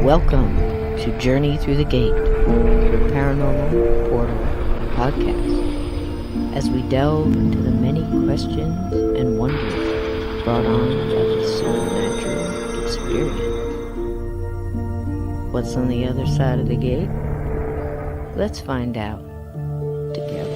Welcome to Journey Through the Gate, your paranormal portal podcast, as we delve into the many questions and wonders brought on by the supernatural experience. What's on the other side of the gate? Let's find out together.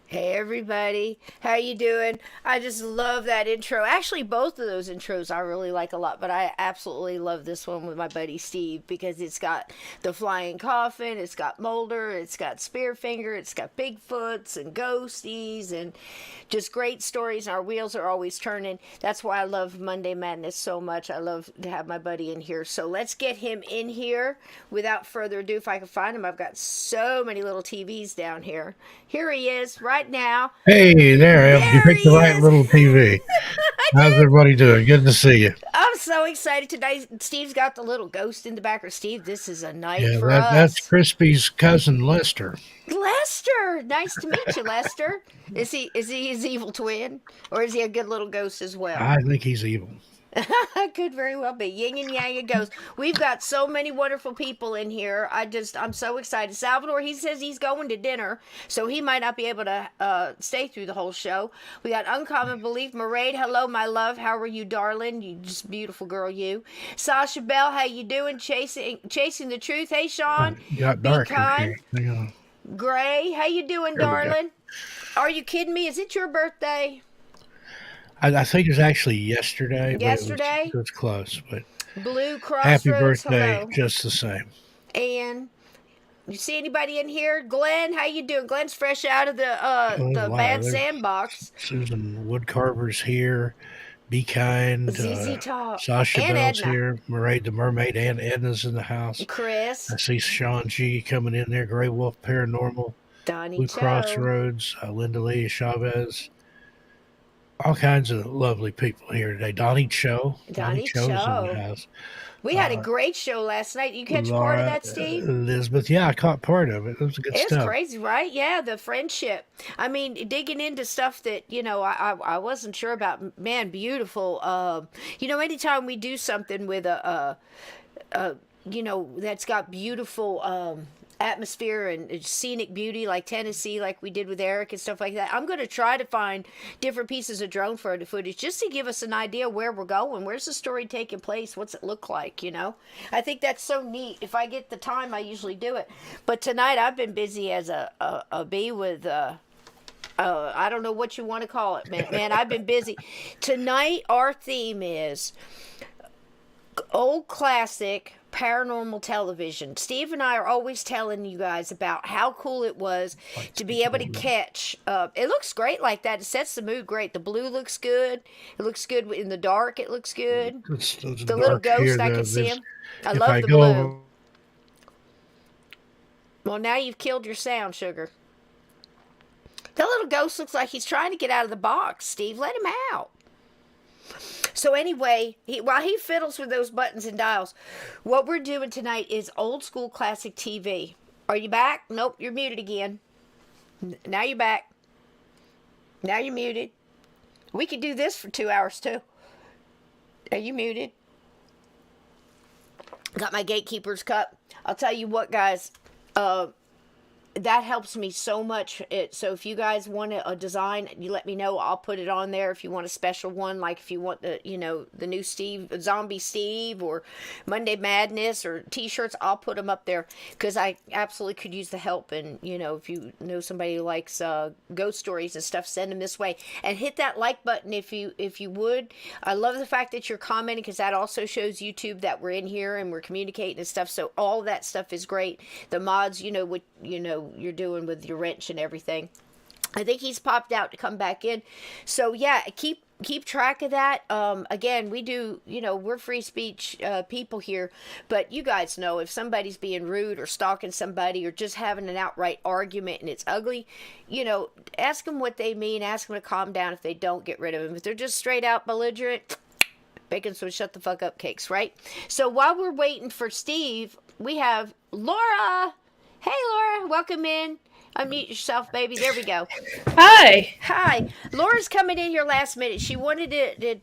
Hey everybody, how you doing? I just love that intro. Actually, both of those intros I really like a lot, but I absolutely love this one with my buddy Steve because it's got the flying coffin, it's got Mulder, it's got Spearfinger, it's got Bigfoots and ghosties and just great stories. Our wheels are always turning. That's why I love Monday Madness so much. I love to have my buddy in here. So let's get him in here without further ado. If I can find him, I've got so many little TVs down here. Here he is right now. Hey there, you There picked he the right is. little TV. I How's did. everybody doing? Good to see you. I'm so excited today. Steve's got the little ghost in the background. Steve, this is a night Yeah, for that's us. Crispy's cousin Lester. Lester, nice to meet you, Lester. Is he his evil twin, or is he a good little ghost as well? I think he's evil. Could very well be. Yin and yang it goes. We've got so many wonderful people in here. I'm so excited. Salvador, he says he's going to dinner, so he might not be able to stay through the whole show. We got Uncommon Belief. Mairead, hello, my love. How are you, darling? You just beautiful girl, you. Sasha Bell, how you doing? Chasing the truth. Hey, Sean. Got Be dark in kind. here. Hang on. Gray, how you doing, There we go. darling? Are you kidding me? Is it your birthday? I think it was actually yesterday. Yesterday? But it was close. But Blue happy Crossroads, birthday, hello. just the same. And you see anybody in here? Glenn, how you doing? Glenn's fresh out of the Wow, bad there's sandbox. Susan Woodcarver's here. Be kind. ZZ Top. Sasha And Bell's Edna. here. Mairead the Mermaid and Edna's in the house. Chris. I see Sean G coming in there. Grey Wolf Paranormal. Donnie Blue Cho. Crossroads, Linda Lee Chavez, all kinds of lovely people here today. Donnie Cho. Donnie Cho's in Cho. the house. We had a great show last night. You catch part of that, Steve? Elizabeth. Yeah, I caught part of it. It was good It's stuff. crazy, right? Yeah, the friendship. I mean, digging into stuff that, I wasn't sure about. Man, beautiful. Anytime we do something with that's got beautiful atmosphere and scenic beauty like Tennessee, like we did with Eric and stuff like that, I'm going to try to find different pieces of drone footage just to give us an idea where we're going. Where's the story taking place? What's it look like, I think that's so neat. If I get the time, I usually do it. But tonight I've been busy as a bee with... I don't know what you want to call it, man. I've been busy. Tonight, our theme is old classic paranormal television. Steve and I are always telling you guys about how cool it was to be able to catch. It looks great like that. It sets the mood great. The blue looks good. It looks good in the dark. It looks good. It's The little dark here, ghost, I though. can see him. I If love I the go blue. over, Well, now you've killed your sound, sugar. That little ghost looks like he's trying to get out of the box, Steve. Let him out. So anyway, while he fiddles with those buttons and dials, what we're doing tonight is old school classic TV. Are you back? Nope, you're muted again. Now you're back. Now you're muted. We could do this for 2 hours too. Are you muted? Got my gatekeeper's cup. I'll tell you what, guys. Uh, that helps me so much. So if you guys want a design, you let me know. I'll put it on there. If you want a special one, like if you want the new Zombie Steve, or Monday Madness, or T-shirts, I'll put them up there because I absolutely could use the help. And if you know somebody who likes ghost stories and stuff, send them this way. And hit that like button if you would. I love the fact that you're commenting because that also shows YouTube that we're in here and we're communicating and stuff. So all that stuff is great. The mods, what you're doing with your wrench and everything. I think he's popped out to come back in. So yeah, keep track of that. Again, we do, we're free speech people here, but you guys know if somebody's being rude or stalking somebody or just having an outright argument and it's ugly, ask them what they mean, ask them to calm down. If they don't, get rid of them. If they're just straight out belligerent, bacon some shut the fuck up cakes, right? So while we're waiting for Steve, we have Laura. Hey, Laura, welcome in. Unmute yourself, baby. There we go. Hi. Hi. Laura's coming in here last minute. She wanted to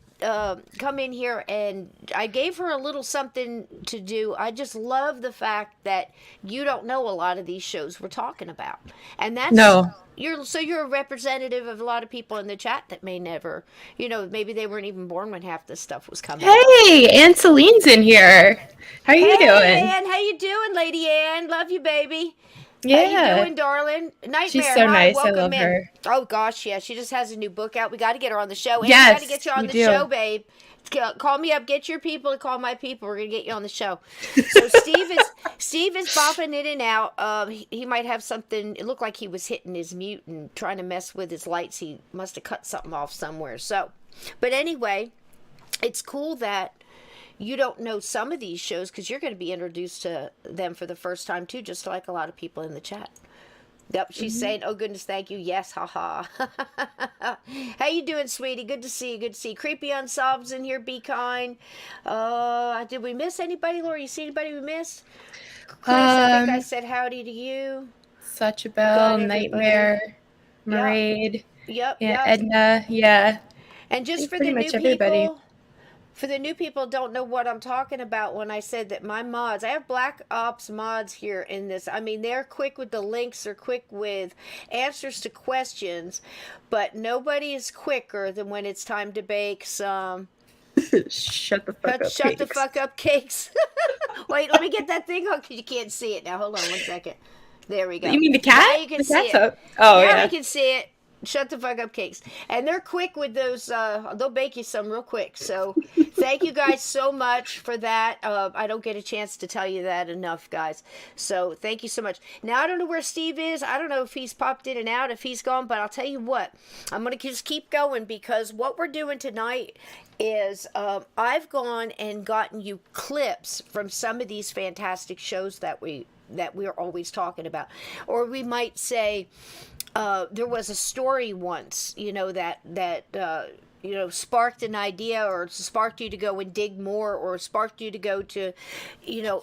come in here, and I gave her a little something to do. I just love the fact that you don't know a lot of these shows we're talking about. And that's... No. You're a representative of a lot of people in the chat that may never, maybe they weren't even born when half this stuff was coming out. Hey, Aunt Celine's in here. How are you doing? Ann, how you doing, Lady Ann? Love you, baby. Yeah. How you doing, darling? Nightmare. She's so Hi, nice. I welcome love in. her. Oh gosh, yeah. She just has a new book out. We got to get her on the show. And Yes, we got to get you on we the do. show, babe. Call me up. Get your people to call my people. We're gonna get you on the show. So Steve is bopping in and out. He might have something. It looked like he was hitting his mute and trying to mess with his lights. He must have cut something off somewhere. So, but anyway, it's cool that you don't know some of these shows because you're going to be introduced to them for the first time too, just like a lot of people in the chat. Yep, she's saying, "Oh goodness, thank you." Yes, haha. How you doing, sweetie? Good to see you. Good to see you. Creepy Unsolved's in here. Be kind. Did we miss anybody, Laura? You see anybody we missed? Chris, I think I said howdy to you. Such a Bell, Nightmare, Maraid, Yep. Edna, yeah. And just for pretty the new much everybody. people. For the new people don't know what I'm talking about when I said that my mods, I have Black Ops mods here in this. I mean, they're quick with the links, they're quick with answers to questions, but nobody is quicker than when it's time to bake some... Shut the fuck up Shut cakes. the fuck up cakes. Wait, let me get that thing on because you can't see it now. Hold on 1 second. There we go. You mean the cat? Now you can The see cat's it. up. Oh, now yeah. you can see it. Shut the fuck up cakes. And they're quick with those, they'll bake you some real quick. So thank you guys so much for that. I don't get a chance to tell you that enough, guys. So thank you so much. Now I don't know where Steve is. I don't know if he's popped in and out, if he's gone, but I'll tell you what, I'm going to just keep going because what we're doing tonight is I've gone and gotten you clips from some of these fantastic shows that we're always talking about. Or we might say, there was a story once, that sparked an idea or sparked you to go and dig more or sparked you to go to,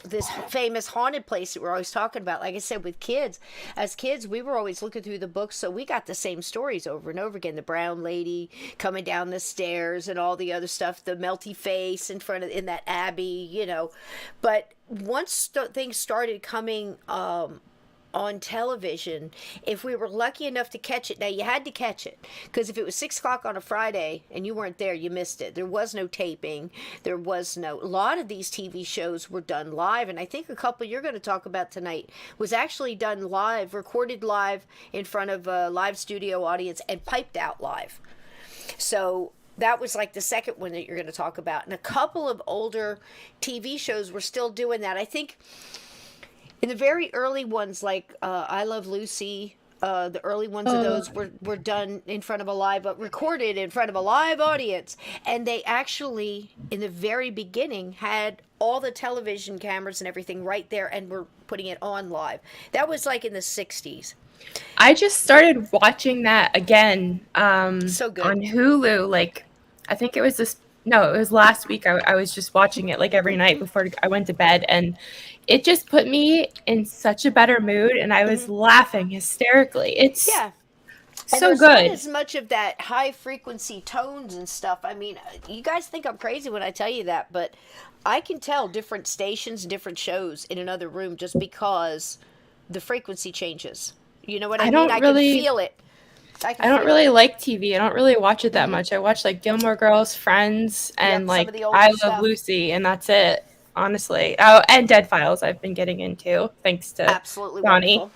this famous haunted place that we're always talking about. Like I said, with kids, as kids, we were always looking through the books. So we got the same stories over and over again. The brown lady coming down the stairs and all the other stuff, the melty face in that abbey, but once things started coming, on television, if we were lucky enough to catch it, now you had to catch it because if it was 6 o'clock on a Friday and you weren't there, you missed it. There was no taping. A lot of these TV shows were done live, and I think a couple you're going to talk about tonight was actually done live, recorded live in front of a live studio audience and piped out live. So that was like the second one that you're going to talk about. And a couple of older TV shows were still doing that. I think in the very early ones, like I Love Lucy, the early ones of those were done in front of recorded in front of a live audience. And they actually, in the very beginning, had all the television cameras and everything right there and were putting it on live. That was like in the 60s. I just started watching that again So good. on Hulu. Like, I think it was it was last week. I was just watching it like every night before I went to bed, and it just put me in such a better mood, and I was laughing hysterically. And So there's not good. as much of that high frequency tones and stuff. I mean, you guys think I'm crazy when I tell you that, but I can tell different stations, different shows in another room just because the frequency changes. You know what I I mean? don't I can really feel it. I can I don't feel it. really like TV. I don't really watch it that much. I watch like Gilmore Girls, Friends, and Yep, some of the like older I Love stuff. Lucy, and that's it. Honestly. Oh, and Dead Files I've been getting into thanks to Absolutely Donnie. wonderful.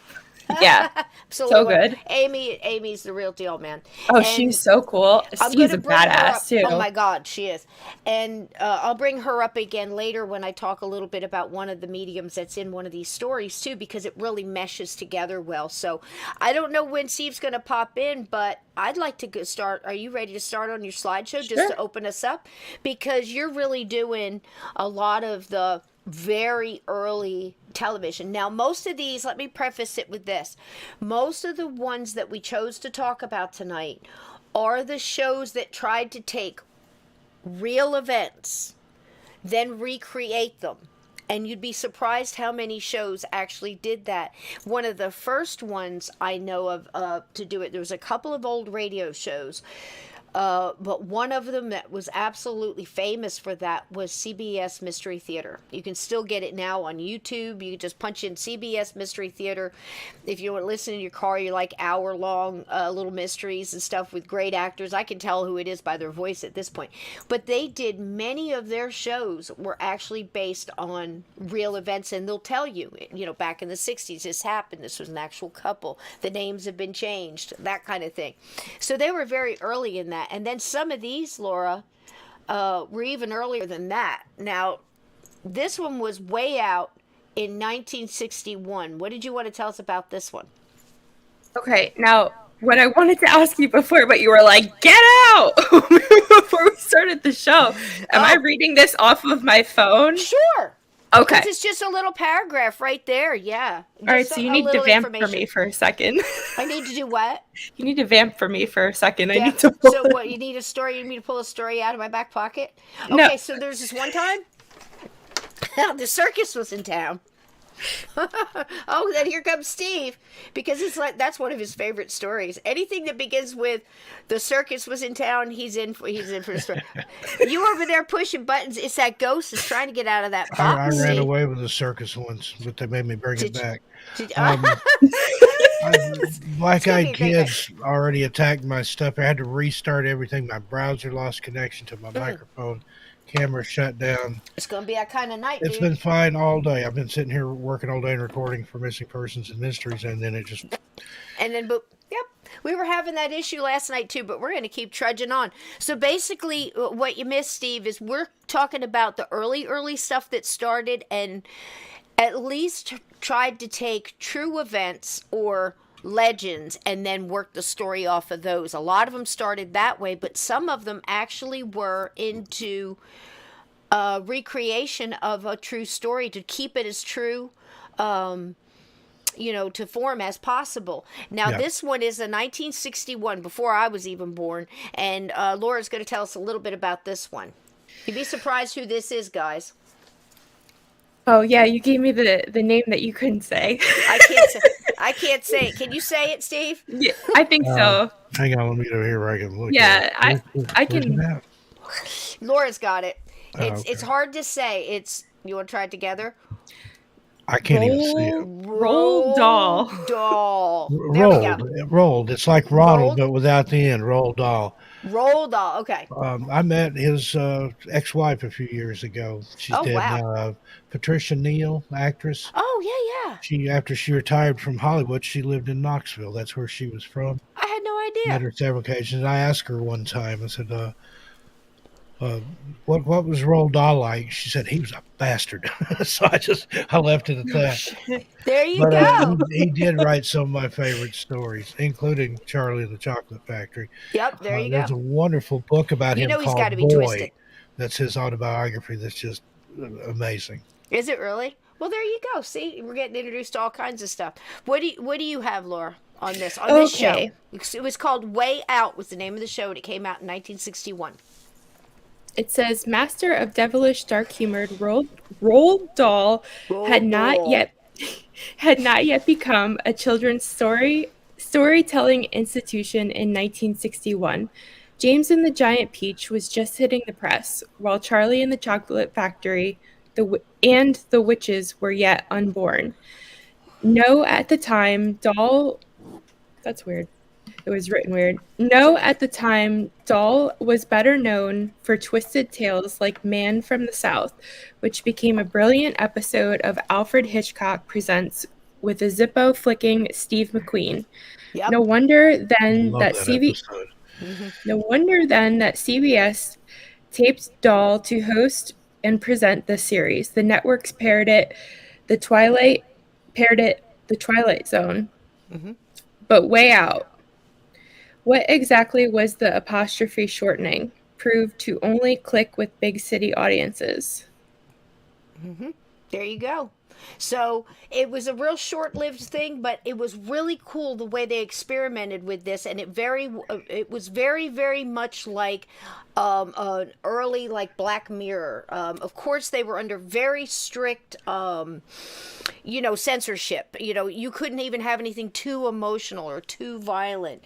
Yeah. Absolutely So wonderful. good. Amy's the real deal, man. Oh, she's And so cool. I'm She's gonna a bring her badass up. Oh too. my God, she is, and I'll bring her up again later when I talk a little bit about one of the mediums that's in one of these stories too, because it really meshes together well. So I don't know when Steve's gonna pop in, but I'd like to start. Are you ready to start on your slideshow just to Sure. open us up? Because you're really doing a lot of the very early television. Now, most of these, let me preface it with this. Most of the ones that we chose to talk about tonight are the shows that tried to take real events, then recreate them. And you'd be surprised how many shows actually did that. One of the first ones I know of to do it, there was a couple of old radio shows. But one of them that was absolutely famous for that was CBS Mystery Theater. You can still get it now on YouTube. You can just punch in CBS Mystery Theater. If you want to listen in your car, you like hour-long little mysteries and stuff with great actors. I can tell who it is by their voice at this point. But they did many of their shows were actually based on real events, and they'll tell you, back in the 60s, this happened. This was an actual couple. The names have been changed, that kind of thing. So they were very early in that. And then some of these, Laura, were even earlier than that. Now, this one was way out in 1961. What did you want to tell us about this one? Okay, now what I wanted to ask you before, but you were like, get out before we started the show. Am I reading this off of my phone? Sure. Okay. Because it's just a little paragraph right there. Yeah. All right, so you need to vamp for me for a second. I need to do what? You need to vamp for me for a second. I Yeah. need to So what, you need a story? You need me to pull a story out of my back pocket? Okay, No. so there's this one time the circus was in town. Oh, then here comes Steve, because it's like that's one of his favorite stories. Anything that begins with the circus was in town, he's in for the story. You over there pushing buttons? It's that ghost that's trying to get out of that box. I ran Steve. away with the circus once, but they made me bring it back. It's Black-eyed gonna be a great kids already attacked my stuff. I had to restart everything. My browser lost connection to my microphone. Camera shut down. It's gonna be that kind of night, It's dude. been fine all day. I've been sitting here working all day and recording for Missing Persons and Mysteries, and then it just... And then, yep, we were having that issue last night too, but we're going to keep trudging on. So basically, what you missed, Steve, is we're talking about the early stuff that started and at least tried to take true events or legends and then work the story off of those. A lot of them started that way, but some of them actually were into recreation of a true story to keep it as true to form as possible. Now, This one is a 1961, before I was even born, and Laura's going to tell us a little bit about this one. You'd be surprised who this is, guys. Oh yeah, you gave me the name that you couldn't say. I can't say it. Can you say it, Steve? Yeah, I think so. Hang on, let me get over here where I can look. Yeah, at I can. Laura's got it. It's hard to say. You want to try it together? I can't even see it. Roald Dahl. There we go. Rolled. It's like Ronald, Roald? but without the end. Roald Dahl. Roald Dahl. Okay. I met his ex-wife a few years ago. She's dead now. Patricia Neal, actress. Oh yeah. After she retired from Hollywood, she lived in Knoxville. That's where she was from. I had no idea. Met her several occasions. I asked her one time. I said, what was Roald Dahl like? She said he was a bastard. So I left it at that. There you go. He did write some of my favorite stories, including Charlie and the Chocolate Factory. Yep, there you go. There's a wonderful book about him he's called got to be Boy. twisted. That's his autobiography. That's just amazing. Is it really? Well, there you go. See, we're getting introduced to all kinds of stuff. What do you have, Laura, on this show? It was called Way Out was the name of the show, and it came out in 1961. It says, Master of Devilish Dark Humored Roald Dahl had not yet become a children's story storytelling institution in 1961. James and the Giant Peach was just hitting the press, while Charlie and the Chocolate Factory and the Witches were yet unborn. No, at the time, Doll. That's weird. It was written weird. No, at the time, Doll was better known for twisted tales like Man from the South, which became a brilliant episode of Alfred Hitchcock Presents with a Zippo flicking Steve McQueen. Yep. No wonder then Love that that CV episode. No wonder then that CBS taped Doll to host and present this series. The networks paired it the Twilight Zone, but way out. What exactly was the apostrophe shortening? Proved to only click with big city audiences. There you go. So it was a real short-lived thing, but it was really cool the way they experimented with this, and it was very, very much like an early like Black Mirror. Of course, they were under very strict, censorship. You couldn't even have anything too emotional or too violent.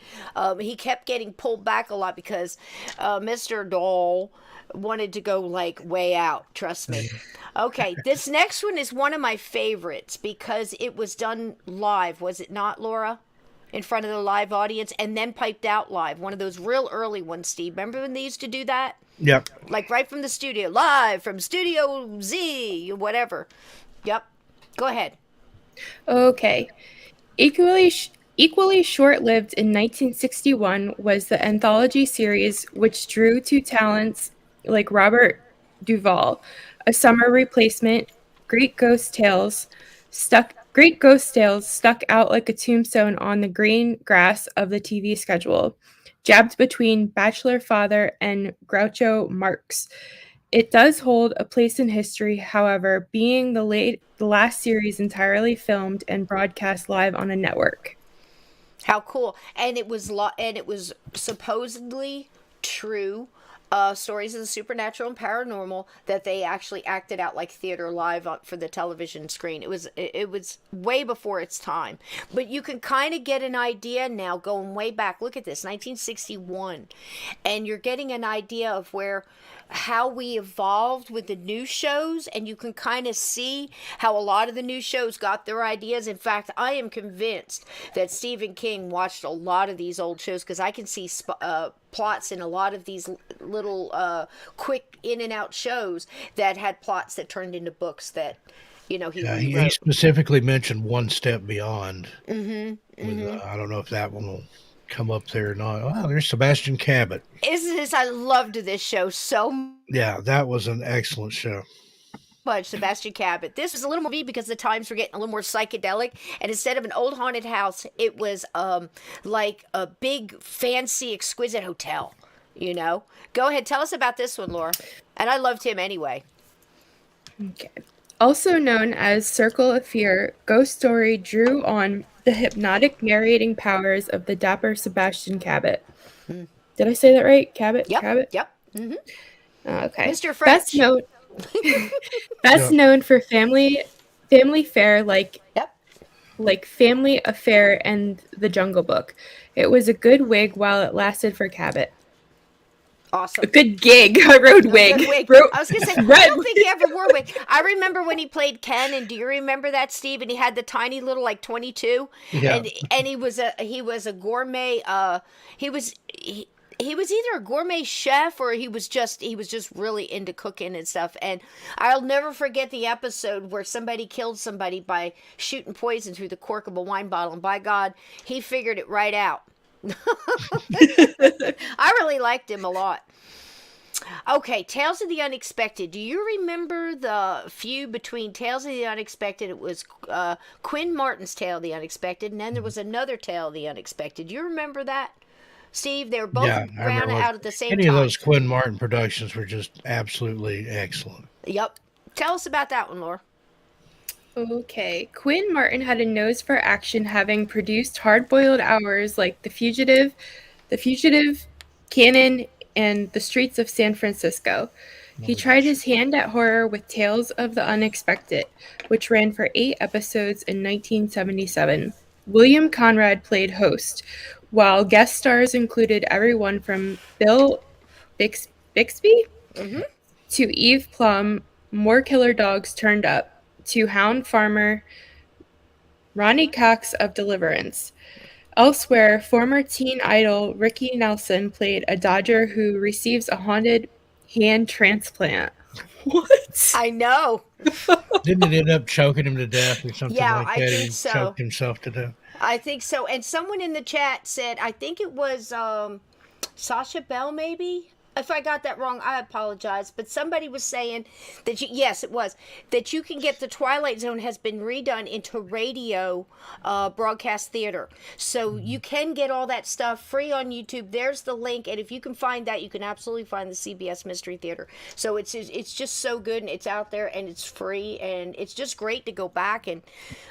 He kept getting pulled back a lot because Mr. Doll wanted to go like way out, trust me. Okay, this next one is one of my favorites because it was done live, was it not, Laura? In front of the live audience and then piped out live. One of those real early ones, Steve. Remember when they used to do that? Yep. Like right from the studio, live from Studio Z, whatever. Yep. Go ahead. Okay. Equally short-lived in 1961 was the anthology series which drew to talents like Robert Duvall, A Summer Replacement, Great Ghost Tales stuck out like a tombstone on the green grass of the TV schedule, jabbed between Bachelor Father and Groucho Marx. It does hold a place in history, however, being the last series entirely filmed and broadcast live on a network. How cool! And it was supposedly true. Stories of the supernatural and paranormal that they actually acted out like theater live for the television screen. It was way before its time, but you can kind of get an idea now going way back. Look at this, 1961, and you're getting an idea of how we evolved with the new shows, and you can kind of see how a lot of the new shows got their ideas. In fact, I am convinced that Stephen King watched a lot of these old shows because I can see plots in a lot of these little quick in and out shows that had plots that turned into books that he he specifically mentioned One Step Beyond. I don't know if that one will come up there or not. Oh, there's Sebastian Cabot. Isn't this? I loved this show so much. Yeah, that was an excellent show. Sebastian Cabot. This was a little more because the times were getting a little more psychedelic, and instead of an old haunted house, it was like a big, fancy, exquisite hotel. Go ahead, tell us about this one, Laura. And I loved him anyway. Okay. Also known as Circle of Fear, Ghost Story drew on the hypnotic narrating powers of the dapper Sebastian Cabot. Did I say that right? Cabot? Yep. Cabot? Yep. Mm-hmm. Okay. Mr. French. Best known for family fare like Family Affair and The Jungle Book. It was a good wig while it lasted for Cabot. Awesome. A good gig. I rode wig. I was going to say, I don't think he ever wore wig. I remember when he played Ken, and do you remember that, Steve? And he had the tiny little, like, 22. Yeah. And he was a gourmet, he was either a gourmet chef or he was just really into cooking and stuff. And I'll never forget the episode where somebody killed somebody by shooting poison through the cork of a wine bottle. And by God, he figured it right out. I really liked him a lot. Okay, Tales of the Unexpected. Do you remember the feud between Tales of the Unexpected? It was Quinn Martin's Tale of the Unexpected, and then there was another Tale of the Unexpected. Do you remember that, Steve? They were both ran out at the same time. Any of those Quinn Martin productions were just absolutely excellent. Yep. Tell us about that one, Laura. Okay. Quinn Martin had a nose for action, having produced hard-boiled hours like The Fugitive, Cannon, and The Streets of San Francisco. He tried his hand at horror with Tales of the Unexpected, which ran for 8 episodes in 1977. William Conrad played host, while guest stars included everyone from Bill Bixby to Eve Plum, More Killer Dogs Turned Up, to Hound Farmer, Ronnie Cox of Deliverance. Elsewhere, former teen idol Ricky Nelson played a Dodger who receives a haunted hand transplant. What? I know. Didn't it end up choking him to death or something Yeah, like I that? think He so. choked himself to death. I think so. And someone in the chat said, I think it was Sasha Bell, maybe. If I got that wrong, I apologize. But somebody was saying that yes, it was that you can get the Twilight Zone has been redone into radio broadcast theater, so you can get all that stuff free on YouTube. There's the link, and if you can find that, you can absolutely find the CBS Mystery Theater. So it's just so good, and it's out there, and it's free, and it's just great to go back and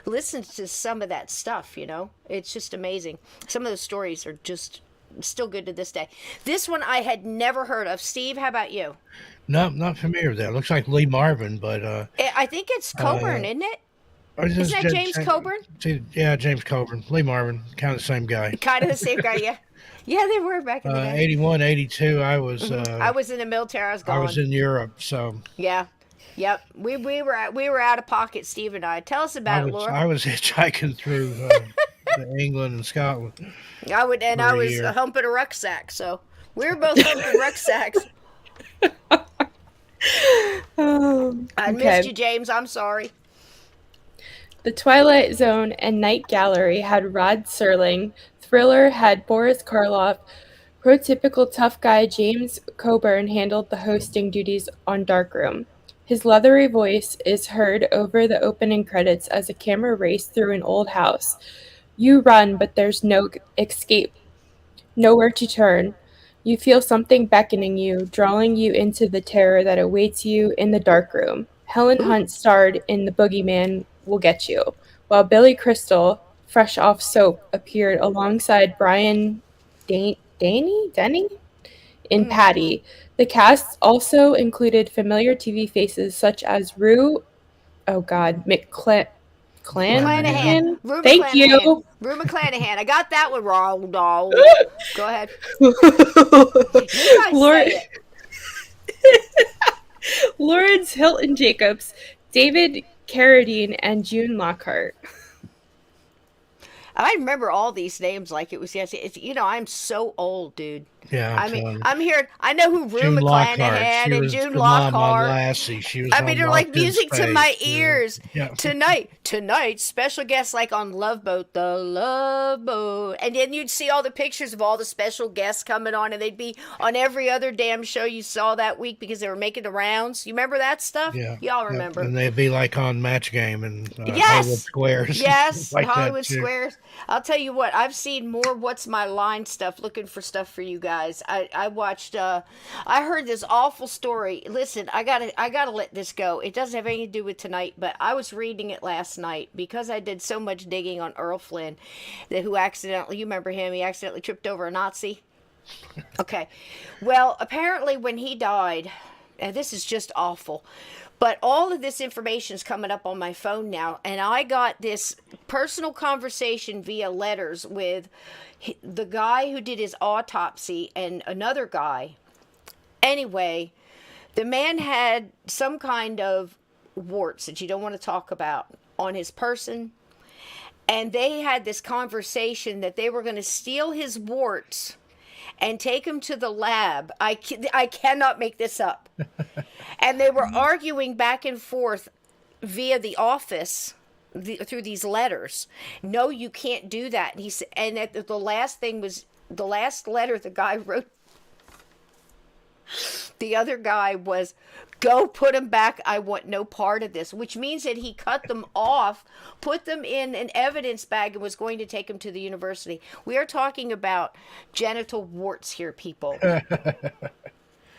listen to some of that stuff. It's just amazing. Some of the stories are just still good to this day. This one I had never heard of. Steve, how about you? No, not familiar with that. Looks like Lee Marvin, but I think it's Coburn, isn't it? or is this Isn't that James Coburn? Yeah, James Coburn. Lee Marvin, kind of the same guy. Kind of the same guy, yeah. Yeah, they were back in the day. 81, 82, I was I was in the military. I was gone. I was in Europe, so Yeah. Yep. We were out of pocket, Steve and I. Tell us about it, Laura. I was hitchhiking through England and Scotland. I was humping a rucksack, so we were both humping rucksacks. I missed you, James. I'm sorry. The Twilight Zone and Night Gallery had Rod Serling. Thriller had Boris Karloff. Prototypical tough guy James Coburn handled the hosting duties on Darkroom. His leathery voice is heard over the opening credits as a camera raced through an old house. You run, but there's no escape, nowhere to turn. You feel something beckoning you, drawing you into the terror that awaits you in the dark room. Helen Hunt starred in The Boogeyman Will Get You, while Billy Crystal, fresh off Soap, appeared alongside Brian Denny in Patty. The cast also included familiar TV faces such as Rue McClanahan. Thank you. Rue McClanahan. I got that one wrong, doll. Go ahead. You guys say it. Lawrence Hilton Jacobs, David Carradine, and June Lockhart. I remember all these names like it was yesterday. I'm so old, dude. Yeah, I'm here. I know who Rue McClanahan and June Lockhart. Lassie. She was they're like music to my Yeah. ears. Yeah. Tonight, special guests like on Love Boat, the Love Boat, and then you'd see all the pictures of all the special guests coming on, and they'd be on every other damn show you saw that week because they were making the rounds. You remember that stuff? Yeah, y'all remember? And they'd be like on Match Game and Yes! Hollywood Squares. Yes, like Hollywood that, too. Squares. I'll tell you what, I've seen more What's My Line stuff, looking for stuff for you guys. I watched, I heard this awful story. Listen, I gotta let this go. It doesn't have anything to do with tonight, but I was reading it last night because I did so much digging on Earl Flynn, who accidentally, you remember him, he accidentally tripped over a Nazi. Okay. Well, apparently when he died, and this is just awful, but all of this information is coming up on my phone now, and I got this personal conversation via letters with the guy who did his autopsy and another guy. Anyway, the man had some kind of warts that you don't want to talk about on his person, and they had this conversation that they were going to steal his warts and take him to the lab. I cannot make this up. And they were arguing back and forth via the office through these letters. No, you can't do that. And the last thing was the last letter the guy wrote. The other guy was, go put them back. I want no part of this, which means that he cut them off, put them in an evidence bag, and was going to take them to the university. We are talking about genital warts here, people.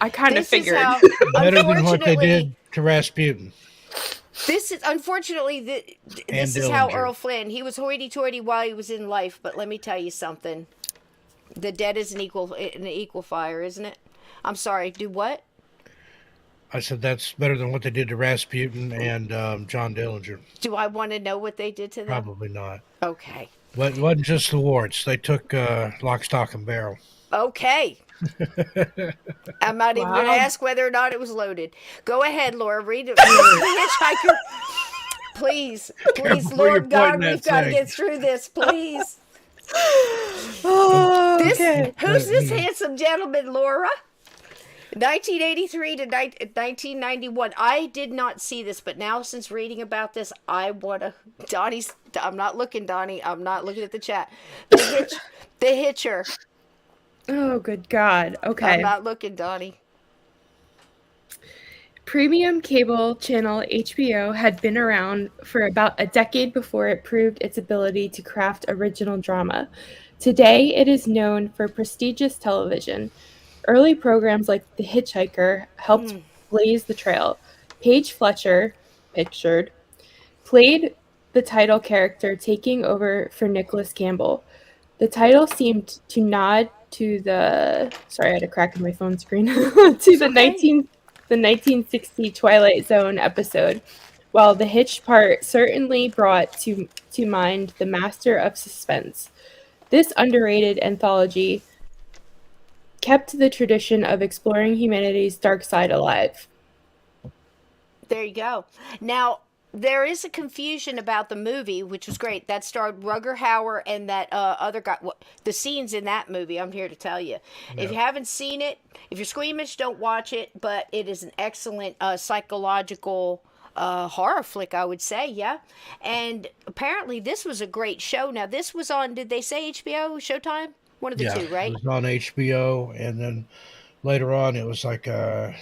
I kind of figured. Better than what they did to Rasputin. This is unfortunately this is how Earl Flynn. He was hoity-toity while he was in life, but let me tell you something. The dead is an equal fire, isn't it? I'm sorry. Do what? I said that's better than what they did to Rasputin and John Dillinger. Do I want to know what they did to them? Probably not. Okay. But it wasn't just the warrants. They took lock, stock, and barrel. Okay. I'm not even going to Wow. ask whether or not it was loaded. Go ahead, Laura. Read it. The Hitchhiker. Please, please, Before you're Lord God, pointing we've that got to thing. get through this, please. Oh, This, okay. who's this handsome gentleman, Laura? 1983 to 1991. I did not see this, but now since reading about this, I want to. Donnie's. I'm not looking, Donnie. I'm not looking at the chat. The Hitcher. Oh, good God. I'm Okay. not looking, Donnie. Premium cable channel HBO had been around for about a decade before it proved its ability to craft original drama. Today, it is known for prestigious television. Early programs like The Hitchhiker helped blaze the trail. Paige Fletcher, pictured, played the title character, taking over for Nicholas Campbell. The title seemed to nod to the sorry, I had a crack in my phone screen to the 1960 Twilight Zone episode, while the Hitch part certainly brought to mind the master of suspense. This underrated anthology kept the tradition of exploring humanity's dark side alive. There you go. Now, there is a confusion about the movie, which was great. That starred Rutger Hauer and that other guy. The scenes in that movie, I'm here to tell you. If you haven't seen it, if you're squeamish, don't watch it. But it is an excellent psychological horror flick, I would say. Yeah. And apparently, this was a great show. Now, this was on, did they say HBO, Showtime? One of the two, right? It was on HBO, and then later on, it was like I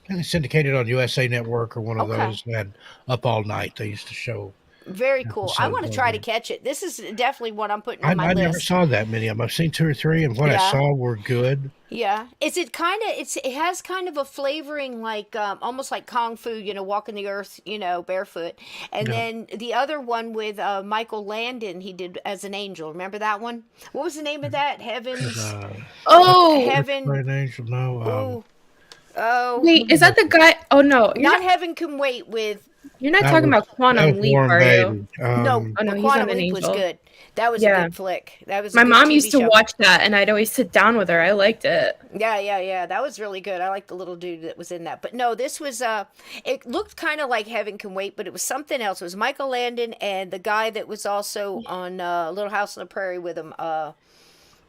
think syndicated on USA Network or one of those. They had Up All Night. They used to show. Very cool. I want to try to it. catch it. This is definitely what I'm putting on my I list. never saw that many of them. I've seen 2 or 3, and what I saw were good. Yeah. Is it kind of, it has kind of a flavoring like, almost like Kung Fu, walking the earth, barefoot. And then the other one with Michael Landon, he did as an angel. Remember that one? What was the name of that? Heavens. Heaven. An Angel, no. Oh. Wait, is that the guy? Oh, no. Not Heaven Can Wait with. You're not talking about Quantum Leap, Warren are you? Beatty. No, Oh, no, he's Quantum on an Leap was angel. good. That was a good flick. That was a My good mom TV used to show. watch that, and I'd always sit down with her. I liked it. Yeah. That was really good. I like the little dude that was in that. But no, this was it looked kind of like Heaven Can Wait, but it was something else. It was Michael Landon and the guy that was also on Little House on the Prairie with him.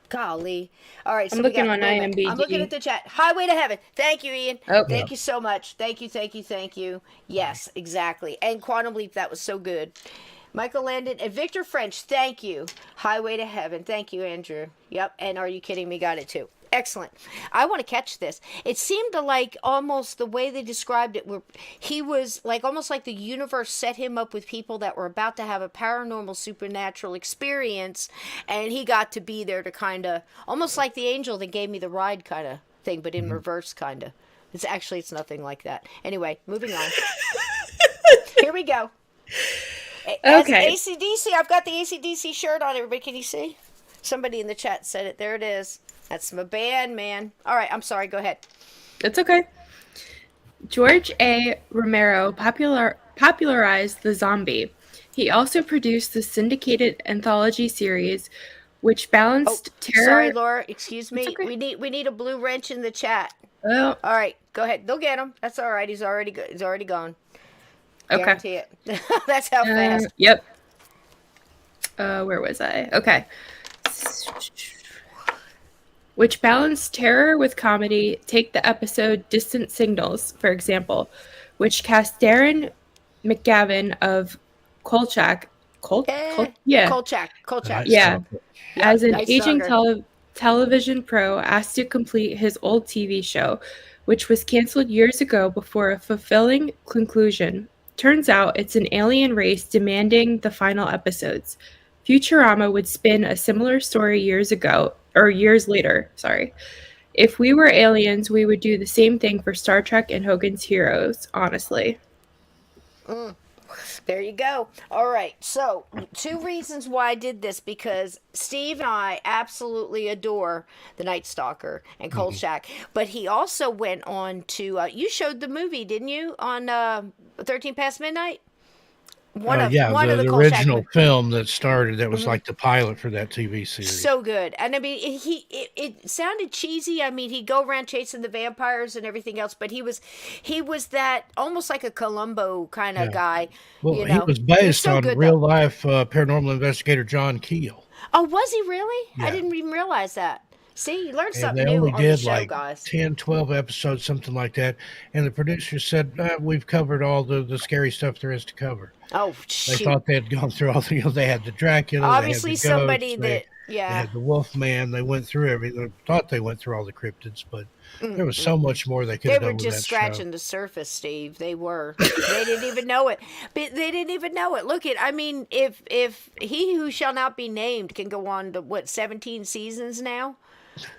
Golly. All right, so I'm looking on IMDb. I'm looking at the chat. Highway to Heaven. Thank you, Ian. Oh. Thank you so much. Thank you. Yes, exactly. And Quantum Leap, that was so good. Michael Landon and Victor French, thank you. Highway to Heaven. Thank you, Andrew. Yep, and Are You Kidding Me? Got it too. Excellent. I want to catch this. It seemed to like almost the way they described it, where he was like almost like the universe set him up with people that were about to have a paranormal supernatural experience, and he got to be there to kind of almost like the angel that gave me the ride kind of thing, but in reverse kind of. It's nothing like that. Anyway, moving on. Here we go. Okay. AC/DC. I've got the AC/DC shirt on. Everybody, can you see? Somebody in the chat said it. There it is. That's my band, man. All right, I'm sorry. Go ahead. It's okay. George A. Romero popularized the zombie. He also produced the syndicated anthology series, which balanced terror. Sorry, Laura. Excuse me. okay. We need a blue wrench in the chat. Well, All right, go ahead. They'll get him. That's all right. He's already gone. okay. Guarantee it. That's how fast. Yep. Where was I? Okay. Which balanced terror with comedy. Take the episode Distant Signals, for example, which cast Darren McGavin of Kolchak. Yeah. Kolchak. Yeah. As an nice aging stalker. television pro asked to complete his old TV show, which was canceled years ago before a fulfilling conclusion. Turns out it's an alien race demanding the final episodes. Futurama would spin a similar story years later. If we were aliens, we would do the same thing for Star Trek and Hogan's Heroes, honestly. There you go. All right. So, 2 reasons why I did this, because Steve and I absolutely adore The Night Stalker and Kolchak. But he also went on to, you showed the movie, didn't you, on 13 Past Midnight? Yeah, one of the the Cole original Shackman. film that started, that was like the pilot for that TV series. So good. And I mean, it sounded cheesy. I mean, he'd go around chasing the vampires and everything else, but he was that almost like a Columbo kind of Yeah. guy. Well, You he know, was he was based so on good real though. life paranormal investigator John Keel. Oh, was he really? I Yeah. didn't even realize that. See, you learned And something they new only on the did show, like guys. 10, 12 episodes, something like that. And the producer said, we've covered all the scary stuff there is to cover. Oh, They shoot. thought they had gone through all the, they had the Dracula, they had the Obviously, ghosts, somebody they that, yeah. had the Wolfman. They went through everything. Thought they went through all the cryptids, but there was so much more they could They have were done with just that show. scratching the surface, Steve. They were. They didn't even know it. But they didn't even know it. Look at. I mean, if he who shall not be named can go on to what 17 seasons now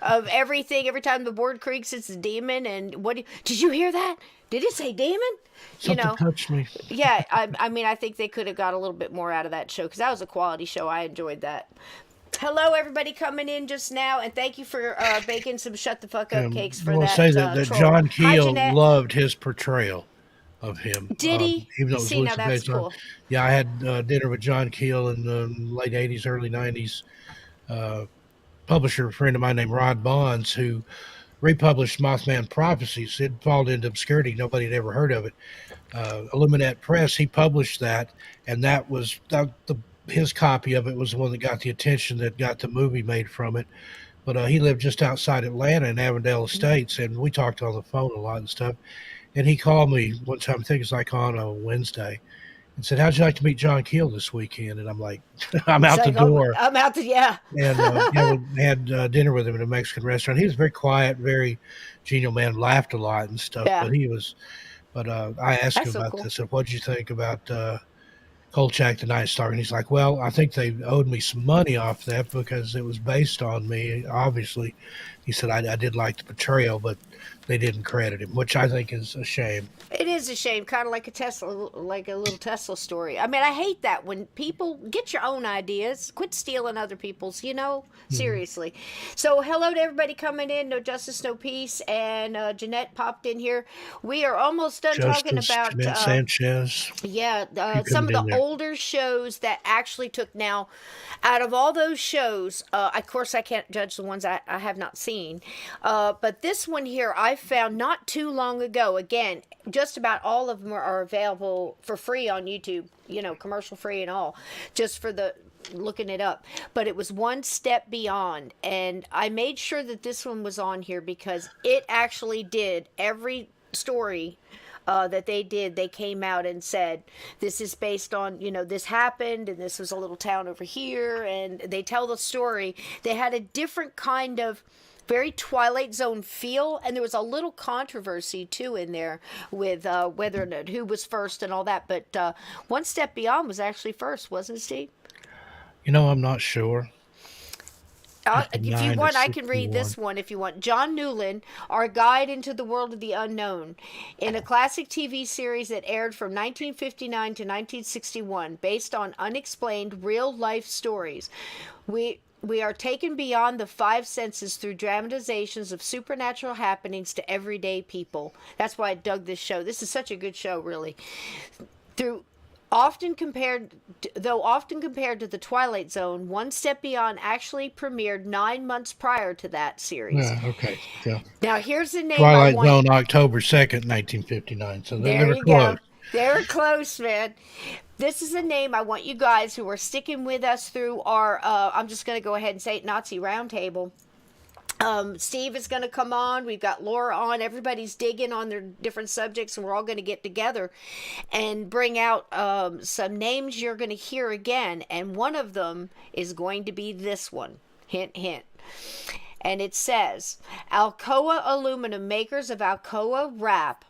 of everything. Every time the board creaks, it's a demon. And did you hear that? Did it say demon? You Something know. touched me. Yeah. I mean, I think they could have got a little bit more out of that show because that was a quality show. I enjoyed that. Hello, everybody coming in just now, and thank you for baking some shut the fuck up cakes I for will that say that troll. John Hi, Keel Jeanette. loved his portrayal of him, Did he? even though it was See, now loosely that's based on. cool. Yeah, I had dinner with John Keel in the late '80s, early '90s. Publisher friend of mine named Rod Bonds, who republished Mothman Prophecies. It fallen into obscurity. Nobody had ever heard of it. Illuminat Press, he published that, and that was his copy of it was the one that got the attention, that got the movie made from it. But he lived just outside Atlanta in Avondale Estates, and we talked on the phone a lot and stuff. And he called me one time, I think it's like on a Wednesday, and said, "How'd you like to meet John Keel this weekend?" And I'm like, "I'm It's out the like, oh, door." I'm out to, yeah. And yeah, we had dinner with him at a Mexican restaurant. He was very quiet, very genial man, laughed a lot and stuff. Yeah. But he was, I asked That's him so about cool. this. I said, "What'd you think about Kolchak the Night Stalker?" And he's like, "Well, I think they owed me some money off that because it was based on me. Obviously," he said, "I did like the portrayal, but they didn't credit him," which I think is a shame. It is a shame, kind of like a little Tesla story. I mean, I hate that when people get your own ideas, quit stealing other people's. Seriously. So, hello to everybody coming in. No justice, no peace, and Jeanette popped in here. We are almost done talking Justice, about Jeanette Sanchez. some of the in there. older shows that actually took. Now, out of all those shows, of course, I can't judge the ones I have not seen, but this one here I found not too long ago. Again, just about all of them are available for free on YouTube, commercial free and all, just for the looking it up. But it was One Step Beyond, and I made sure that this one was on here because it actually did every story that they did. They came out and said this is based on, this happened and this was a little town over here, and they tell the story. They had a different kind of very Twilight Zone feel, and there was a little controversy too in there with whether or not who was first and all that. But One Step Beyond was actually first, wasn't it, Steve? I'm not sure. If you want, I can read this one if you want. John Newland, our guide into the world of the unknown, in a classic TV series that aired from 1959 to 1961, based on unexplained real-life stories. We are taken beyond the five senses through dramatizations of supernatural happenings to everyday people. That's why I dug this show. This is such a good show, really. Often compared to the Twilight Zone, One Step Beyond actually premiered 9 months prior to that series. Yeah, okay. Yeah. Now here's the name Twilight Zone, October 2nd, 1959. So they there were you close. go. They were close, man. This is a name I want you guys who are sticking with us through our, I'm just going to go ahead and say it, Nazi Roundtable. Steve is going to come on. We've got Laura on. Everybody's digging on their different subjects, and we're all going to get together and bring out some names you're going to hear again. And one of them is going to be this one. Hint, hint. And it says, Alcoa Aluminum, makers of Alcoa Wrap,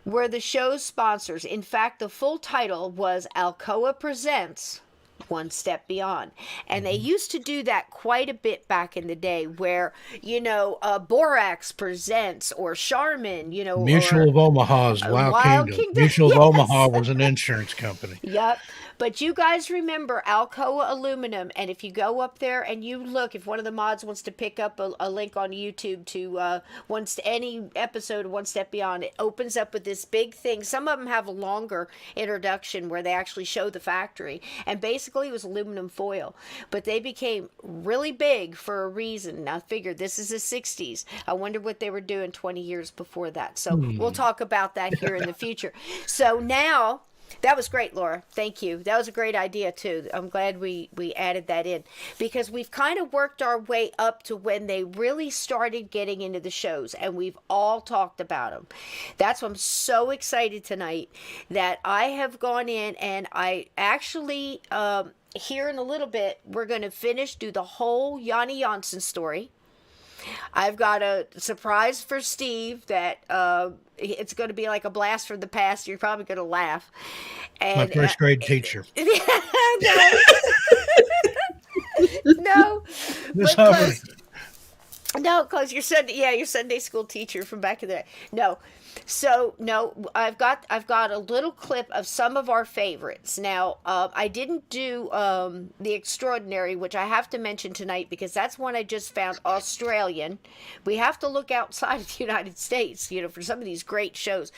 were the show's sponsors. In fact, the full title was Alcoa Presents One Step Beyond. And they used to do that quite a bit back in the day where, Borax Presents or Charmin, Mutual or of Omaha's Wild Wild Kingdom. Kingdom. Mutual of Omaha Yes. was an insurance company. Yep. But you guys remember Alcoa Aluminum, and if you go up there and you look, if one of the mods wants to pick up a link on YouTube to any episode of One Step Beyond, it opens up with this big thing. Some of them have a longer introduction where they actually show the factory, and basically it was aluminum foil. But they became really big for a reason. Now, figure this is the 60s. I wonder what they were doing 20 years before that. So we'll talk about that here in the future. So now... That was great, Laura. Thank you. That was a great idea, too. I'm glad we added that in because we've kind of worked our way up to when they really started getting into the shows, and we've all talked about them. That's why I'm so excited tonight that I have gone in and I actually, here in a little bit, we're going to do the whole Yanni Janssen story. I've got a surprise for Steve that it's going to be like a blast from the past. You're probably going to laugh. And, My first grade teacher. No. Miss but Hubbard. No, because your Sunday school teacher from back in the day. No. So no, I've got a little clip of some of our favorites. Now, I didn't do The Extraordinary, which I have to mention tonight because that's one I just found Australian. We have to look outside of the United States, for some of these great shows.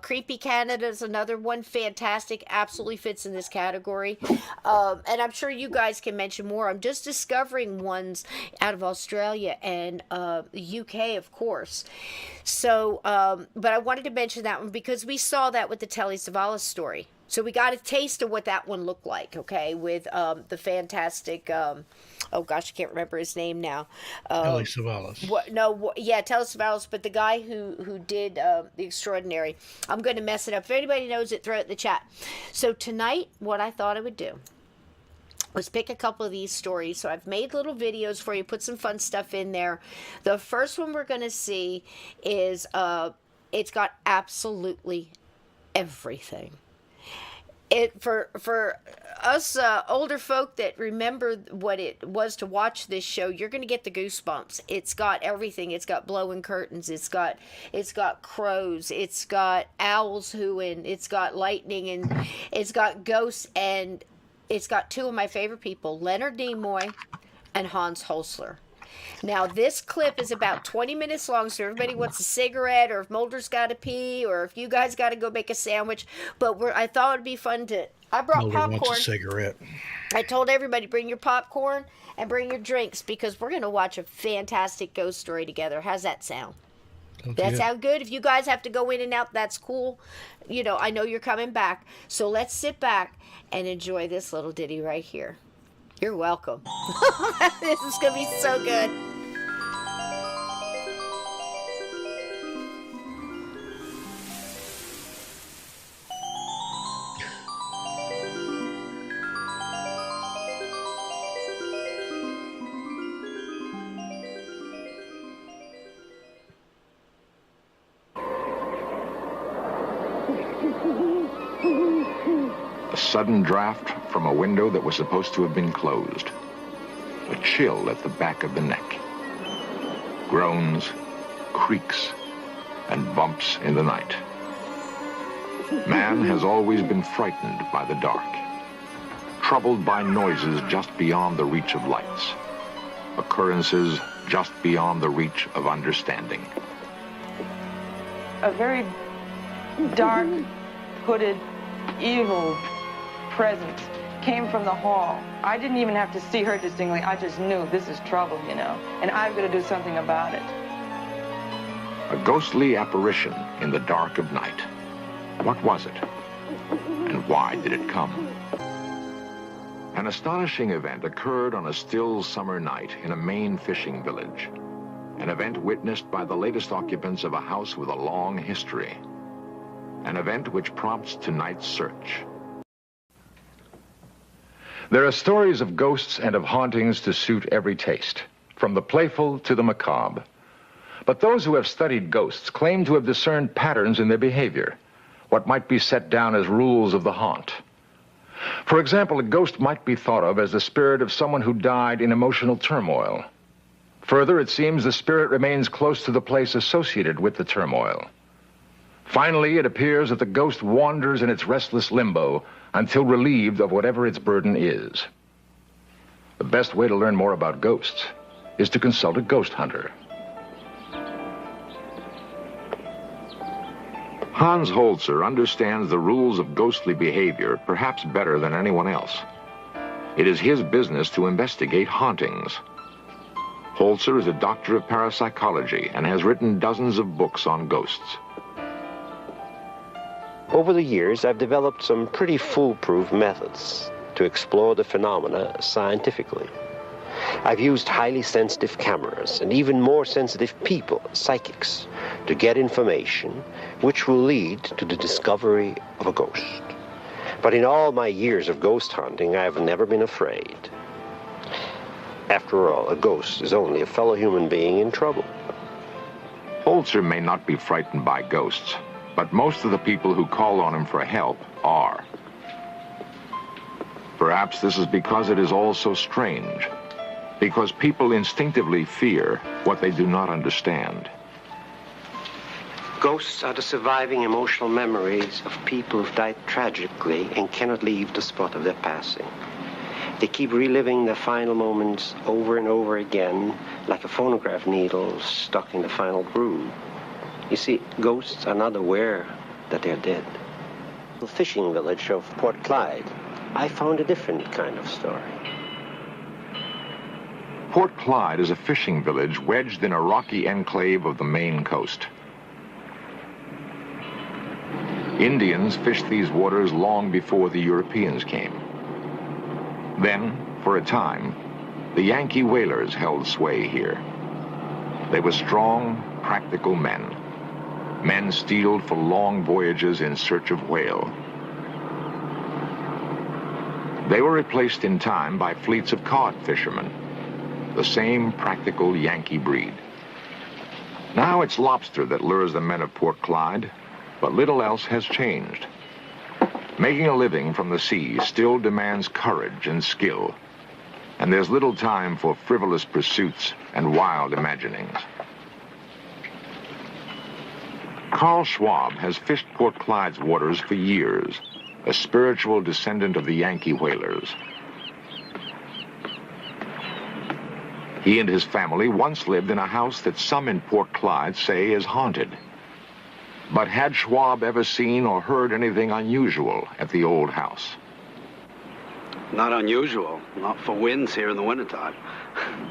Creepy Canada is another one, fantastic, absolutely fits in this category. And I'm sure you guys can mention more. I'm just discovering ones out of Australia and the UK, of course. So, but I wanted to mention that one because we saw that with the Telly Savalas story. So we got a taste of what that one looked like, okay, with the fantastic, oh gosh, I can't remember his name now. Telly Savalas. Telly Savalas, but the guy who did The Extraordinary. I'm going to mess it up. If anybody knows it, throw it in the chat. So tonight, what I thought I would do was pick a couple of these stories. So I've made little videos for you, put some fun stuff in there. The first one we're going to see is, it's got absolutely everything. For us older folk that remember what it was to watch this show, you're going to get the goosebumps. It's got everything. It's got blowing curtains. It's got crows. It's got owls hooing. It's got lightning, and it's got ghosts, and it's got two of my favorite people, Leonard Nimoy and Hans Holzler. Now, this clip is about 20 minutes long, so everybody wants a cigarette, or if Mulder's got to pee, or if you guys got to go make a sandwich. But I thought it'd be fun to... I brought Mulder popcorn. wants a cigarette. I told everybody, bring your popcorn and bring your drinks, because we're going to watch a fantastic ghost story together. How's that sound? That sound good? If you guys have to go in and out, that's cool. I know you're coming back. So let's sit back and enjoy this little ditty right here. You're welcome. This is going to be so good. A sudden draft from a window that was supposed to have been closed. A chill at the back of the neck. Groans, creaks, and bumps in the night. Man has always been frightened by the dark, troubled by noises just beyond the reach of lights, occurrences just beyond the reach of understanding. A very dark, hooded, evil presence came from the hall. I didn't even have to see her distinctly. I just knew this is trouble, and I've got to do something about it. A ghostly apparition in the dark of night. What was it? And why did it come? An astonishing event occurred on a still summer night in a Maine fishing village. An event witnessed by the latest occupants of a house with a long history. An event which prompts tonight's search. There are stories of ghosts and of hauntings to suit every taste, from the playful to the macabre. But those who have studied ghosts claim to have discerned patterns in their behavior, what might be set down as rules of the haunt. For example, a ghost might be thought of as the spirit of someone who died in emotional turmoil. Further, it seems the spirit remains close to the place associated with the turmoil. Finally, it appears that the ghost wanders in its restless limbo until relieved of whatever its burden is. The best way to learn more about ghosts is to consult a ghost hunter. Hans Holzer understands the rules of ghostly behavior perhaps better than anyone else. It is his business to investigate hauntings. Holzer is a doctor of parapsychology and has written dozens of books on ghosts. Over the years, I've developed some pretty foolproof methods to explore the phenomena scientifically. I've used highly sensitive cameras and even more sensitive people, psychics, to get information which will lead to the discovery of a ghost. But in all my years of ghost hunting, I have never been afraid. After all, a ghost is only a fellow human being in trouble. Holzer may not be frightened by ghosts, but most of the people who call on him for help are. Perhaps this is because it is all so strange, because people instinctively fear what they do not understand. Ghosts are the surviving emotional memories of people who've died tragically and cannot leave the spot of their passing. They keep reliving their final moments over and over again, like a phonograph needle stuck in the final groove. You see, ghosts are not aware that they're dead. The fishing village of Port Clyde, I found a different kind of story. Port Clyde is a fishing village wedged in a rocky enclave of the Maine coast. Indians fished these waters long before the Europeans came. Then, for a time, the Yankee whalers held sway here. They were strong, practical men. Men steeled for long voyages in search of whale. They were replaced in time by fleets of cod fishermen, the same practical Yankee breed. Now it's lobster that lures the men of Port Clyde, but little else has changed. Making a living from the sea still demands courage and skill, and there's little time for frivolous pursuits and wild imaginings. Carl Schwab has fished Port Clyde's waters for years, a spiritual descendant of the Yankee whalers. He and his family once lived in a house that some in Port Clyde say is haunted. But had Schwab ever seen or heard anything unusual at the old house? Not unusual, not for winds here in the wintertime.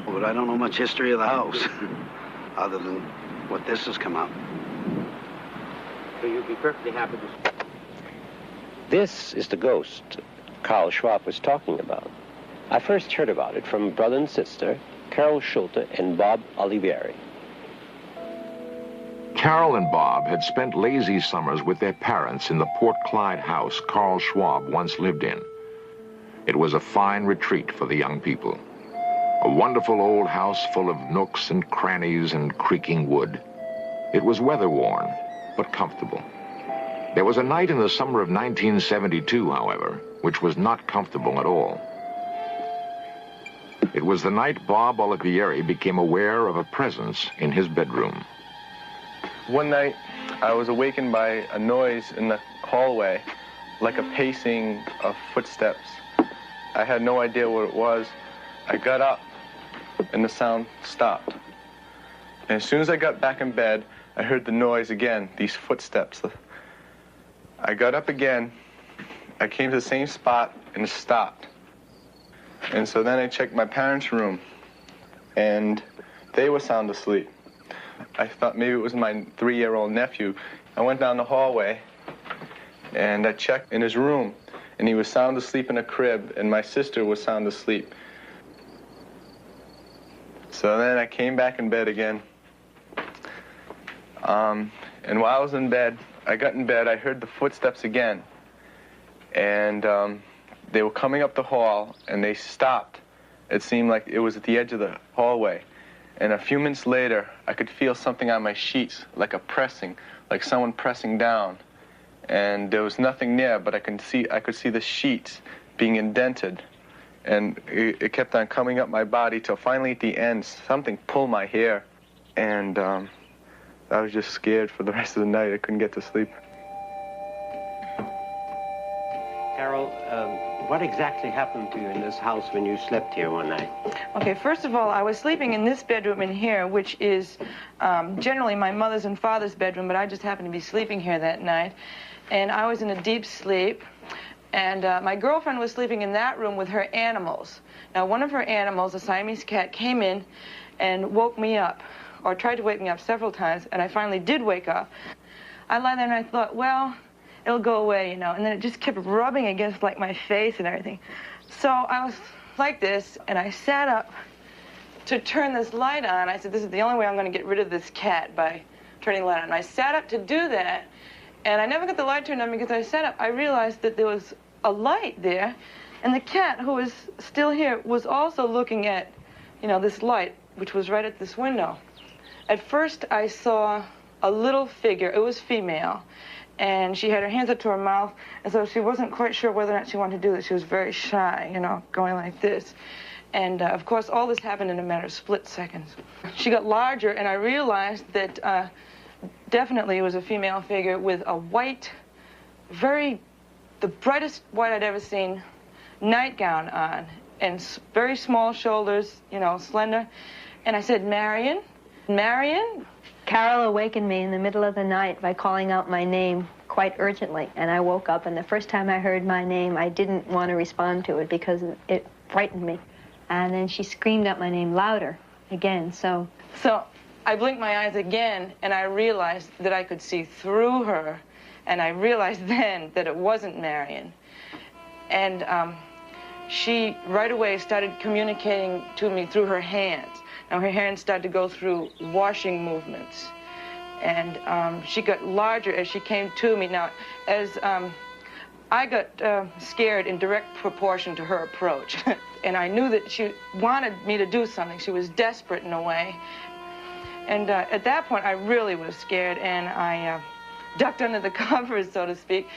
But I don't know much history of the house, other than what this has come out. So you'd be perfectly happy to... This is the ghost Carl Schwab was talking about. I first heard about it from brother and sister, Carol Schulte and Bob Olivieri. Carol and Bob had spent lazy summers with their parents in the Port Clyde house Carl Schwab once lived in. It was a fine retreat for the young people. A wonderful old house full of nooks and crannies and creaking wood. It was weather-worn, but comfortable. There was a night in the summer of 1972, however, which was not comfortable at all. It was the night Bob Olivieri became aware of a presence in his bedroom. One night, I was awakened by a noise in the hallway, like a pacing of footsteps. I had no idea what it was. I got up, and the sound stopped. And as soon as I got back in bed, I heard the noise again, these footsteps. I got up again, I came to the same spot, and it stopped. And so then I checked my parents' room, and they were sound asleep. I thought maybe it was my 3-year-old nephew. I went down the hallway, and I checked in his room, and he was sound asleep in a crib, and my sister was sound asleep. So then I came back in bed again. And while I was in bed, I got in bed, I heard the footsteps again. And they were coming up the hall, and they stopped. It seemed like it was at the edge of the hallway. And a few minutes later, I could feel something on my sheets, like a pressing, like someone pressing down. And there was nothing near, but I could see the sheets being indented. And it kept on coming up my body till finally at the end, something pulled my hair. And I was just scared for the rest of the night. I couldn't get to sleep. Carol, what exactly happened to you in this house when you slept here one night? Okay, first of all, I was sleeping in this bedroom in here, which is generally my mother's and father's bedroom, but I just happened to be sleeping here that night. And I was in a deep sleep. And my girlfriend was sleeping in that room with her animals. Now, one of her animals, a Siamese cat, came in and woke me up, or tried to wake me up several times, and I finally did wake up. I lay there and I thought, well, it'll go away, you know, and then it just kept rubbing against, like, my face and everything. So I was like this, and I sat up to turn this light on. I said, this is the only way I'm going to get rid of this cat, by turning the light on. And I sat up to do that, and I never got the light turned on because I sat up. I realized that there was a light there, and the cat, who was still here, was also looking at, you know, this light, which was right at this window. At first, I saw a little figure. It was female, and she had her hands up to her mouth, and so she wasn't quite sure whether or not she wanted to do this. She was very shy, you know, going like this. And, of course, all this happened in a matter of split seconds. She got larger, and I realized that definitely it was a female figure with a white, the brightest white I'd ever seen, nightgown on, and very small shoulders, you know, slender. And I said, Marion? Marion? Carol awakened me in the middle of the night by calling out my name quite urgently. And I woke up, and the first time I heard my name, I didn't want to respond to it because it frightened me. And then she screamed out my name louder again, so I blinked my eyes again, and I realized that I could see through her. And I realized then that it wasn't Marion. And she right away started communicating to me through her hands. Now, her hands started to go through washing movements. And she got larger as she came to me. Now, as I got scared in direct proportion to her approach. And I knew that she wanted me to do something. She was desperate in a way. And at that point, I really was scared, and I ducked under the covers, so to speak,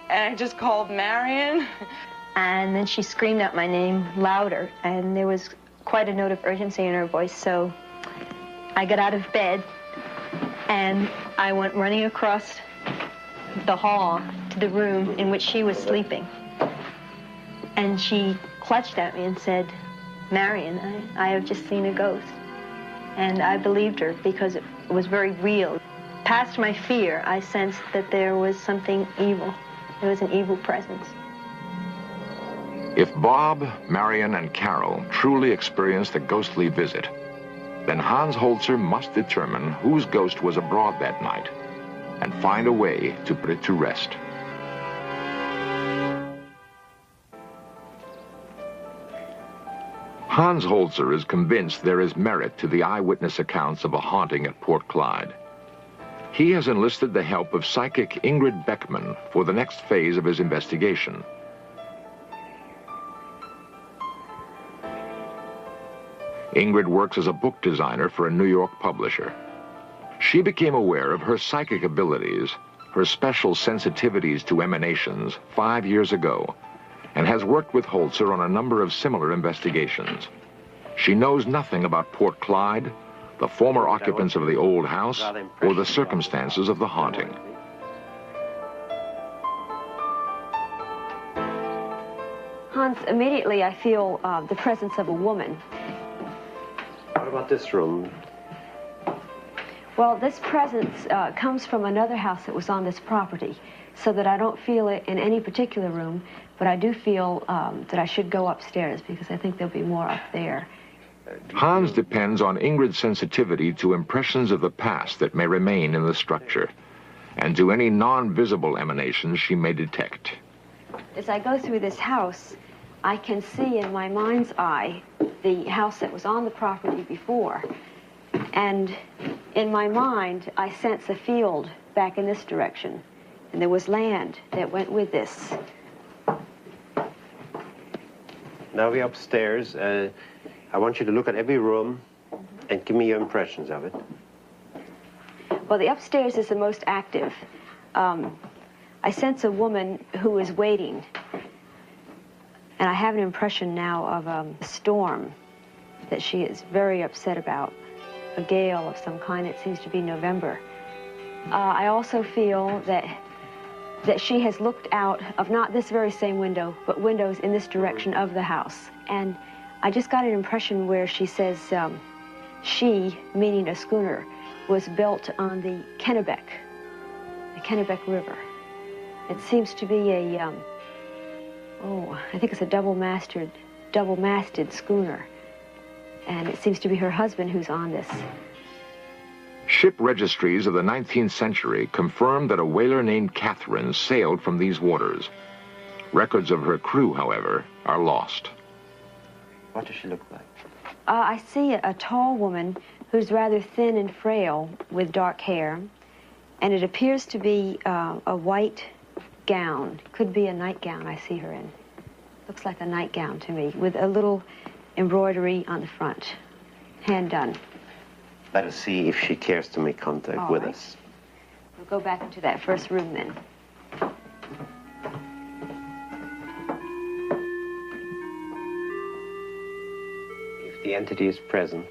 and I just called Marion. And then she screamed out my name louder, and there was quite a note of urgency in her voice, so I got out of bed, and I went running across the hall to the room in which she was sleeping. And she clutched at me and said, Marion, I have just seen a ghost. And I believed her because it was very real. Past my fear, I sensed that there was something evil. There was an evil presence. If Bob, Marion, and Carol truly experienced a ghostly visit, then Hans Holzer must determine whose ghost was abroad that night and find a way to put it to rest. Hans Holzer is convinced there is merit to the eyewitness accounts of a haunting at Port Clyde. He has enlisted the help of psychic Ingrid Beckman for the next phase of his investigation. Ingrid works as a book designer for a New York publisher. She became aware of her psychic abilities, her special sensitivities to emanations 5 years ago, and has worked with Holzer on a number of similar investigations. She knows nothing about Port Clyde, the former occupants of the old house, or the circumstances of the haunting. Hans, immediately I feel the presence of a woman. What about this room? Well, this presence comes from another house that was on this property, so that I don't feel it in any particular room, but I do feel that I should go upstairs because I think there'll be more up there. Hans depends on Ingrid's sensitivity to impressions of the past that may remain in the structure, and to any non-visible emanations she may detect. As I go through this house, I can see in my mind's eye the house that was on the property before. And in my mind, I sense a field back in this direction. And there was land that went with this. Now we're upstairs. I want you to look at every room and give me your impressions of it. Well, the upstairs is the most active. I sense a woman who is waiting. And I have an impression now of a storm that she is very upset about, a gale of some kind. It seems to be November. I also feel that she has looked out of not this very same window, but windows in this direction of the house. And I just got an impression where she says she, meaning a schooner, was built on the Kennebec River. It seems to be a, I think it's a double-masted schooner. And it seems to be her husband who's on this. Ship registries of the 19th century confirm that a whaler named Catherine sailed from these waters. Records of her crew, however, are lost. What does she look like? I see a tall woman who's rather thin and frail with dark hair, and it appears to be a white gown. Could be a nightgown I see her in. Looks like a nightgown to me, with a little embroidery on the front, hand done. Let us see if she cares to make contact with us. We'll go back into that first room then. If the entity is present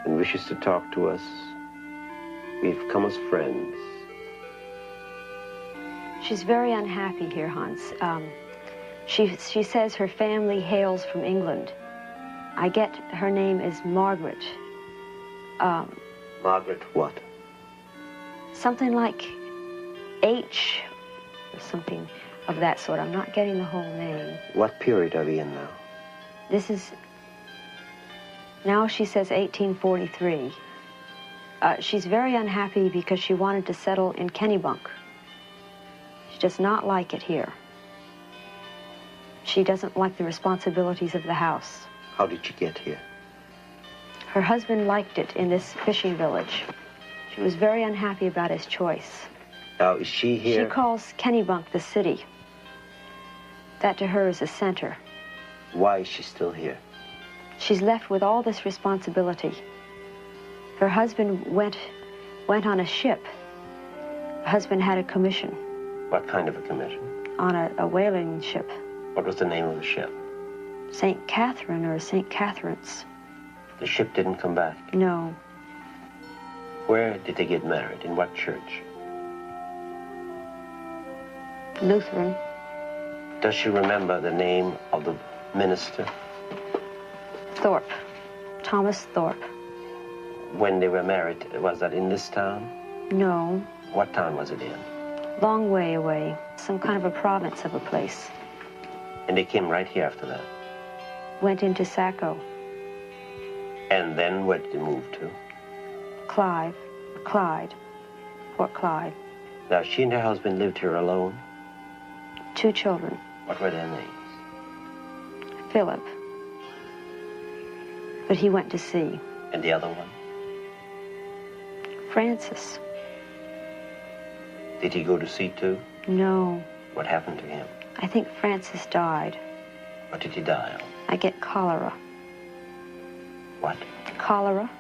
and wishes to talk to us, we've come as friends. She's very unhappy here, Hans. She says her family hails from England. I get her name is Margaret. Margaret what? Something like H, or something of that sort. I'm not getting the whole name. What period are we in now? This is, now she says 1843. She's very unhappy because she wanted to settle in Kennebunk. She does not like it here. She doesn't like the responsibilities of the house. How did she get here? Her husband liked it in this fishing village. She was very unhappy about his choice. Now, is she here? She calls Kennebunk the city. That to her is a center. Why is she still here? She's left with all this responsibility. Her husband went on a ship. Her husband had a commission. What kind of a commission? On a whaling ship. What was the name of the ship? St. Catherine or St. Catherine's. The ship didn't come back. No. Where did they get married? In what church? Lutheran. Does she remember the name of the minister? Thorpe. Thomas Thorpe. When they were married, was that in this town? No. What town was it in? Long way away. Some kind of a province of a place. And they came right here after that? Went into Saco. And then where did they move to? Clyde. Fort Clyde. Now, she and her husband lived here alone? 2 children. What were their names? Philip. But he went to sea. And the other one? Francis. Did he go to sea too? No. What happened to him? I think Francis died. What did he die of? I get cholera. What? Cholera.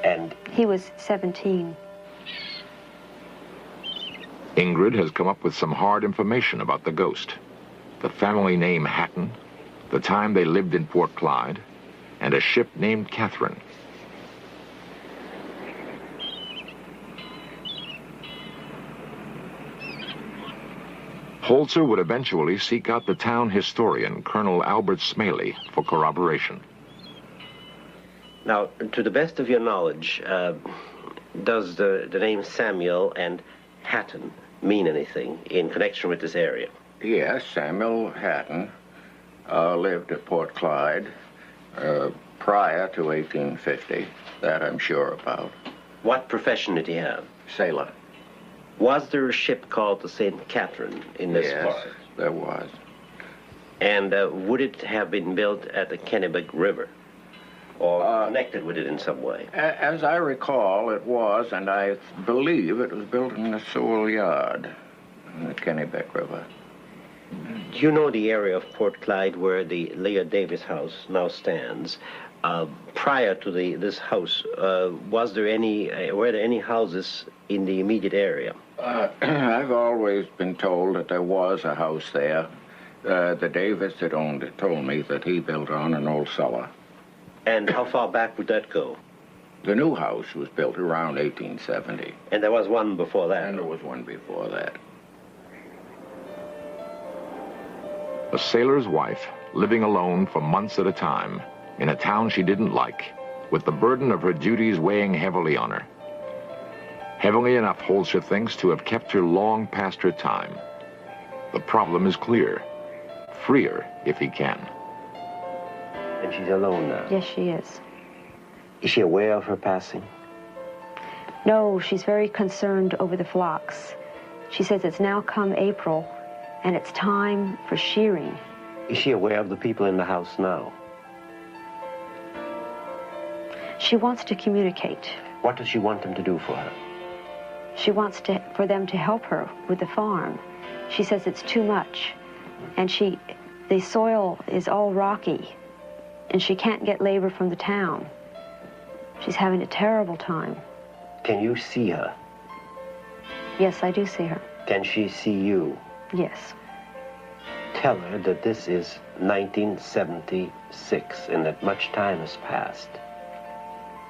And he was 17. Ingrid has come up with some hard information about the ghost. The family name Hatton, the time they lived in Port Clyde, and a ship named Catherine. Holzer would eventually seek out the town historian, Colonel Albert Smaley, for corroboration. Now, to the best of your knowledge, does the name Samuel and Hatton mean anything in connection with this area? Yes, Samuel Hatton lived at Port Clyde prior to 1850. That I'm sure about. What profession did he have? Sailor. Was there a ship called the St. Catherine in this part? Yes, there was. And would it have been built at the Kennebec River? Or connected with it in some way? As I recall, it was, and I believe it was built in the Sewell Yard in the Kennebec River. Do you know the area of Port Clyde where the Leah Davis house now stands? Prior to this house, were there any houses in the immediate area? I've always been told that there was a house there. The Davis that owned it told me that he built on an old cellar. And how far back would that go? The new house was built around 1870. And there was one before that? And there was one before that. A sailor's wife living alone for months at a time in a town she didn't like, with the burden of her duties weighing heavily on her. Heavily enough, Holzer thinks, to have kept her long past her time. The problem is clear. Free her if he can. And she's alone now? Yes, she is. Is she aware of her passing? No, she's very concerned over the flocks. She says it's now come April, and it's time for shearing. Is she aware of the people in the house now? She wants to communicate. What does she want them to do for her? She wants for them to help her with the farm. She says it's too much, and the soil is all rocky, and she can't get labor from the town. She's having a terrible time. Can you see her? Yes, I do see her. Can she see you? Yes. Tell her that this is 1976 and that much time has passed.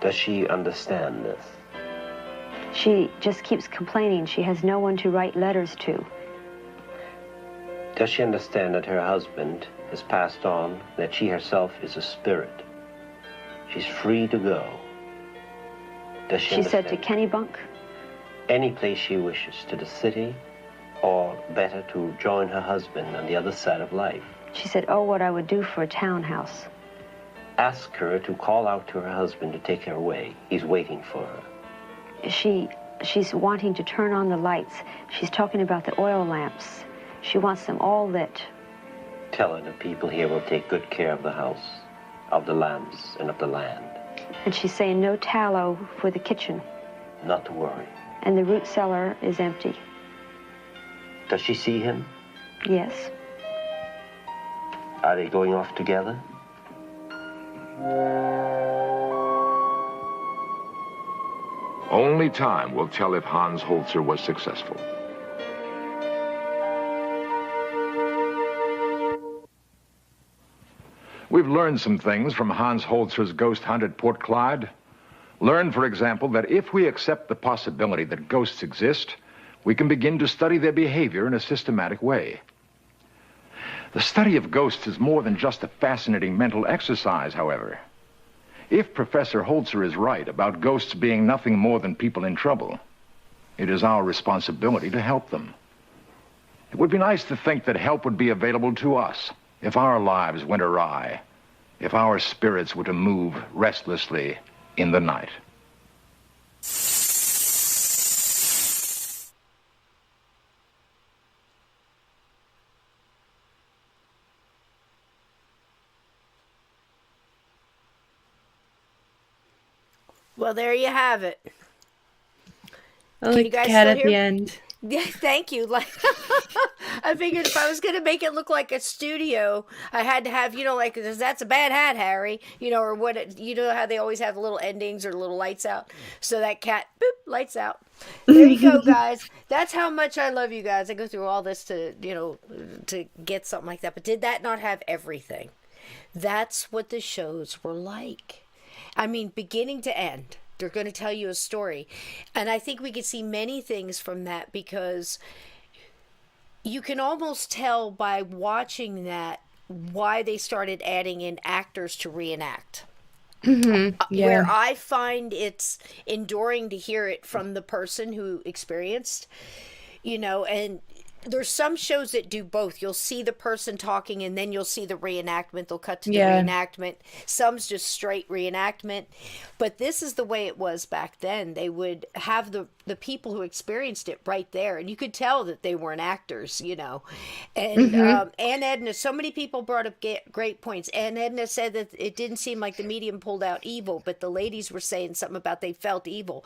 Does she understand this? She just keeps complaining she has no one to write letters to. Does she understand that her husband has passed on, that she herself is a spirit? She's free to go. Does she said to Kennybunk? Any place she wishes, to the city, or better to join her husband on the other side of life. She said, oh, what I would do for a townhouse. Ask her to call out to her husband to take her away. He's waiting for her. She's wanting to turn on the lights. She's talking about the oil lamps. She wants them all lit. Tell her the people here will take good care of the house, of the lamps, and of the land. And she's saying no tallow for the kitchen. Not to worry. And the root cellar is empty. Does she see him? Yes. Are they going off together? Only time will tell if Hans Holzer was successful. We've learned some things from Hans Holzer's ghost hunt at Port Clyde. Learned, for example, that if we accept the possibility that ghosts exist, we can begin to study their behavior in a systematic way. The study of ghosts is more than just a fascinating mental exercise, however. If Professor Holzer is right about ghosts being nothing more than people in trouble, it is our responsibility to help them. It would be nice to think that help would be available to us if our lives went awry, if our spirits were to move restlessly in the night. Well, there you have it. I like the cat at the end. Yeah, thank you. Like, I figured if I was going to make it look like a studio, I had to have, like, that's a bad hat, Harry, or what, how they always have little endings or little lights out. So that cat, boop, lights out. There you go, guys. That's how much I love you guys. I go through all this to, to get something like that. But did that not have everything? That's what the shows were like. I mean, beginning to end. They're going to tell you a story. And I think we could see many things from that, because you can almost tell by watching that why they started adding in actors to reenact. Mm-hmm. Yeah. Where I find it's enduring to hear it from the person who experienced, and there's some shows that do both. You'll see the person talking and then you'll see the reenactment. They'll cut to the reenactment. Some's just straight reenactment. But this is the way it was back then. They would have the people who experienced it right there. And you could tell that they weren't actors, And Aunt Edna, so many people brought up great points. Aunt Edna said that it didn't seem like the medium pulled out evil, but the ladies were saying something about they felt evil.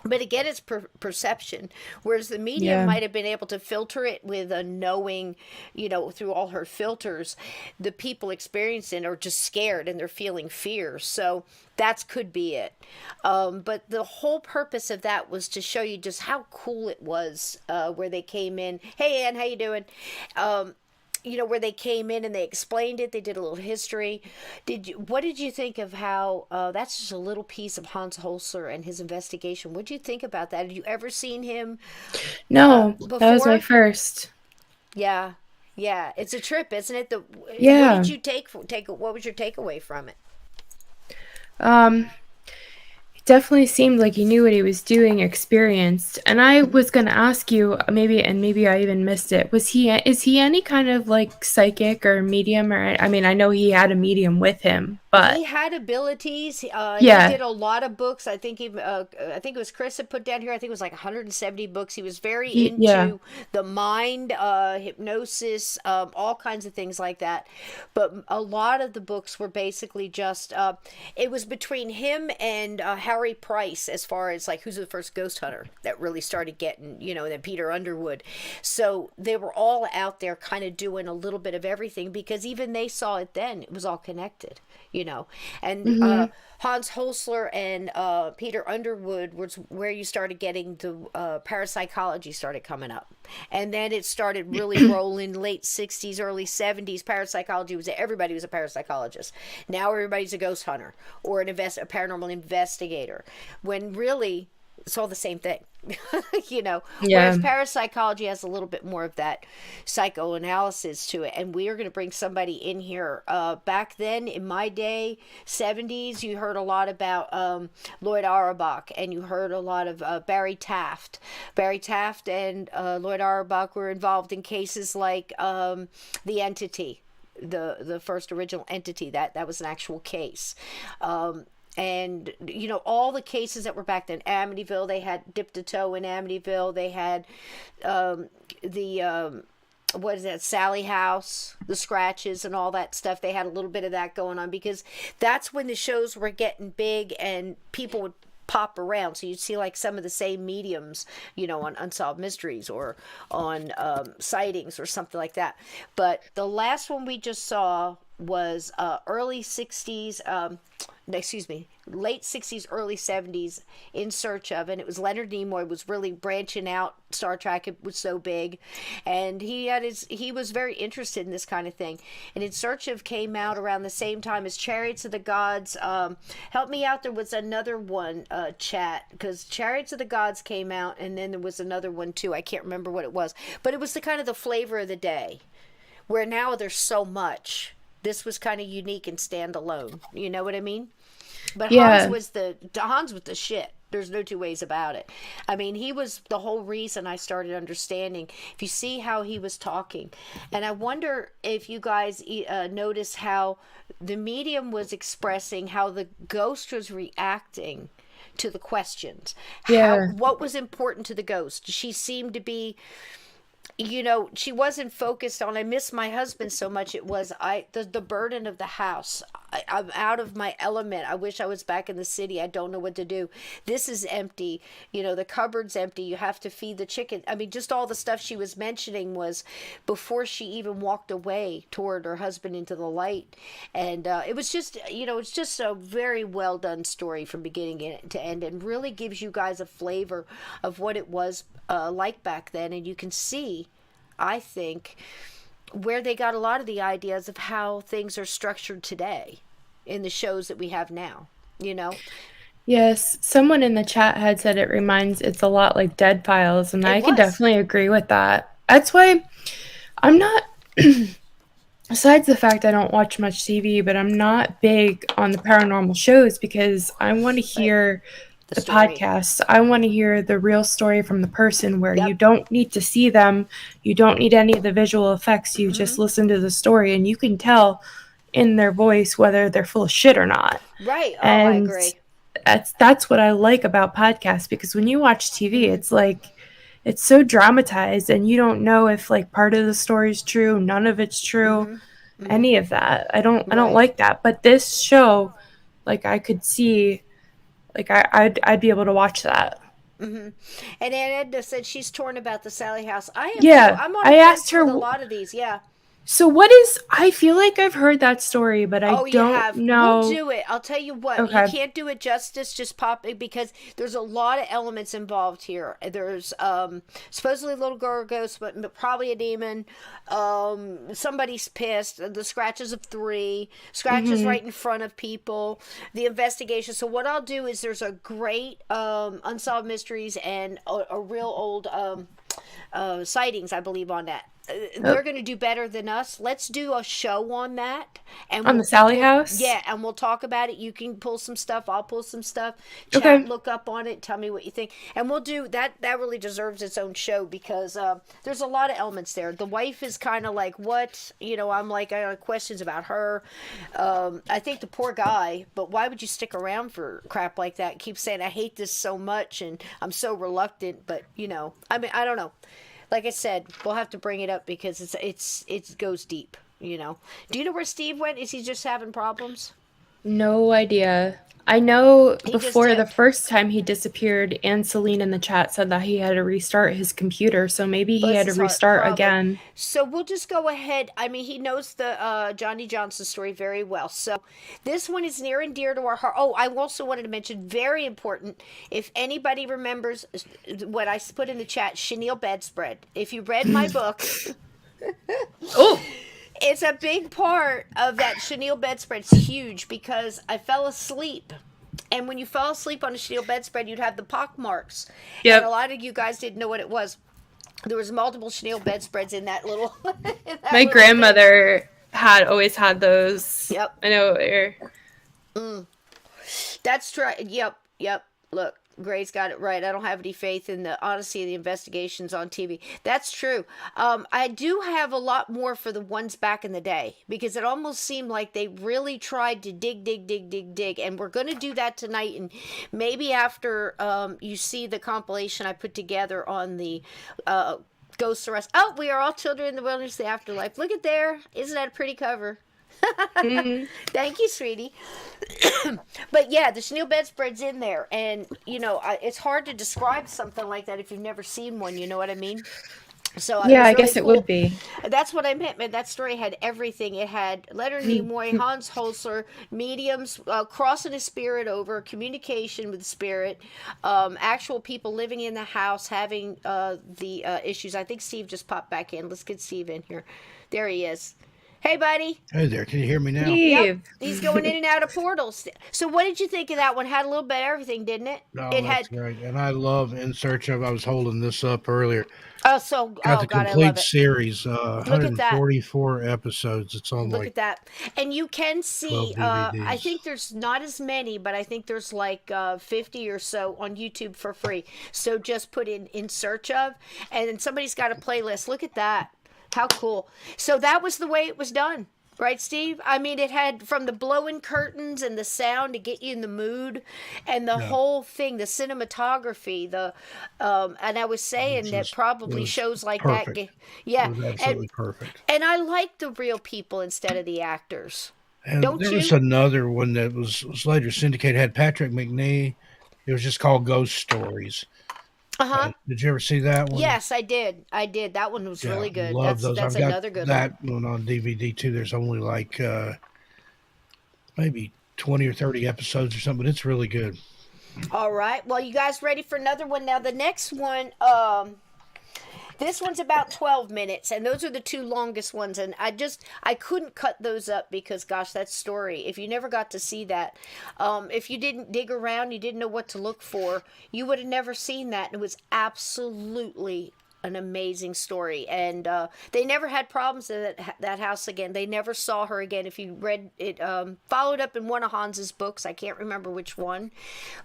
But again, it's perception, whereas the medium Yeah. might have been able to filter it with a knowing, through all her filters. The people experiencing are just scared and they're feeling fear. So that could be it. But the whole purpose of that was to show you just how cool it was, where they came in. Hey, Ann, how you doing? Where they came in and they explained it. They did a little history. What did you think of how that's just a little piece of Hans Holzer and his investigation? What did you think about that? Had you ever seen him No, that was my before? first. Yeah, yeah, it's a trip, isn't it? What Yeah. did you take? What was your takeaway from it? It definitely seemed like he knew what he was doing, experienced. And I was going to ask you, maybe I even missed it. Is he any kind of like psychic or medium? Or, I mean, I know he had a medium with him, but He had abilities. He yeah, did a lot of books. I think I think it was Chris that put down here. I think it was like 170 books. He was very yeah, into the mind, hypnosis, all kinds of things like that. But a lot of the books were basically just. It was between him and Harry Price, as far as like who's the first ghost hunter that really started getting, then Peter Underwood. So they were all out there, kind of doing a little bit of everything, because even they saw it then. It was all connected. And Hans Holzler and Peter Underwood was where you started getting the parapsychology started coming up, and then it started really rolling late 60s, early 70s. Parapsychology was everybody was a parapsychologist. Now everybody's a ghost hunter or a paranormal investigator, when really it's all the same thing. yeah, Whereas parapsychology has a little bit more of that psychoanalysis to it. And we are going to bring somebody in here. Back then, in my day, 70s, you heard a lot about Lloyd Auerbach, and you heard a lot of Barry Taft. Barry Taft and Lloyd Auerbach were involved in cases like The Entity, the first original Entity. That was an actual case. And all the cases that were back then, Amityville, they had dipped a toe in Amityville. They had what is that, Sally House, the scratches and all that stuff. They had a little bit of that going on, because that's when the shows were getting big and people would pop around. So you'd see like some of the same mediums, on Unsolved Mysteries or on Sightings or something like that. But the last one we just saw was early 60s, late 60s, early 70s, In Search of, and it was Leonard Nimoy was really branching out. Star Trek, it was so big, and he was very interested in this kind of thing. And In Search of came out around the same time as Chariots of the Gods. Help me out, there was another one, chat, because Chariots of the Gods came out, and then there was another one too. I can't remember what it was, but it was the kind of the flavor of the day, where now there's so much. This was kind of unique and standalone. You know what I mean? But yeah. Hans was the shit. There's no two ways about it. I mean, he was the whole reason I started understanding. If you see how he was talking, and I wonder if you guys notice how the medium was expressing, how the ghost was reacting to the questions. Yeah. What was important to the ghost? She seemed to be, she wasn't focused on, I miss my husband so much. It was the burden of the house. I'm out of my element. I wish I was back in the city. I don't know what to do. This is empty. The cupboard's empty. You have to feed the chicken. I mean, just all the stuff she was mentioning was before she even walked away toward her husband into the light. And it was just, it's just a very well done story from beginning to end, and really gives you guys a flavor of what it was like back then. And you can see, I think, where they got a lot of the ideas of how things are structured today in the shows that we have now, Yes, someone in the chat had said it's a lot like Dead Files, and I can definitely agree with that. That's why I'm not, besides the fact I don't watch much TV, but I'm not big on the paranormal shows, because I want to hear the podcasts. I want to hear the real story from the person, where you don't need to see them. You don't need any of the visual effects. You just listen to the story, and you can tell in their voice whether they're full of shit or not. Right. Oh, And I agree. That's what I like about podcasts, because when you watch TV, it's like, it's so dramatized, and you don't know if like part of the story's true, none of it's true, any of that. I don't like that. But this show, like, I could see, like, I'd be able to watch that. And Aunt Edna said she's torn about the Sally House. I am too. Yeah, I'm on I a asked fence her. with a lot of these. Yeah. So what is? I feel like I've heard that story, but I Oh, you don't have. We'll know. do it. I'll tell you what. You Okay. can't do it justice. Just pop it because there's a lot of elements involved here. There's supposedly a little girl ghost, but probably a demon. Somebody's pissed. The scratches of 3 scratches Mm-hmm. right in front of people. The investigation. So what I'll do is there's a great unsolved mysteries and a real old sightings, I believe, on that. They're going to do better than us. Let's do a show on that, and On the Sally House? yeah, and we'll talk about it. You can pull some stuff. I'll pull some stuff. Chat, Okay. look up on it. Tell me what you think, and we'll do that. That really deserves its own show because there's a lot of elements there. The wife is kind of like what I'm like. I have questions about her. I think the poor guy. But why would you stick around for crap like that? Keep saying I hate this so much, and I'm so reluctant. But I mean, I don't know. Like I said, we'll have to bring it up because it goes deep. Do you know where Steve went? Is he just having problems? No idea. I know He just before the dipped. first time he disappeared, and Celine in the chat said that he had to restart his computer, so maybe he Bless had to his heart, restart probably. again. So we'll just go ahead. I mean, he knows the Johnny Johnson story very well. So this one is near and dear to our heart. Oh, I also wanted to mention, very important, if anybody remembers what I put in the chat, chenille bedspread. If you read my book, Oh, it's a big part of that chenille bedspread. It's huge because I fell asleep. And when you fell asleep on a chenille bedspread, you'd have the pock marks. Yep. And a lot of you guys didn't know what it was. There was multiple chenille bedspreads in that little. in that my little grandmother had always had those. thing. Yep, I know. They're- that's right. Yep. Look, Gray's got it right. I don't have any faith in the honesty of the investigations on TV. That's true. I do have a lot more for the ones back in the day because it almost seemed like they really tried to dig, and we're going to do that tonight. And maybe after you see the compilation I put together on the Ghost Arrest. Oh, we are all children in the wilderness, the afterlife. Look at there. Isn't that a pretty cover? Thank you, sweetie. But yeah, the chenille bedspread's in there, and it's hard to describe something like that if you've never seen one. You know what I mean? So it yeah, was I really guess it cool. would be. That's what I meant, man. That story had everything. It had Leonard Nimoy, Hans Holzer, mediums, crossing his spirit over, communication with the spirit, actual people living in the house having the issues. I think Steve just popped back in. Let's get Steve in here. There he is. Hey, buddy. Hey there, can you hear me now? Yep, he's going in and out of portals. So, what did you think of that one? Had a little bit of everything, didn't it? No, It that's had. great. And I love In Search of. I was holding this up earlier. Oh, Got the God, I complete love it. series, Look at that. 144 episodes. It's on Look like at that. And you can see, 12 I DVDs. think there's not as many, but I think there's like 50 or so on YouTube for free. So just put in search of, and then somebody's got a playlist. Look at that. How cool. So that was the way it was done. Right, Steve? I mean, it had from the blowing curtains and the sound to get you in the mood, and the whole thing, the cinematography, and I was saying that probably shows like perfect. that. Yeah, It was absolutely perfect. and I like the real people instead of the actors. And Don't there you? was another one that was later syndicated. Had Patrick McNee. It was just called Ghost Stories. Did you ever see that one? Yes, I did. That one was really good. Love those. That's I've got another good that one. one on DVD too. There's only like maybe 20 or 30 episodes or something, but it's really good. All right. Well, you guys ready for another one? Now, the next one, this one's about 12 minutes, and those are the two longest ones. And I couldn't cut those up because, gosh, that story, if you never got to see that, if you didn't dig around, you didn't know what to look for, you would have never seen that. And it was absolutely an amazing story, and they never had problems in that house again. They never saw her again. If you read it, followed up in one of Hans's books, I can't remember which one,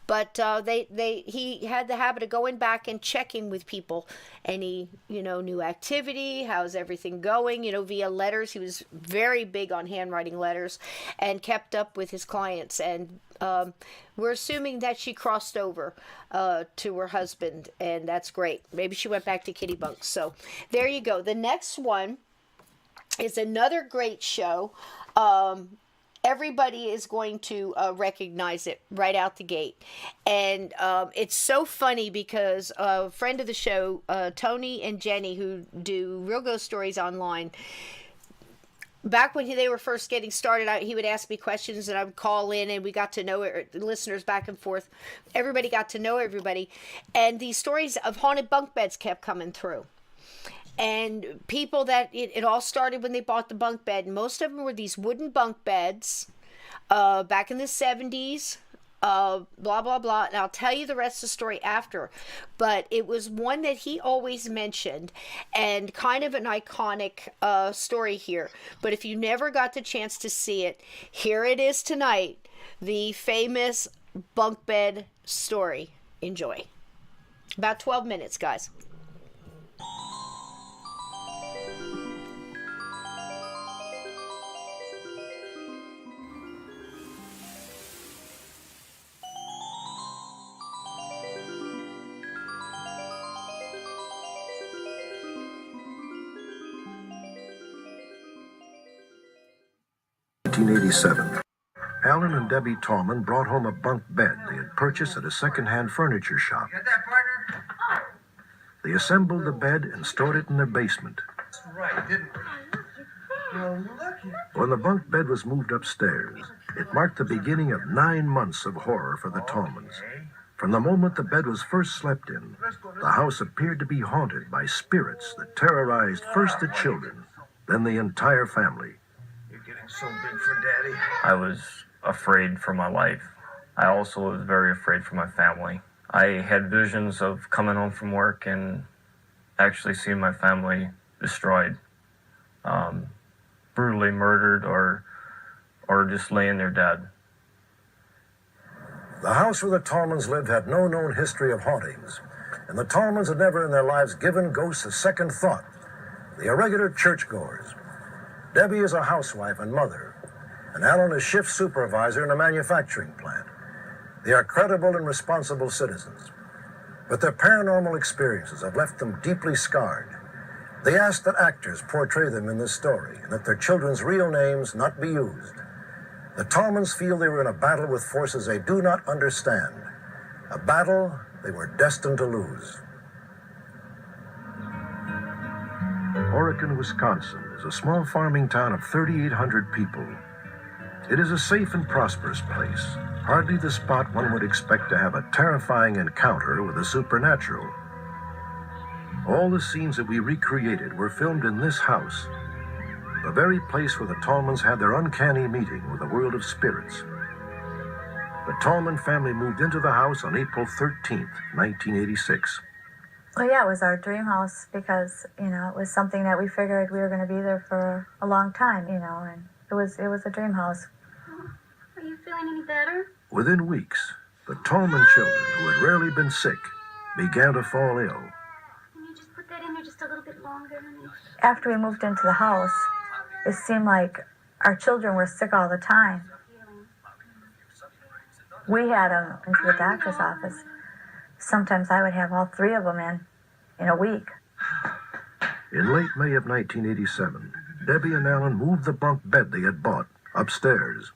but he had the habit of going back and checking with people, any new activity, how's everything going, via letters. He was very big on handwriting letters, and kept up with his clients. And we're assuming that she crossed over to her husband, and that's great. Maybe she went back to Kitty Bunks. So there you go. The next one is another great show. everybody is going to recognize it right out the gate. And it's so funny because a friend of the show, Tony and Jenny, who do Real Ghost Stories online, back when they were first getting started, he would ask me questions and I would call in, and we got to know it, listeners back and forth. Everybody got to know everybody. And these stories of haunted bunk beds kept coming through. And people that it all started when they bought the bunk bed. And most of them were these wooden bunk beds back in the 70s. Blah, blah, blah. And I'll tell you the rest of the story after. But it was one that he always mentioned, and kind of an iconic story here. But if you never got the chance to see it, here it is tonight. The famous bunk bed story. Enjoy. About 12 minutes, guys. (1987). Alan and Debbie Tallman brought home a bunk bed they had purchased at a second-hand furniture shop. Get that, partner? They assembled the bed and stored it in their basement. That's right, didn't we? Well, look. When the bunk bed was moved upstairs, it marked the beginning of 9 months of horror for the Tallmans. From the moment the bed was first slept in, the house appeared to be haunted by spirits that terrorized first the children, then the entire family. You're getting so big for Daddy. I was afraid for my life. I also was very afraid for my family. I had visions of coming home from work and actually seeing my family destroyed, brutally murdered, or just laying there dead. The house where the Tallmans lived had no known history of hauntings, and the Tallmans had never in their lives given ghosts a second thought. They are regular churchgoers. Debbie is a housewife and mother, and Alan is shift supervisor in a manufacturing plant. They are credible and responsible citizens, but their paranormal experiences have left them deeply scarred. They ask that actors portray them in this story, and that their children's real names not be used. The Tallmans feel they were in a battle with forces they do not understand, a battle they were destined to lose. Horicon, Wisconsin is a small farming town of 3,800 people. It is a safe and prosperous place, hardly the spot one would expect to have a terrifying encounter with the supernatural. All the scenes that we recreated were filmed in this house, the very place where the Tallmans had their uncanny meeting with the world of spirits. The Tallman family moved into the house on April 13th, 1986. Well, yeah, it was our dream house because, it was something that we figured we were going to be there for a long time, and it was a dream house. Are you feeling any better? Within weeks, the Tallman children, who had rarely been sick, began to fall ill. Can you just put that in there just a little bit longer? After we moved into the house, it seemed like our children were sick all the time. We had them into the doctor's office. Sometimes I would have all three of them in a week. In late May of 1987, Debbie and Alan moved the bunk bed they had bought upstairs.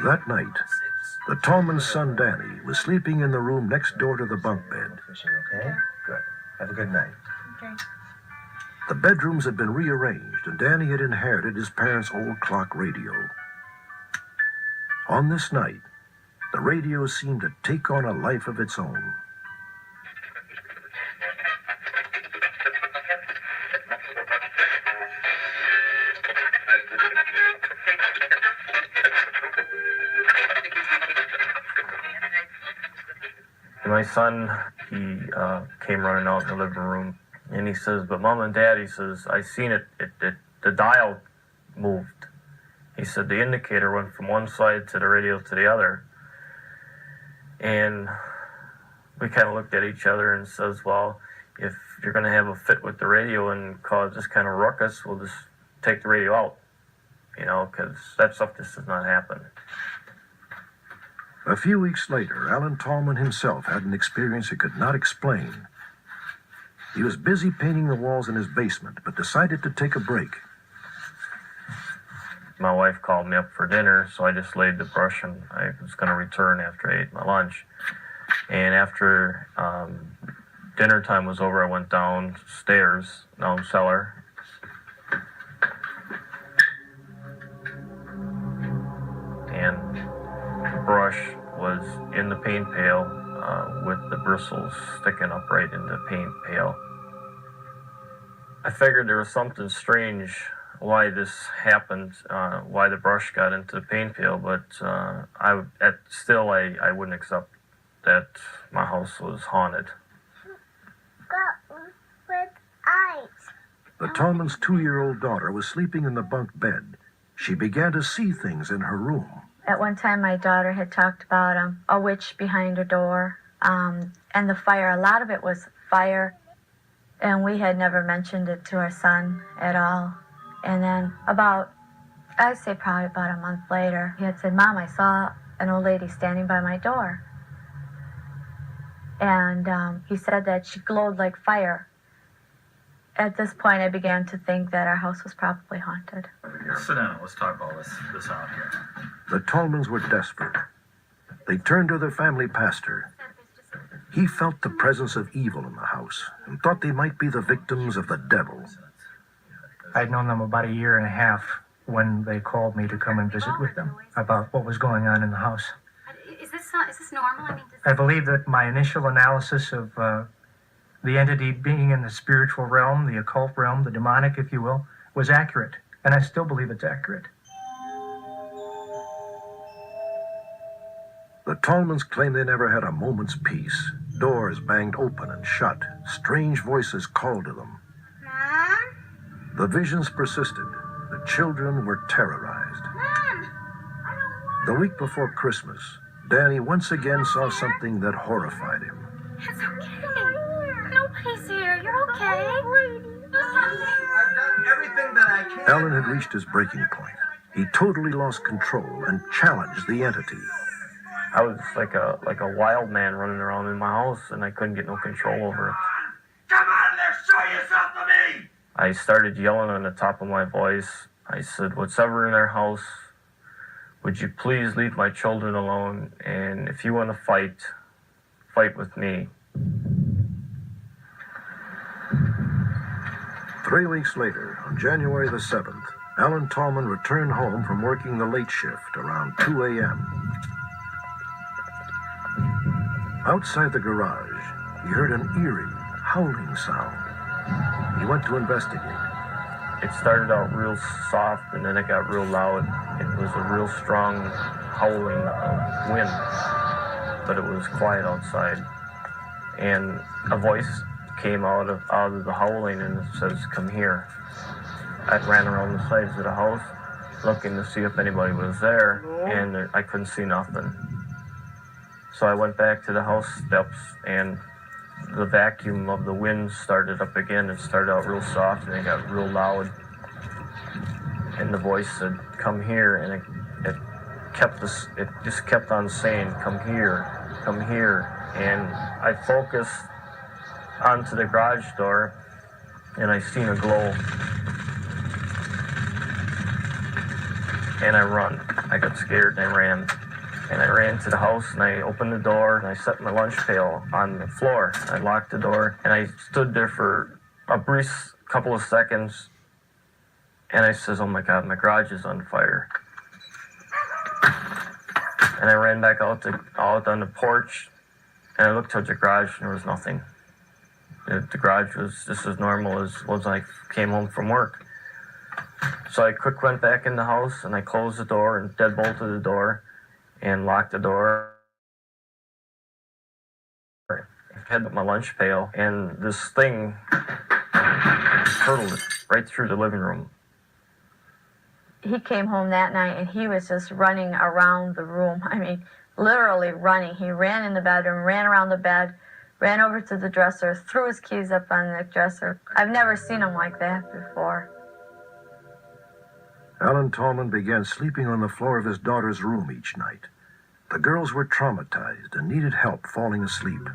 That night, the Tallman's son Danny was sleeping in the room next door to the bunk bed. Okay? Good. Have a good night. Okay. The bedrooms had been rearranged, and Danny had inherited his parents' old clock radio. On this night, the radio seemed to take on a life of its own. My son, he came running out in the living room, and he says, "But Mom and Dad," he says, "I seen it, the dial moved." He said the indicator went from one side to the radio to the other. And we kind of looked at each other and says, well, if you're going to have a fit with the radio and cause this kind of ruckus, we'll just take the radio out, because that stuff just does not happen. A few weeks later, Alan Tallman himself had an experience he could not explain. He was busy painting the walls in his basement, but decided to take a break. My wife called me up for dinner, so I just laid the brush, and I was going to return after I ate my lunch. And after dinner time was over, I went downstairs, down cellar. And the brush was in the paint pail with the bristles sticking up right in the paint pail. I figured there was something strange why this happened, why the brush got into the paint pail, but I wouldn't accept that my house was haunted. The Tallmans' 2-year-old daughter was sleeping in the bunk bed. She began to see things in her room. At one time, my daughter had talked about a witch behind her door, and the fire. A lot of it was fire, and we had never mentioned it to our son at all. And then I'd say probably about a month later, he had said, "Mom, I saw an old lady standing by my door." And he said that she glowed like fire. At this point, I began to think that our house was probably haunted. Sit down. Let's talk all this out here. The Tallmans were desperate. They turned to their family pastor. He felt the presence of evil in the house and thought they might be the victims of the devil. I'd known them about 1.5 years when they called me to come and visit with them about what was going on in the house. Is this normal? I mean, I believe that my initial analysis of the entity being in the spiritual realm, the occult realm, the demonic, if you will, was accurate. And I still believe it's accurate. The Tallmans claim they never had a moment's peace. Doors banged open and shut. Strange voices called to them. Mom? The visions persisted. The children were terrorized. Mom! The week before Christmas, Danny once again saw something that horrified him. It's okay. Nobody's here. You're okay. I've done everything that I can. Alan had reached his breaking point. He totally lost control and challenged the entity. I was like a wild man running around in my house, and I couldn't get no control over it. Come on there, show yourself to me! I started yelling on the top of my voice. I said, "What's ever in their house, would you please leave my children alone? And if you want to fight with me." 3 weeks later, on January the 7th, Alan Tallman returned home from working the late shift around 2 a.m. Outside the garage, he heard an eerie, howling sound. He went to investigate. It started out real soft, and then it got real loud. It was a real strong howling of wind, but it was quiet outside. And a voice came out of the howling, and it says, "Come here." I ran around the sides of the house looking to see if anybody was there, and I couldn't see nothing. So I went back to the house steps, and the vacuum of the wind started up again. It started out real soft, and it got real loud. And the voice said, "Come here," and it just kept on saying, "Come here, come here." And I focused onto the garage door, and I seen a glow. And I run. I got scared, and I ran. And I ran to the house, and I opened the door, and I set my lunch pail on the floor. I locked the door, and I stood there for a brief couple of seconds, and I says, "Oh my God, my garage is on fire." And I ran back out on the porch, and I looked towards the garage, and there was nothing. The garage was just as normal as was when I came home from work. So I quick went back in the house, and I closed the door and deadbolted the door and locked the door. I had my lunch pail, and this thing hurtled it right through the living room. He came home that night, and he was just running around the room. I mean, literally running. He ran in the bedroom, ran around the bed, ran over to the dresser, threw his keys up on the dresser. I've never seen him like that before. Alan Tallman began sleeping on the floor of his daughter's room each night. The girls were traumatized and needed help falling asleep.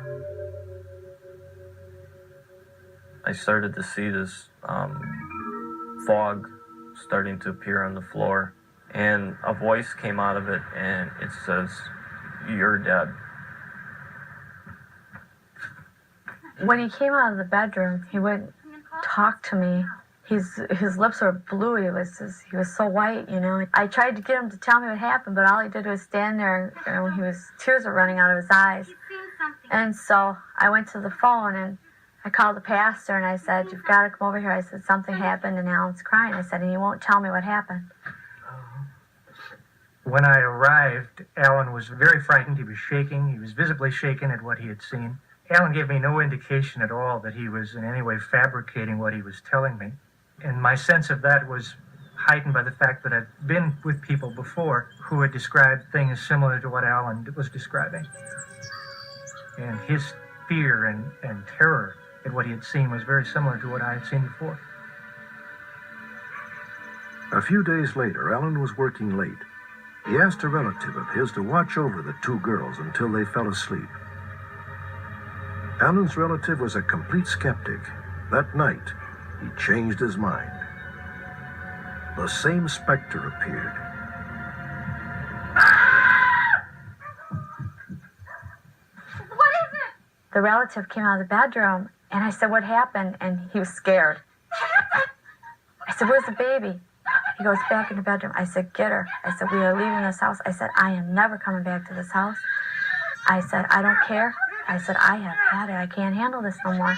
I started to see this fog starting to appear on the floor, and a voice came out of it, and it says, "You're dead." When he came out of the bedroom, he wouldn't talk to me. His lips were blue. He was so white, you know. I tried to get him to tell me what happened, but all he did was stand there, and tears were running out of his eyes. And so I went to the phone and I called the pastor and I said, "You've got to come over here." I said, "Something happened and Alan's crying." I said, "And he won't tell me what happened." When I arrived, Alan was very frightened. He was shaking. He was visibly shaken at what he had seen. Alan gave me no indication at all that he was in any way fabricating what he was telling me. And my sense of that was heightened by the fact that I'd been with people before who had described things similar to what Alan was describing. And his fear and terror at what he had seen was very similar to what I had seen before. A few days later, Alan was working late. He asked a relative of his to watch over the two girls until they fell asleep. Alan's relative was a complete skeptic. That night, he changed his mind. The same specter appeared. What is it? The relative came out of the bedroom, and I said, "What happened?" And he was scared. I said, "Where's the baby?" He goes, "Back in the bedroom." I said, "Get her." I said, "We are leaving this house." I said, "I am never coming back to this house." I said, "I don't care." I said, "I have had it. I can't handle this no more."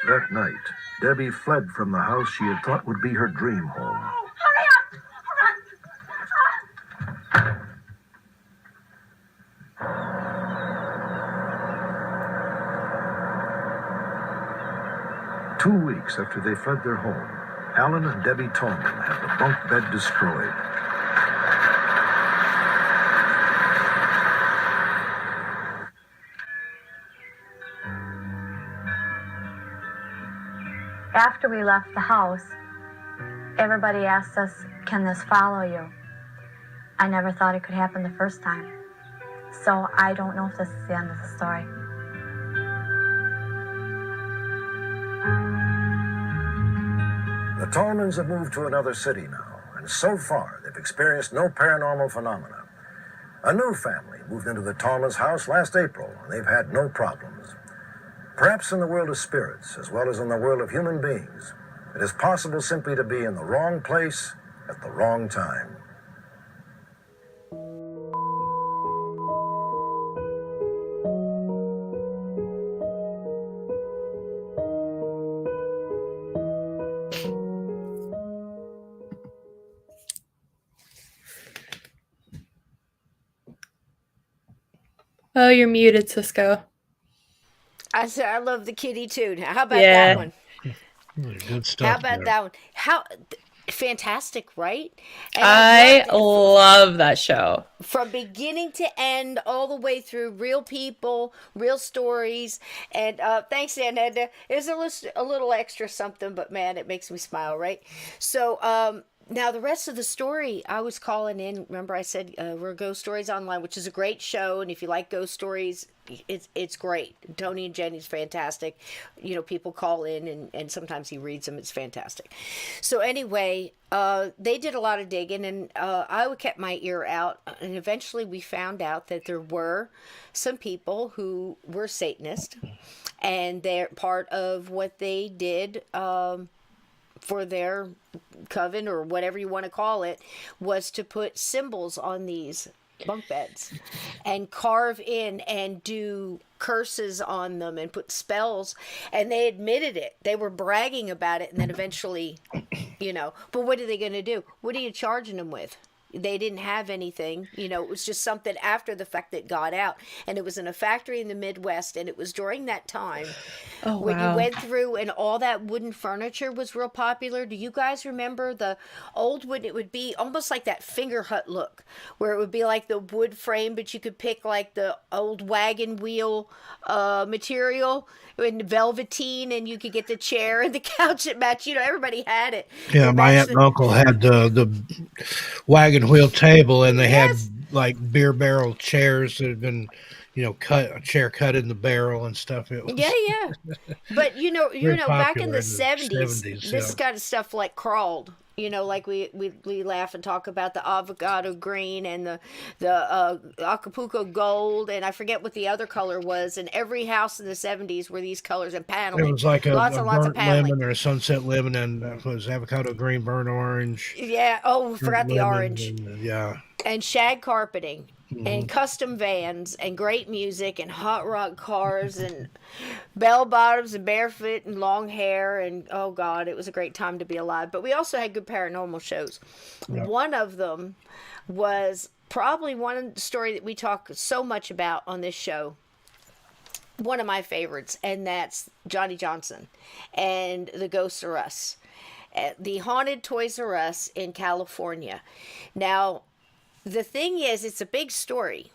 That night, Debbie fled from the house she had thought would be her dream home. Hurry up! 2 weeks after they fled their home, Alan and Debbie Tolman had the bunk bed destroyed. After we left the house, everybody asked us, "Can this follow you?" I never thought it could happen the first time. So I don't know if this is the end of the story. The Tolmans have moved to another city now, and so far they've experienced no paranormal phenomena. A new family moved into the Tolmans' house last April, and they've had no problems. Perhaps in the world of spirits, as well as in the world of human beings, it is possible simply to be in the wrong place at the wrong time. Oh, you're muted, Cisco. I said I love the kitty too. How about Yeah. that one? Good stuff. How about there. that one? Fantastic, right? And I love that show. From beginning to end, all the way through, real people, real stories. And thanks, Aunt Edna. It's a little extra something, but man, it makes me smile, right? So now the rest of the story, I was calling in. Remember I said we're Ghost Stories Online, which is a great show. And if you like ghost stories, it's great. Tony and Jenny's fantastic. You know, people call in and sometimes he reads them. It's fantastic. So anyway, they did a lot of digging, and I kept my ear out. And eventually we found out that there were some people who were Satanists, and they're part of what they did for their coven, or whatever you want to call it, was to put symbols on these bunk beds and carve in and do curses on them and put spells, and they admitted it. They were bragging about it, and then eventually, but what are they going to do? What are you charging them with? They didn't have anything, it was just something after the fact that got out, and it was in a factory in the Midwest, and it was during that time when you went through and all that wooden furniture was real popular. Do you guys remember the old wood? It would be almost like that finger hut look, where it would be like the wood frame, but you could pick like the old wagon wheel material in velveteen, and you could get the chair and the couch that matched. Everybody had it. Yeah, my aunt and uncle had the wagon wheel table, and they had like beer barrel chairs that had been cut a chair cut in the barrel and stuff. It was Yeah. But very back in popular the in the 70s, 70s. this Yeah. kind of stuff like crawled. Like we laugh and talk about the avocado green and the Acapulco gold, and I forget what the other color was. And every house in the 70s were these colors and paneling. It was like lots a and lots of burnt paneling. lemon or a sunset lemon, and was avocado green, burnt orange, Yeah. Oh, we burnt forgot the lemon, orange. and, yeah. And shag carpeting. Mhm. And custom vans and great music and hot rod cars and bell bottoms and barefoot and long hair, and oh god, it was a great time to be alive. But we also had good paranormal shows. Yep. One of them was probably one story that we talk so much about on this show, one of my favorites, and that's Johnny Johnson and the Ghosts R Us, the haunted Toys R Us in California. Now, the thing is, it's a big story,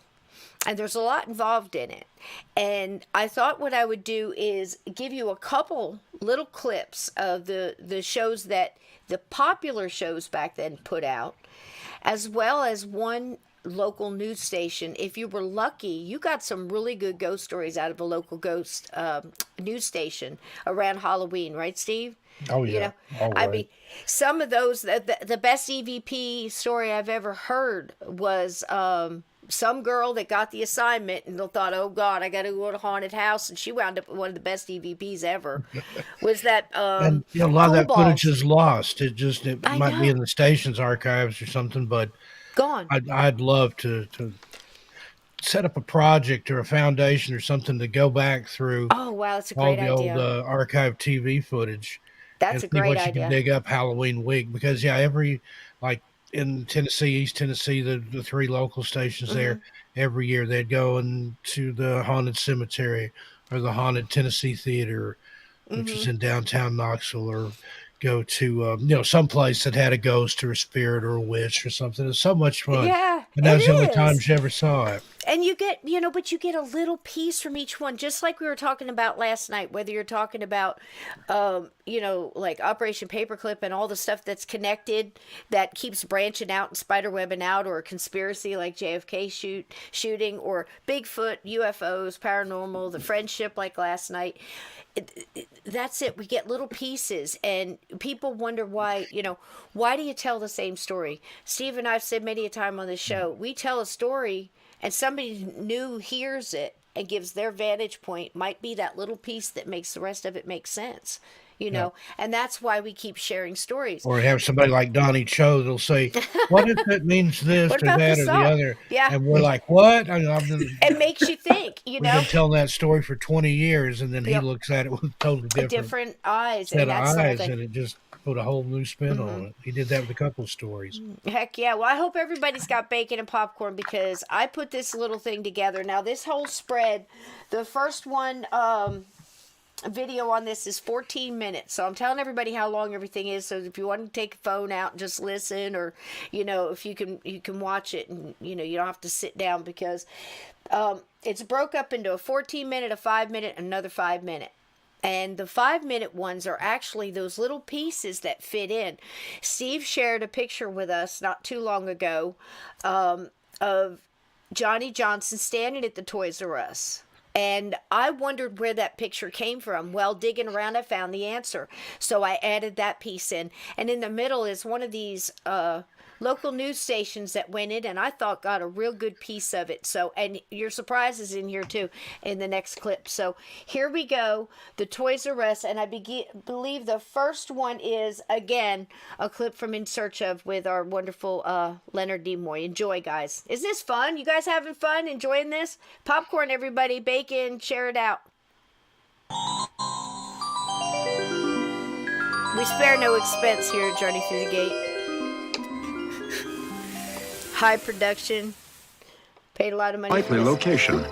and there's a lot involved in it. And I thought what I would do is give you a couple little clips of the shows that the popular shows back then put out, as well as one local news station. If you were lucky, you got some really good ghost stories out of a local ghost news station around Halloween, right, Steve? Oh yeah. I mean, some of those, the best EVP story I've ever heard was some girl that got the assignment and thought, oh God, I got to go to a haunted house, and she wound up with one of the best EVPs ever. Was that and a lot of that pool footage balls. is lost. It might be know. in the station's archives or something, but Gone. I'd love to set up a project or a foundation or something to go back through Oh wow, that's a all great the idea. old archive TV footage. That's and a see great what you idea. can dig up Halloween week, because every, like in Tennessee, East Tennessee, the three local stations there, Mm-hmm. every year they'd go into the haunted cemetery or the haunted Tennessee Theater, which is Mm-hmm. in downtown Knoxville, or go to some place that had a ghost or a spirit or a witch or something. It's so much fun. Yeah, And that was the only it time is. you ever saw it. And you get, but you get a little piece from each one, just like we were talking about last night, whether you're talking about, like Operation Paperclip and all the stuff that's connected that keeps branching out and spiderwebbing out, or a conspiracy like JFK shooting, or Bigfoot, UFOs, paranormal, the friendship like last night. That's it. We get little pieces, and people wonder why, why do you tell the same story? Steve and I've said many a time on this show, we tell a story and somebody new hears it and gives their vantage point, might be that little piece that makes the rest of it make sense, and that's why we keep sharing stories. Or have somebody like Donnie Cho that'll say, what if it means this What or about that the or the song? other? Yeah. And we're like, what? I've been, It makes you think, we've been telling that story for 20 years, and then he Yep. looks at it with totally different eyes, set and of that's the whole eyes, thing. and it just put a whole new spin on it. He did that with a couple of stories. Heck yeah. Well, I hope everybody's got bacon and popcorn, because I put this little thing together. Now, this whole spread, the first one video on this is 14 minutes. So I'm telling everybody how long everything is. So if you want to take a phone out and just listen, or, if you can watch it, and, you don't have to sit down, because it's broke up into a 14-minute, a 5-minute, another 5-minute. And the 5-minute ones are actually those little pieces that fit in. Steve shared a picture with us not too long ago of Johnny Johnson standing at the Toys R Us. And I wondered where that picture came from. Well, digging around, I found the answer. So I added that piece in. And in the middle is one of these local news stations that went in, and I thought got a real good piece of it. So, and your surprise is in here too, in the next clip. So here we go, the Toys R Us, and I believe the first one is, again, a clip from In Search Of with our wonderful Leonard Nimoy. Enjoy, guys. Isn't this fun? You guys having fun? Enjoying this? Popcorn, everybody. Bacon. Share it out. We spare no expense here at Journey Through the Gate. High production. Paid a lot of money. Likely for this. location,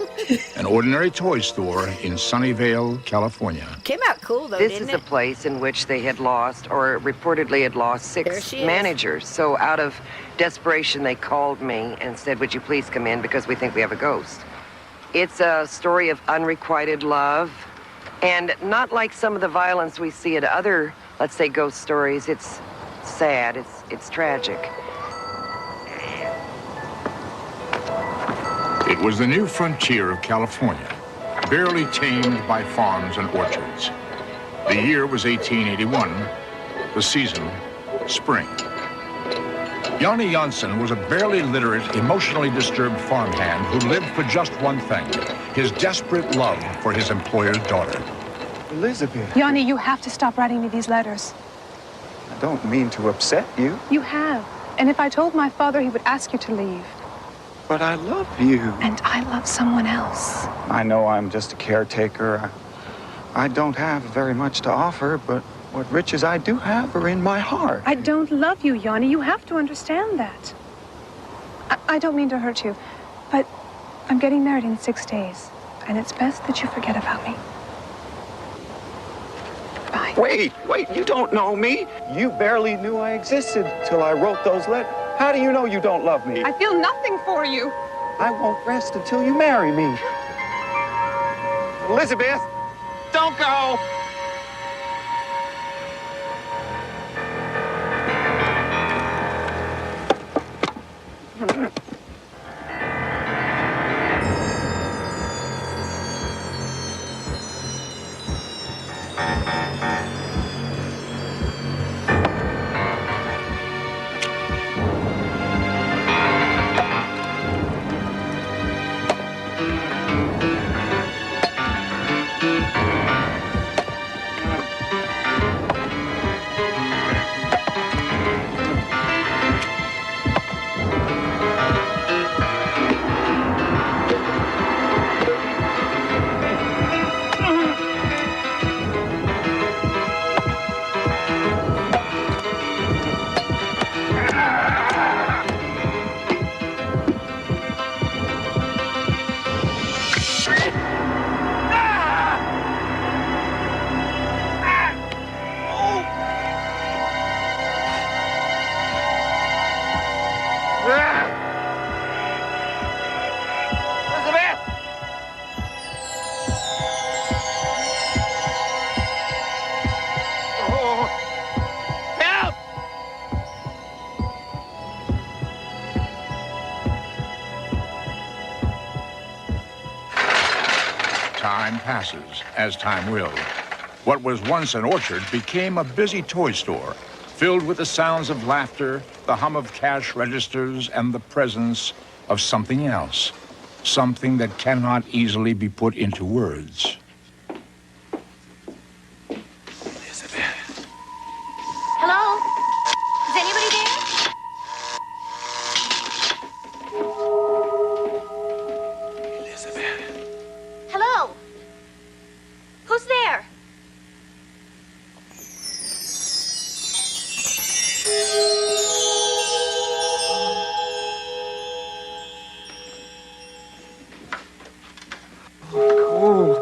an ordinary toy store in Sunnyvale, California. Came out cool though, This didn't is it? a place in which they had lost, or reportedly had lost, There 6 she is. managers. So out of desperation, they called me and said, would you please come in, because we think we have a ghost. It's a story of unrequited love, and not like some of the violence we see at other, let's say, ghost stories. It's sad, it's tragic. It was the new frontier of California, barely tamed by farms and orchards. The year was 1881, the season, spring. Yanni Janssen was a barely literate, emotionally disturbed farmhand who lived for just one thing, his desperate love for his employer's daughter. Elizabeth. Yanni, you have to stop writing me these letters. I don't mean to upset you. You have. And if I told my father, he would ask you to leave. But I love you. And I love someone else. I know I'm just a caretaker. I don't have very much to offer, but what riches I do have are in my heart. I don't love you, Yanni. You have to understand that. I don't mean to hurt you, but I'm getting married in 6 days, and it's best that you forget about me. Bye. Wait, you don't know me. You barely knew I existed till I wrote those letters. How do you know you don't love me? I feel nothing for you. I won't rest until you marry me. Elizabeth, don't go! Time passes, as time will. What was once an orchard became a busy toy store, filled with the sounds of laughter, the hum of cash registers, and the presence of something else. Something that cannot easily be put into words. Hello? Is anybody there? Hello? Who's there? Cool.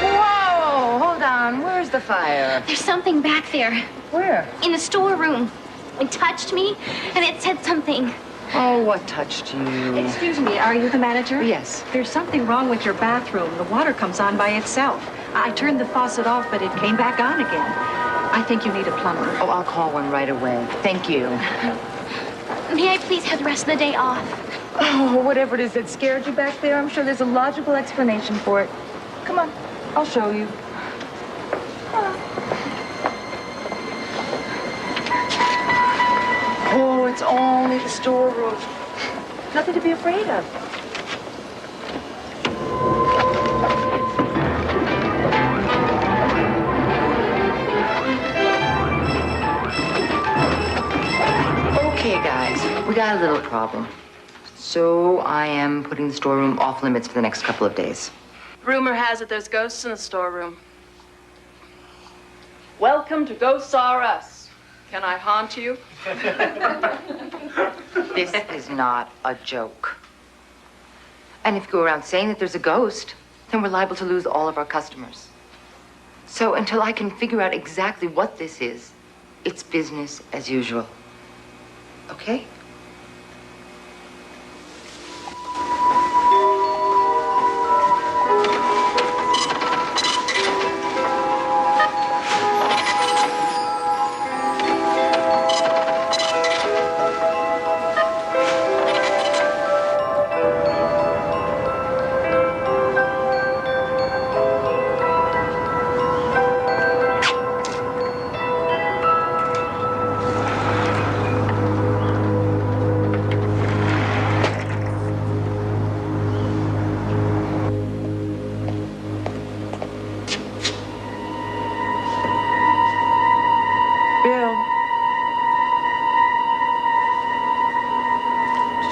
Whoa, hold on. Where's the fire? There's something back there. Where? In the storeroom. It touched me, and it said something. Oh, what touched you? Excuse me, are you the manager? Yes. There's something wrong with your bathroom. The water comes on by itself. I turned the faucet off, but it came back on again. I think you need a plumber. Oh, I'll call one right away. Thank you. May I please have the rest of the day off? Oh, whatever it is that scared you back there, I'm sure there's a logical explanation for it. Come on, I'll show you. Oh, it's only the storeroom. Nothing to be afraid of. Okay, guys, we got a little problem. So I am putting the storeroom off limits for the next couple of days. Rumor has it there's ghosts in the storeroom. Welcome to Ghosts R Us. Can I haunt you? This is not a joke. And if you go around saying that there's a ghost, then we're liable to lose all of our customers. So until I can figure out exactly what this is, it's business as usual. Okay?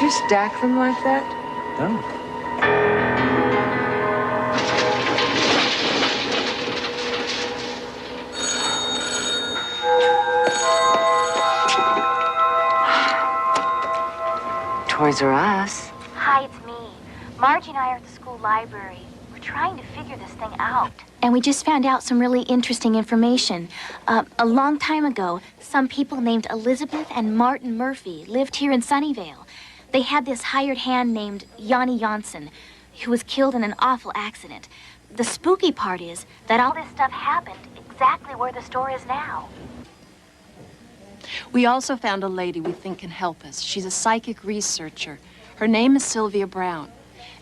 you stack them like that? No. Toys R Us. Hi, it's me. Margie and I are at the school library. We're trying to figure this thing out. And we just found out some really interesting information. A long time ago, some people named Elizabeth and Martin Murphy lived here in Sunnyvale. They had this hired hand named Yanni Janssen, who was killed in an awful accident. The spooky part is that all this stuff happened exactly where the store is now. We also found a lady we think can help us. She's a psychic researcher. Her name is Sylvia Brown.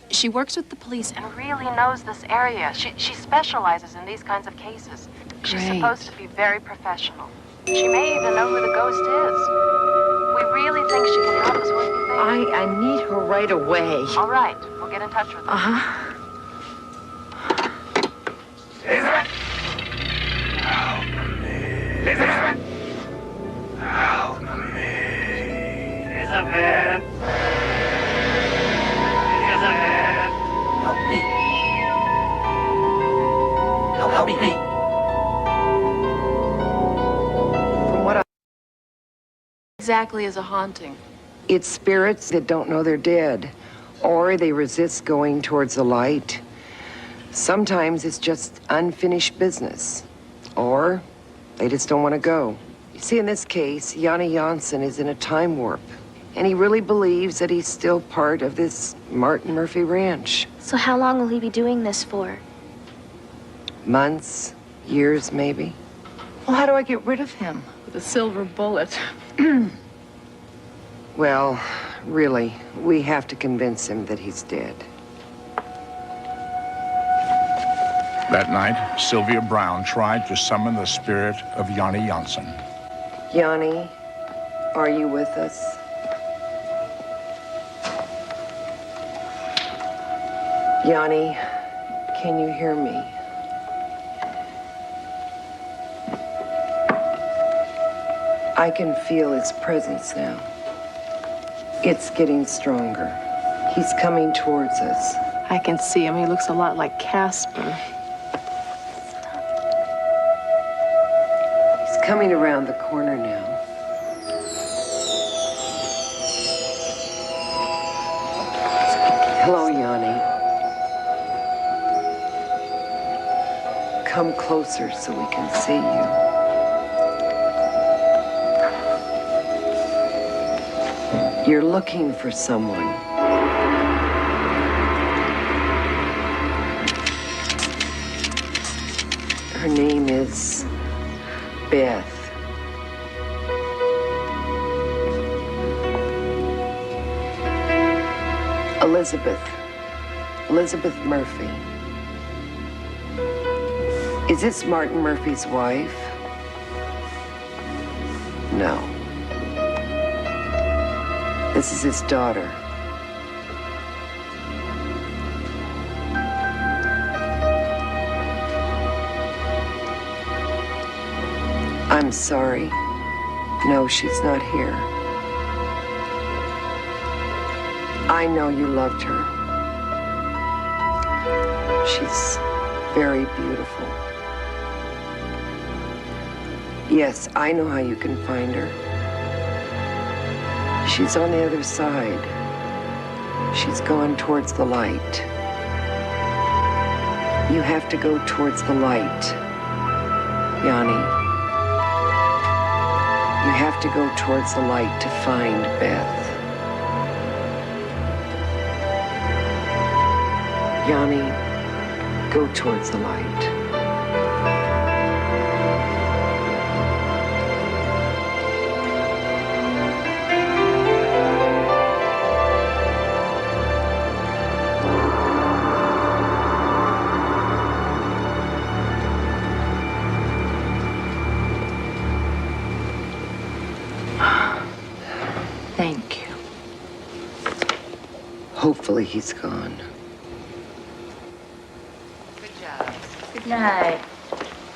She works with the police and really knows this area. She specializes in these kinds of cases. She's Great. supposed to be very professional. She may even know who the ghost is. We really think she can help us with anything. I need her right away. All right, we'll get in touch with her. Uh-huh. Elizabeth! Elizabeth! Help me! Help me! From what Exactly as a haunting. It's spirits that don't know they're dead, or they resist going towards the light. Sometimes it's just unfinished business, or they just don't want to go. You see, in this case, Yanni Janssen is in a time warp, and he really believes that he's still part of this Martin Murphy ranch. So how long will he be doing this for? Months, years, maybe. Well, how do I get rid of him? With a silver bullet. Well, really, we have to convince him that he's dead. That night, Sylvia Brown tried to summon the spirit of Yanni Janssen. Yanni, are you with us? Yanni, can you hear me? I can feel his presence now. It's getting stronger. He's coming towards us. I can see him. He looks a lot like Casper. He's coming around the corner now. Hello, Yanni. Come closer so we can see you. You're looking for someone. Her name is Beth. Elizabeth Murphy. Is this Martin Murphy's wife? No. This is his daughter. I'm sorry. No, she's not here. I know you loved her. She's very beautiful. Yes, I know how you can find her. She's on the other side. She's going towards the light. You have to go towards the light, Yanni. You have to go towards the light to find Beth. Yanni, go towards the light. Thank you. Hopefully he's gone. Good job. Good night.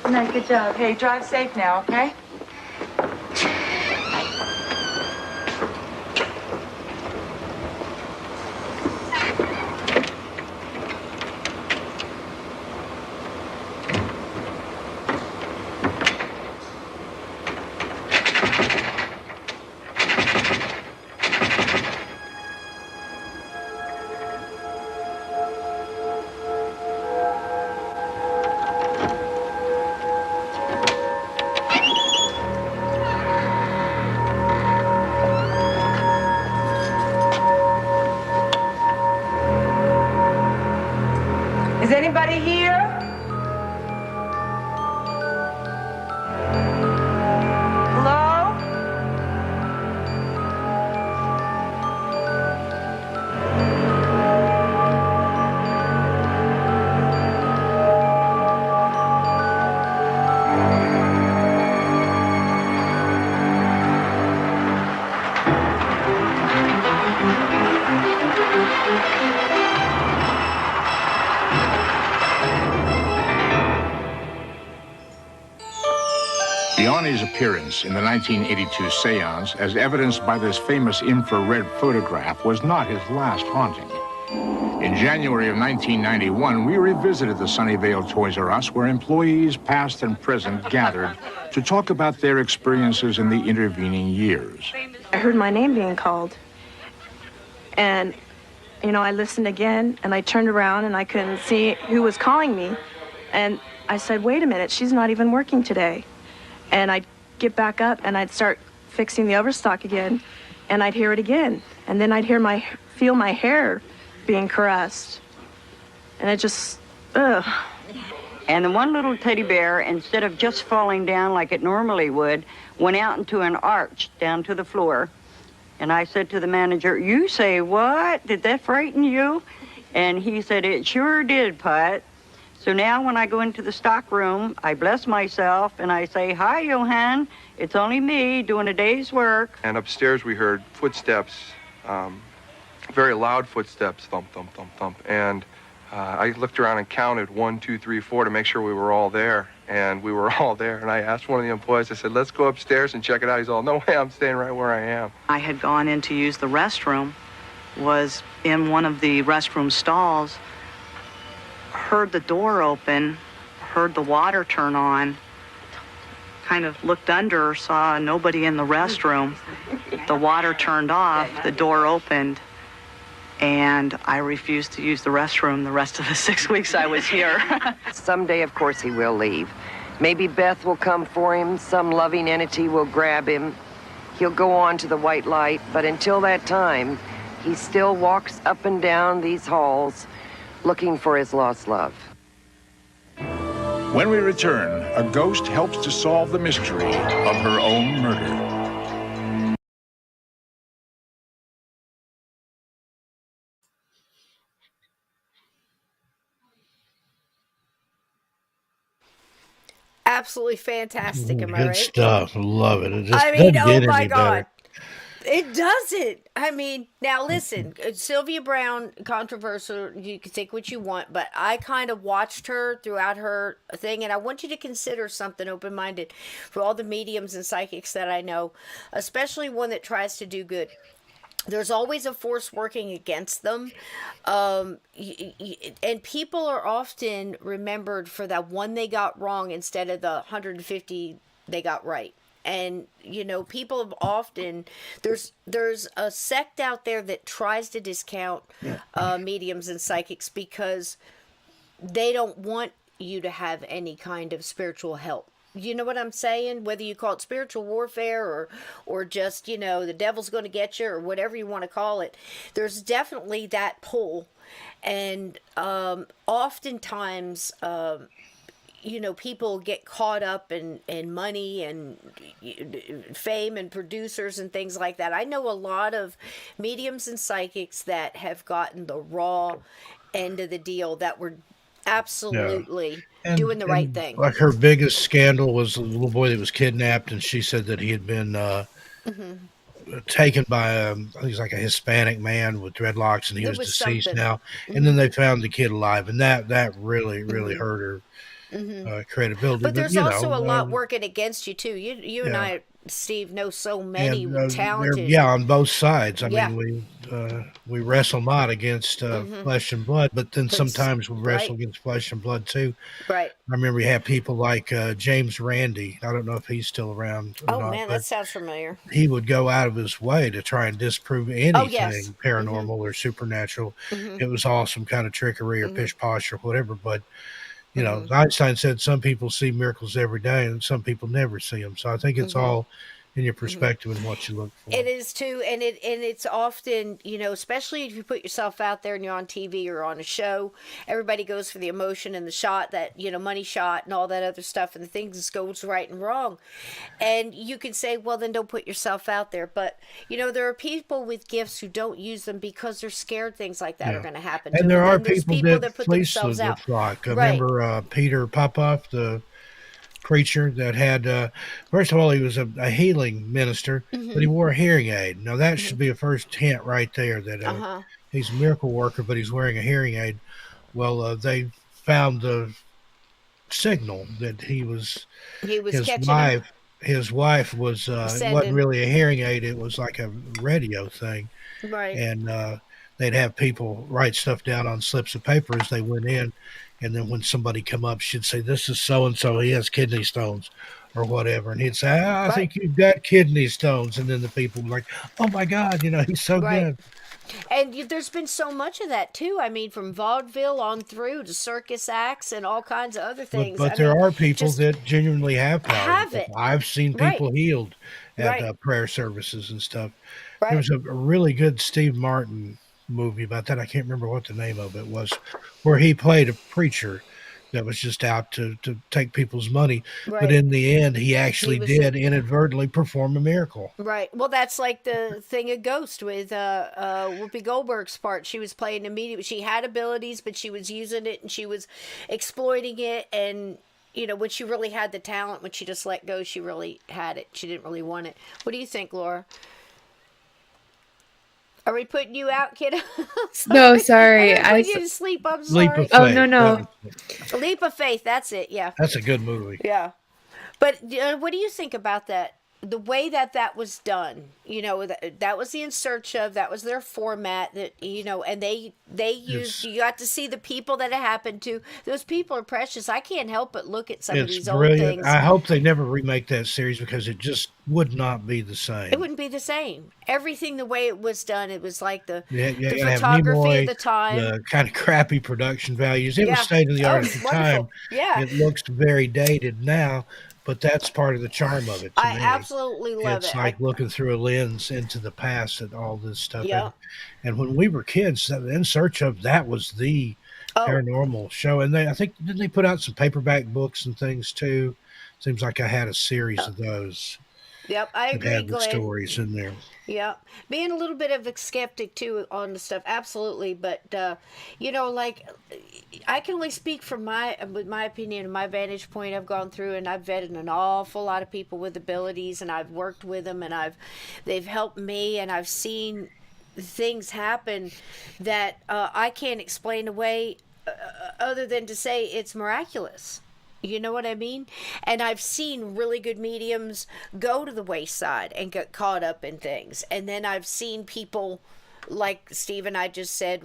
Good night, good job. Hey, drive safe now, okay? Is anybody here? Hello? Yanni's appearance in the 1982 seance, as evidenced by this famous infrared photograph, was not his last haunting. In January of 1991, we revisited the Sunnyvale Toys R Us, where employees past and present gathered to talk about their experiences in the intervening years. I heard my name being called. And, I listened again, and I turned around, and I couldn't see who was calling me. And I said, wait a minute, she's not even working today. And I'd get back up, and I'd start fixing the overstock again, and I'd hear it again. And then I'd feel my hair being caressed. And it just, ugh. And the one little teddy bear, instead of just falling down like it normally would, went out into an arch down to the floor. And I said to the manager, "You say what? Did that frighten you?" And he said, "It sure did, Put." So now when I go into the stock room, I bless myself and I say, "Hi, Johann. It's only me doing a day's work." And upstairs we heard footsteps, very loud footsteps, thump, thump, thump, thump. And I looked around and counted 1, 2, 3, 4 to make sure we were all there. And we were all there. And I asked one of the employees, I said, "Let's go upstairs and check it out." He's all, "No way, I'm staying right where I am." I had gone in to use the restroom, was in one of the restroom stalls, heard the door open, heard the water turn on, kind of looked under, saw nobody in the restroom. The water turned off, the door opened, and I refused to use the restroom the rest of the 6 weeks I was here. Someday, of course, he will leave. Maybe Beth will come for him, some loving entity will grab him. He'll go on to the white light, but until that time, he still walks up and down these halls looking for his lost love. When we return, a ghost helps to solve the mystery of her own murder. Absolutely fantastic, am I Good right? stuff. Love it. It just I mean, doesn't oh get my any God. better. It doesn't. I mean, now listen, Sylvia Brown, controversial, you can think what you want, but I kind of watched her throughout her thing, and I want you to consider something open-minded for all the mediums and psychics that I know, especially one that tries to do good. There's always a force working against them. And people are often remembered for that one they got wrong instead of the 150 they got right. And people have often there's a sect out there that tries to discount mediums and psychics because they don't want you to have any kind of spiritual help. You know what I'm saying? Whether you call it spiritual warfare or just, the devil's going to get you or whatever you want to call it, there's definitely that pull. And oftentimes, people get caught up in money and fame and producers and things like that. I know a lot of mediums and psychics that have gotten the raw end of the deal that were absolutely doing the right thing. Like her biggest scandal was a little boy that was kidnapped, and she said that he had been taken by I think he's like a Hispanic man with dreadlocks, and he was deceased now. And then they found the kid alive, and that really hurt her credibility. But there's also a lot working against you too. You and I, Steve, know so many talented. On both sides. I mean, we wrestle not against flesh and blood, but then sometimes we wrestle against flesh and blood too. Right. I remember you have people like James Randi. I don't know if he's still around. Or not, man, that sounds familiar. He would go out of his way to try and disprove anything paranormal or supernatural. It was awesome kind of trickery or pish posh or whatever, but. Einstein said some people see miracles every day and some people never see them. So I think it's all in your perspective and what you look for. It is too, and it's often, especially if you put yourself out there and you're on TV or on a show, everybody goes for the emotion and the shot, that money shot and all that other stuff, and the things goes right and wrong, and you can say, well, then don't put yourself out there. But there are people with gifts who don't use them because they're scared things like that are going to happen. And to there them. are And there's people that put fleece themselves the out. flock. I Right. remember Peter Popoff, the preacher that had, first of all, he was a healing minister, but he wore a hearing aid. Now, that should be a first hint right there that he's a miracle worker, but he's wearing a hearing aid. Well, they found the signal that his catching wife. him. His wife was wasn't really a hearing aid; it was like a radio thing, Right. and they'd have people write stuff down on slips of paper as they went in, and then when somebody come up, she'd say, "This is so and so. He has kidney stones." Or whatever, and he'd say, "I think you've got kidney stones," and then the people were like, "Oh my God, he's so good." And there's been so much of that too. I mean, from vaudeville on through to circus acts and all kinds of other things. But there are people that genuinely have power. Have it. I've seen people healed at Right. prayer services and stuff. Right. There was a really good Steve Martin movie about that. I can't remember what the name of it was, where he played a preacher that was just out to take people's money. Right. But in the end, he actually was did inadvertently perform a miracle. Right. Well, that's like the thing of Ghost with Whoopi Goldberg's part. She was playing a medium. She had abilities, but she was using it and she was exploiting it. And, when she really had the talent, when she just let go, she really had it. She didn't really want it. What do you think, Laura? Are we putting you out, kiddo? No, sorry. I put you to sleep. I'm sorry. Leap of Oh, Faith. no. Leap of Faith. That's it. Yeah. That's a good movie. Yeah. But what do you think about that? The way that was done, that was the In Search Of, that was their format, that, and they used, you got to see the people that it happened to. Those people are precious. I can't help but look at some of these brilliant. old things. I hope they never remake that series because it just would not be the same. It wouldn't be the same. Everything, the way it was done, it was like the photography of the time. The kind of crappy production values. It was state of the art at the time. Yeah. It looks very dated now, but that's part of the charm of it. To me. Absolutely love it. It's like looking through a lens into the past and all this stuff. Yeah. And when we were kids, In Search Of, that was the paranormal show. And I think, didn't they put out some paperback books and things too? Seems like I had a series of those. Yep, I agree, had the Glenn. stories in there. Yeah, being a little bit of a skeptic too on the stuff, absolutely. But I can only speak from my opinion and my vantage point. I've gone through and I've vetted an awful lot of people with abilities, and I've worked with them, and they've helped me, and I've seen things happen that I can't explain away other than to say it's miraculous. You know what I mean? And I've seen really good mediums go to the wayside and get caught up in things. And then I've seen people, like Steve and I just said,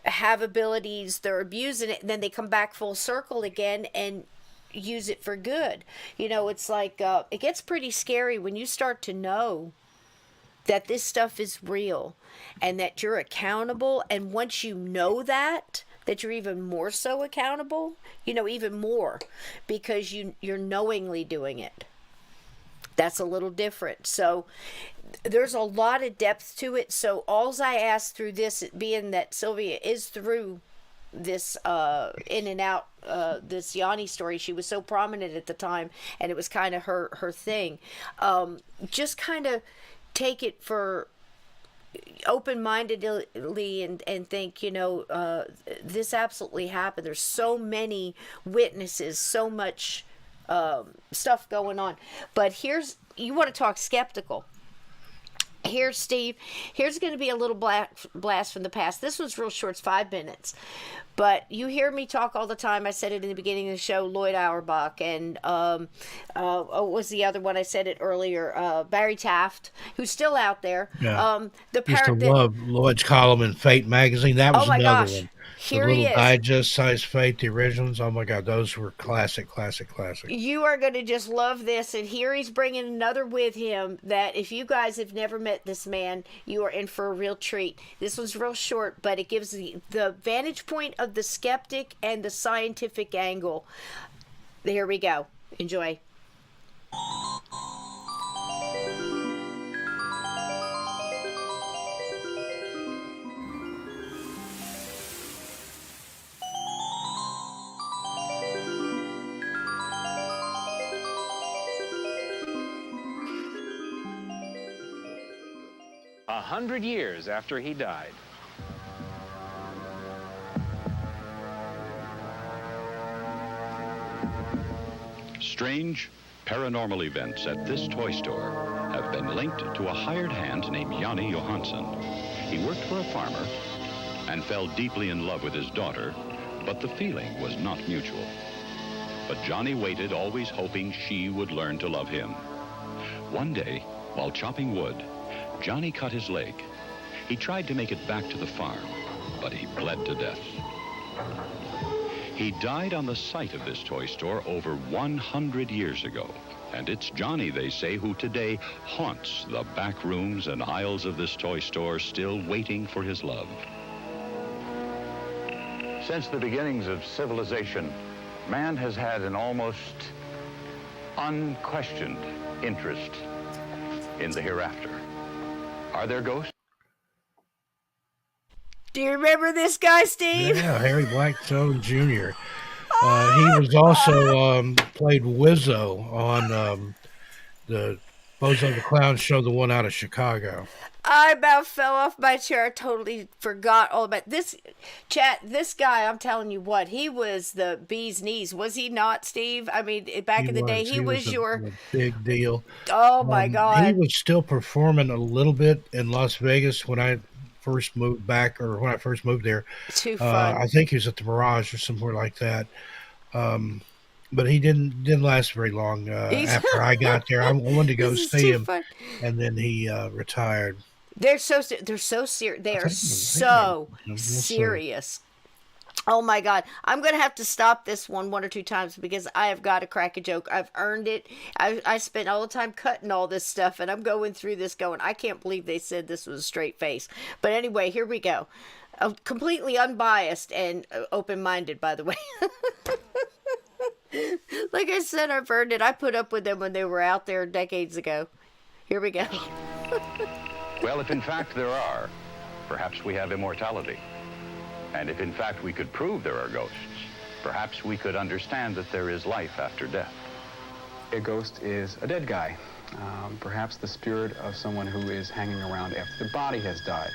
have abilities, they're abusing it, and then they come back full circle again and use it for good. It's like, it gets pretty scary when you start to know that this stuff is real and that you're accountable. And once you know that you're even more so accountable, even more, because you're knowingly doing it. That's a little different. So there's a lot of depth to it. So alls I ask through this, being that Sylvia is through this in and out, this Yanni story, she was so prominent at the time, and it was kind of her thing. Just kind of take it for open-mindedly and think, this absolutely happened. There's so many witnesses, so much stuff going on. But you want to talk skeptical. Here's Steve. Here's going to be a little blast from the past. This one's real short, it's 5 minutes. But you hear me talk all the time. I said it in the beginning of the show, Lloyd Auerbach. And what was the other one? I said it earlier. Barry Taft, who's still out there. Yeah. Used to love Lloyd's column in Fate magazine. That was another one. Here the he little is. digest size Fate, the originals. Oh my God, those were classic. You are going to just love this. And here he's bringing another with him that if you guys have never met this man, you are in for a real treat. This one's real short, but it gives the vantage point of the skeptic and the scientific angle. Here we go. Enjoy. 100 years after he died. Strange paranormal events at this toy store have been linked to a hired hand named Johnny Johansson. He worked for a farmer and fell deeply in love with his daughter, but the feeling was not mutual. But Johnny waited, always hoping she would learn to love him. One day, while chopping wood, Johnny cut his leg. He tried to make it back to the farm, but he bled to death. He died on the site of this toy store over 100 years ago. And it's Johnny, they say, who today haunts the back rooms and aisles of this toy store, still waiting for his love. Since the beginnings of civilization, man has had an almost unquestioned interest in the hereafter. Are there ghosts? Do you remember this guy, Steve? Yeah, Harry Blackstone Jr. He was also played Wizzo on the Bozo the Clown show, the one out of Chicago. I about fell off my chair. I totally forgot all about this. Chat, this guy, I'm telling you what, he was the bee's knees. Was he not, Steve? I mean, back in the day, he was your... a big deal. Oh, my God. He was still performing a little bit in Las Vegas when I first moved back, or when I first moved there. Too fun. I think he was at the Mirage or somewhere like that. But he didn't last very long after I got there. I wanted to go see him, and then he retired. They're so serious. They are so serious. Oh my God. I'm going to have to stop this one or two times because I have got to crack a joke. I've earned it. I spent all the time cutting all this stuff, and I'm going through this going, I can't believe they said this was a straight face. But anyway, here we go. Completely unbiased and open-minded, by the way. Like I said, I've earned it. I put up with them when they were out there decades ago. Here we go. Well, if in fact there are, perhaps we have immortality. And if in fact we could prove there are ghosts, perhaps we could understand that there is life after death. A ghost is a dead guy. Perhaps the spirit of someone who is hanging around after the body has died.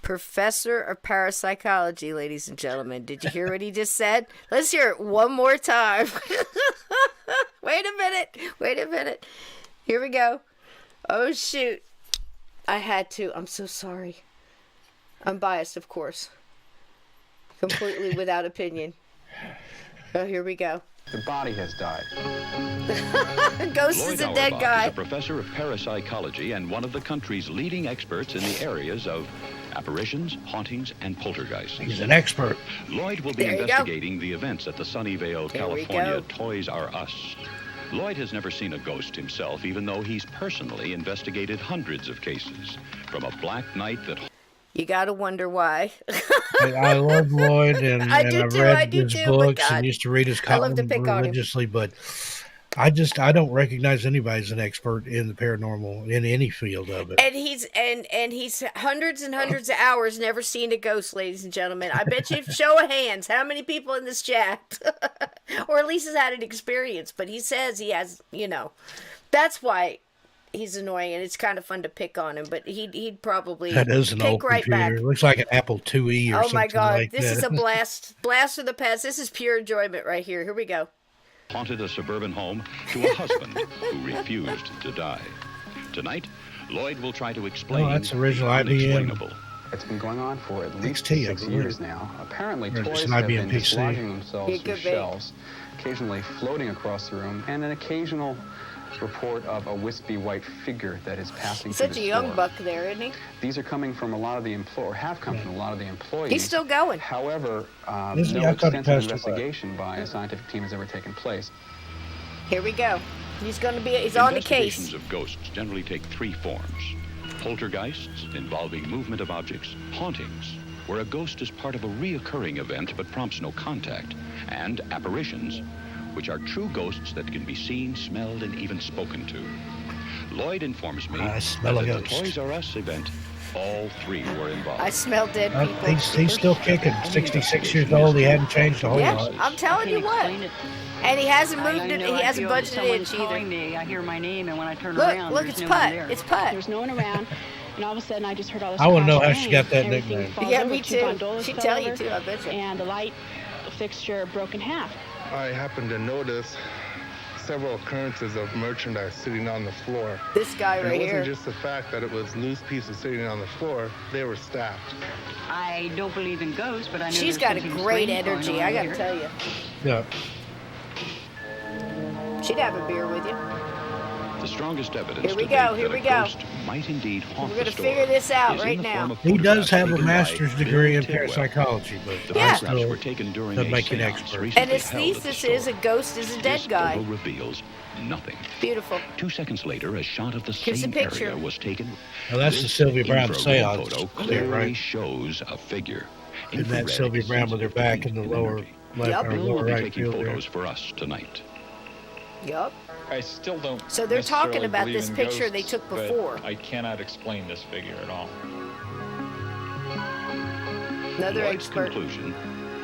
Professor of parapsychology, ladies and gentlemen. Did you hear what he just said? Let's hear it one more time. Wait a minute. Here we go. Oh, shoot. I had to. I'm so sorry. I'm biased, of course. Completely without opinion. Oh, here we go. The body has died. Ghost Lloyd is a dead Auerbach guy. is a professor of parapsychology and one of the country's leading experts in the areas of apparitions, hauntings, and poltergeists. He's an expert. Lloyd will be investigating the events at the Sunnyvale, California Toys R Us. Lloyd has never seen a ghost himself, even though he's personally investigated hundreds of cases. From a black night that... You gotta wonder why. I love Lloyd, and I've read his books and used to read his columns religiously, but I don't recognize anybody as an expert in the paranormal in any field of it. And he's hundreds and hundreds of hours never seen a ghost, ladies and gentlemen. I bet you, show of hands, how many people in this chat, or at least has had an experience. But he says he has, that's why he's annoying, and it's kind of fun to pick on him. But he'd probably that is an old right computer. back. It looks like an Apple IIe or something. Oh my God, like this that. is a blast of the past. This is pure enjoyment right here. Here we go. Haunted a suburban home to a husband who refused to die. Tonight, Lloyd will try to explain that's original the IBM. unexplainable. It's been going on for at least XT, 6 years now. Apparently, Or toys just an have IBM been PC. dislodging themselves It from could be. shelves, occasionally floating across the room, and an occasional report of a wispy white figure that is passing He's through such the a young store. buck there, isn't he? These are coming from a lot of the have come from a lot of the employees. He's still going. However, Isn't he? no I thought he extensive passed away. investigation by a scientific team has ever taken place. Here we go. He's on the case. Investigations of ghosts generally take three forms. Poltergeists, involving movement of objects. Hauntings, where a ghost is part of a reoccurring event but prompts no contact. And apparitions, which are true ghosts that can be seen, smelled, and even spoken to. Lloyd informs me I smell that a at the ghost. Toys R Us event, All three were involved. I smell dead people. He's still kicking. 66 years old. He hadn't changed a whole Yeah, lot. I'm telling you what. And he hasn't moved it. He hasn't budgeted an inch either. Me. I hear my name, and when I turn look, around, look, there's it's no Putt. one there. It's Putt. There's no one around, and all of a sudden, I just heard all this. I want to know how crash she got that bang, nickname. Yeah, me too. She'd tell you too, I bet you. And the light fixture broke in half. I happened to notice several occurrences of merchandise sitting on the floor. This guy and right it here. wasn't just the fact that it was loose pieces sitting on the floor, they were stacked. I don't believe in ghosts, but I know she's got a great energy, I gotta tell you. Yeah. She'd have a beer with you. The strongest evidence Here we to go, date here that we a go. ghost might indeed haunt We're the gonna store figure this out is in right the now. form of He does photographs have a taken by master's degree in Bill Tidwell. parapsychology, but The Yeah. photographs were taken during doesn't a make you an seance expert. recently And his held at the thesis is a store. ghost is a dead This guy. photo reveals nothing. Beautiful. 2 seconds later, a shot of the Here's same a picture. area was taken. Now, that's the This Sylvia Brown infrared seance, photo clear, clearly right? shows a figure. And that Infrared Sylvia is Brown with her sensitive to back in heat the and lower energy. left or Bill will lower be right taking field there. photos for us tonight. Yup. I still don't. So they're talking necessarily about believe this in picture they ghosts, took but before. I cannot explain this figure at all. Another Lloyd's expert. conclusion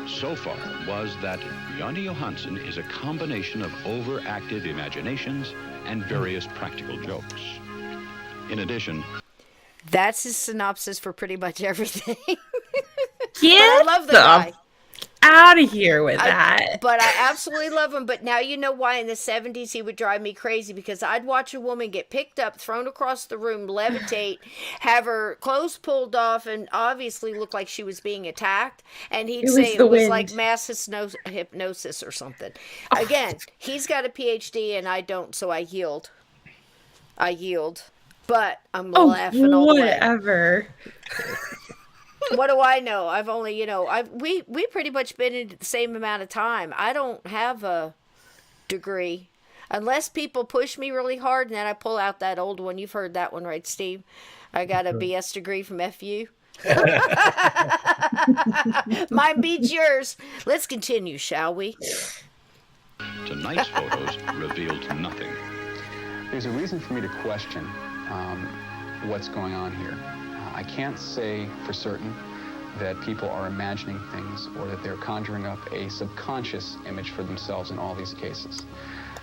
so far was that Yanni Johansson is a combination of overactive imaginations and various practical jokes. In addition, That's his synopsis for pretty much everything. Get But I love the guy. out of here with that. But I absolutely love him. But now you know why in the 70s he would drive me crazy, because I'd watch a woman get picked up, thrown across the room, levitate, have her clothes pulled off, and obviously look like she was being attacked. And he'd It say was it the was wind. like mass hypnosis or something. Again, he's got a PhD and I don't, so I yield. But I'm laughing all the way. Whatever. What do I know? I've only, we pretty much been in the same amount of time. I don't have a degree unless people push me really hard, and then I pull out that old one. You've heard that one, right, Steve? I got a BS degree from FU. Mine beats yours. Let's continue, shall we? tonight's photos revealed nothing. There's a reason for me to question what's going on here. I can't say for certain that people are imagining things or that they're conjuring up a subconscious image for themselves in all these cases.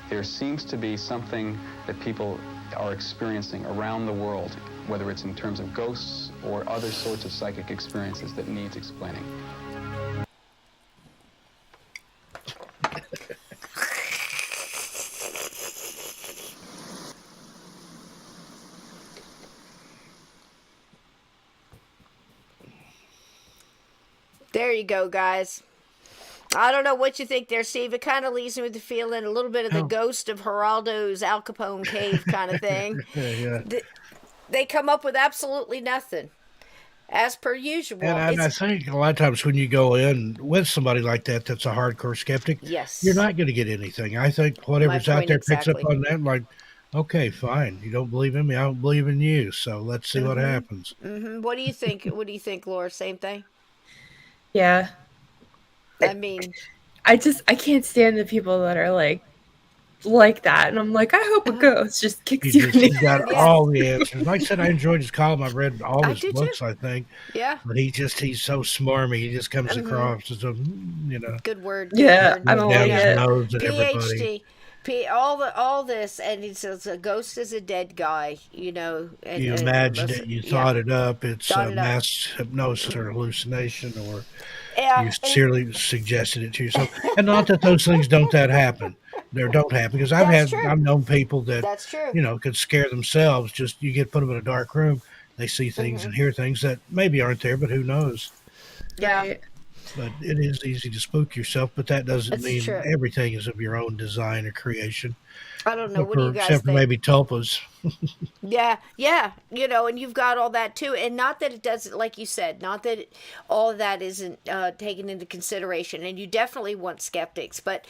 There seems to be something that people are experiencing around the world, whether it's in terms of ghosts or other sorts of psychic experiences that needs explaining. There you go, guys. I don't know what you think there, Steve. It kind of leaves me with the feeling a little bit of the ghost of Geraldo's Al Capone cave kind of thing. Yeah. They come up with absolutely nothing, as per usual. And I think a lot of times when you go in with somebody like that, that's a hardcore skeptic, Yes. you're not going to get anything. I think whatever's out point there picks up exactly. on that, like, okay, fine. You don't believe in me, I don't believe in you. So let's see what happens. Mm-hmm. What do you think? What do you think, Laura? Same thing? Yeah. I mean, I can't stand the people that are like that. And I'm like, I hope a ghost just kicks you in the He's got all the answers. Like I said, I enjoyed his column. I've read all his do books, too. I think. Yeah. But he's so smarmy. He just comes across as a, Good word. Yeah, Good I don't word. down like his it. nose at everybody. PhD. All this, and he says a ghost is a dead guy, And, You imagined it, you thought it up. It's Thought it up. mass hypnosis or hallucination, or Yeah, you sincerely suggested it to yourself. And not that those things don't happen. They don't happen, because I've known people that That's true. could scare themselves. Just you put them in a dark room, they see things and hear things that maybe aren't there, but who knows? Yeah. But it is easy to spook yourself, but that doesn't That's mean true. everything is of your own design or creation. I don't know. What do you guys Except for think? maybe tulpas. Yeah, and you've got all that too. And not that it doesn't, like you said, not that all of that isn't taken into consideration. And you definitely want skeptics. But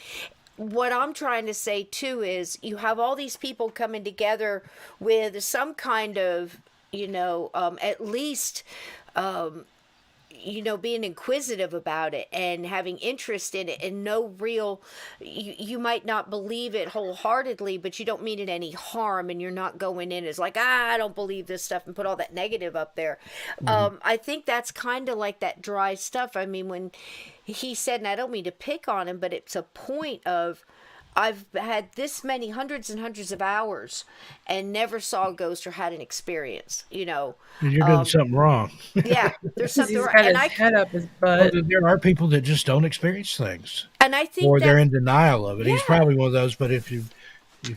what I'm trying to say too is you have all these people coming together with some kind of, at least being inquisitive about it and having interest in it, and no real, you might not believe it wholeheartedly, but you don't mean it any harm, and you're not going in as like, I don't believe this stuff and put all that negative up there. I think that's kind of like that dry stuff. I mean, when he said, and I don't mean to pick on him, but it's a point of, I've had this many hundreds and hundreds of hours and never saw a ghost or had an experience, You're doing something wrong. Yeah, there's something He's wrong. got And his head up his Well, butt. there are people that just don't experience things, and I think or they're that, in denial of it. He's Yeah. probably one of those. But if you've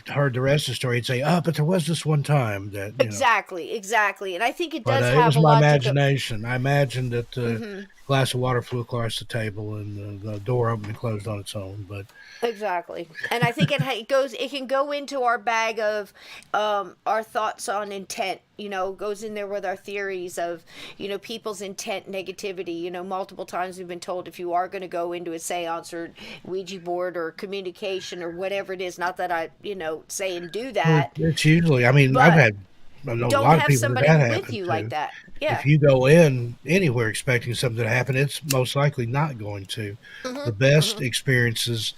heard the rest of the story, you'd say, "Oh, but there was this one time that exactly. And I think it But does it have was a my lot imagination. I imagined that Mhm. glass of water flew across the table and the door opened and closed on its own. But Exactly, and I think it can go into our bag of our thoughts on intent. Goes in there with our theories of people's intent, negativity. Multiple times we've been told, if you are going to go into a seance or Ouija board or communication or whatever it is, not that I say and do that, it's usually. I mean, I know a don't lot of have people somebody that with happened you to. like that. Yeah. If you go in anywhere expecting something to happen, it's most likely not going to. The best experiences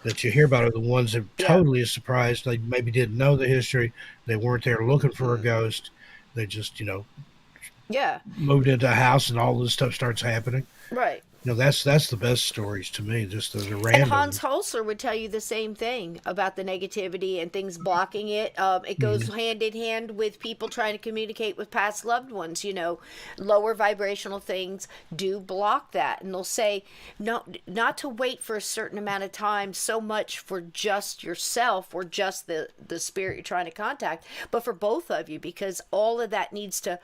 that you hear about are the ones that totally is surprised. They maybe didn't know the history. They weren't there looking for a ghost. They just, Yeah. moved into a house and all this stuff starts happening. Right. That's the best stories to me. Just the And random. Hans Holzer would tell you the same thing about the negativity and things blocking it. It goes hand in hand with people trying to communicate with past loved ones. Lower vibrational things do block that, and they'll say no, not to wait for a certain amount of time so much for just yourself or just the spirit you're trying to contact, but for both of you, because all of that needs to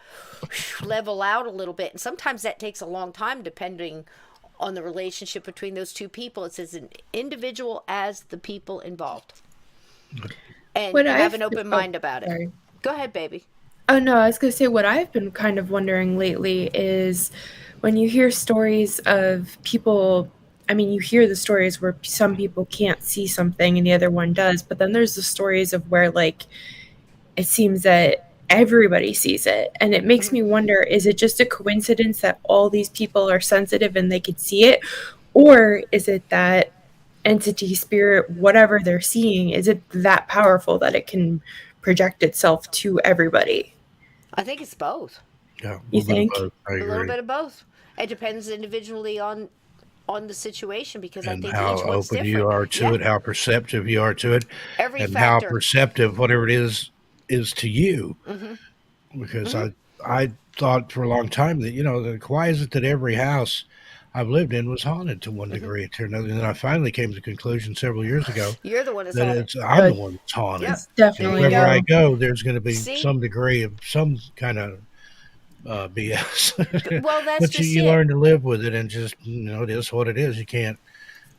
level out a little bit, and sometimes that takes a long time depending on the relationship between those two people. It's as an individual as the people involved, and have an open mind about it. Sorry. Go ahead, baby. Oh no, I was going to say what I've been kind of wondering lately is when you hear stories of people, I mean, you hear the stories where some people can't see something and the other one does, but then there's the stories of where it seems that everybody sees it, and it makes me wonder, is it just a coincidence that all these people are sensitive and they could see it, or is it that entity, spirit, whatever they're seeing, is it that powerful that it can project itself to everybody? I think it's both. Yeah, You think? I A agree. little bit of both. It depends individually on the situation, because And I think how each one's open different. you are to it, how perceptive you are to it, Every and factor. how perceptive whatever it is to you. Because I thought for a long time that why is it that every house I've lived in was haunted to one degree or another, and then I finally came to the conclusion several years ago You're the one that's that haunted. I'm the one that's haunted. Yep. Definitely. Wherever go. I go, there's going to be See? some degree of some kind of BS. Well, that's but just you it. learn to live with it, and just it is what it is. You can't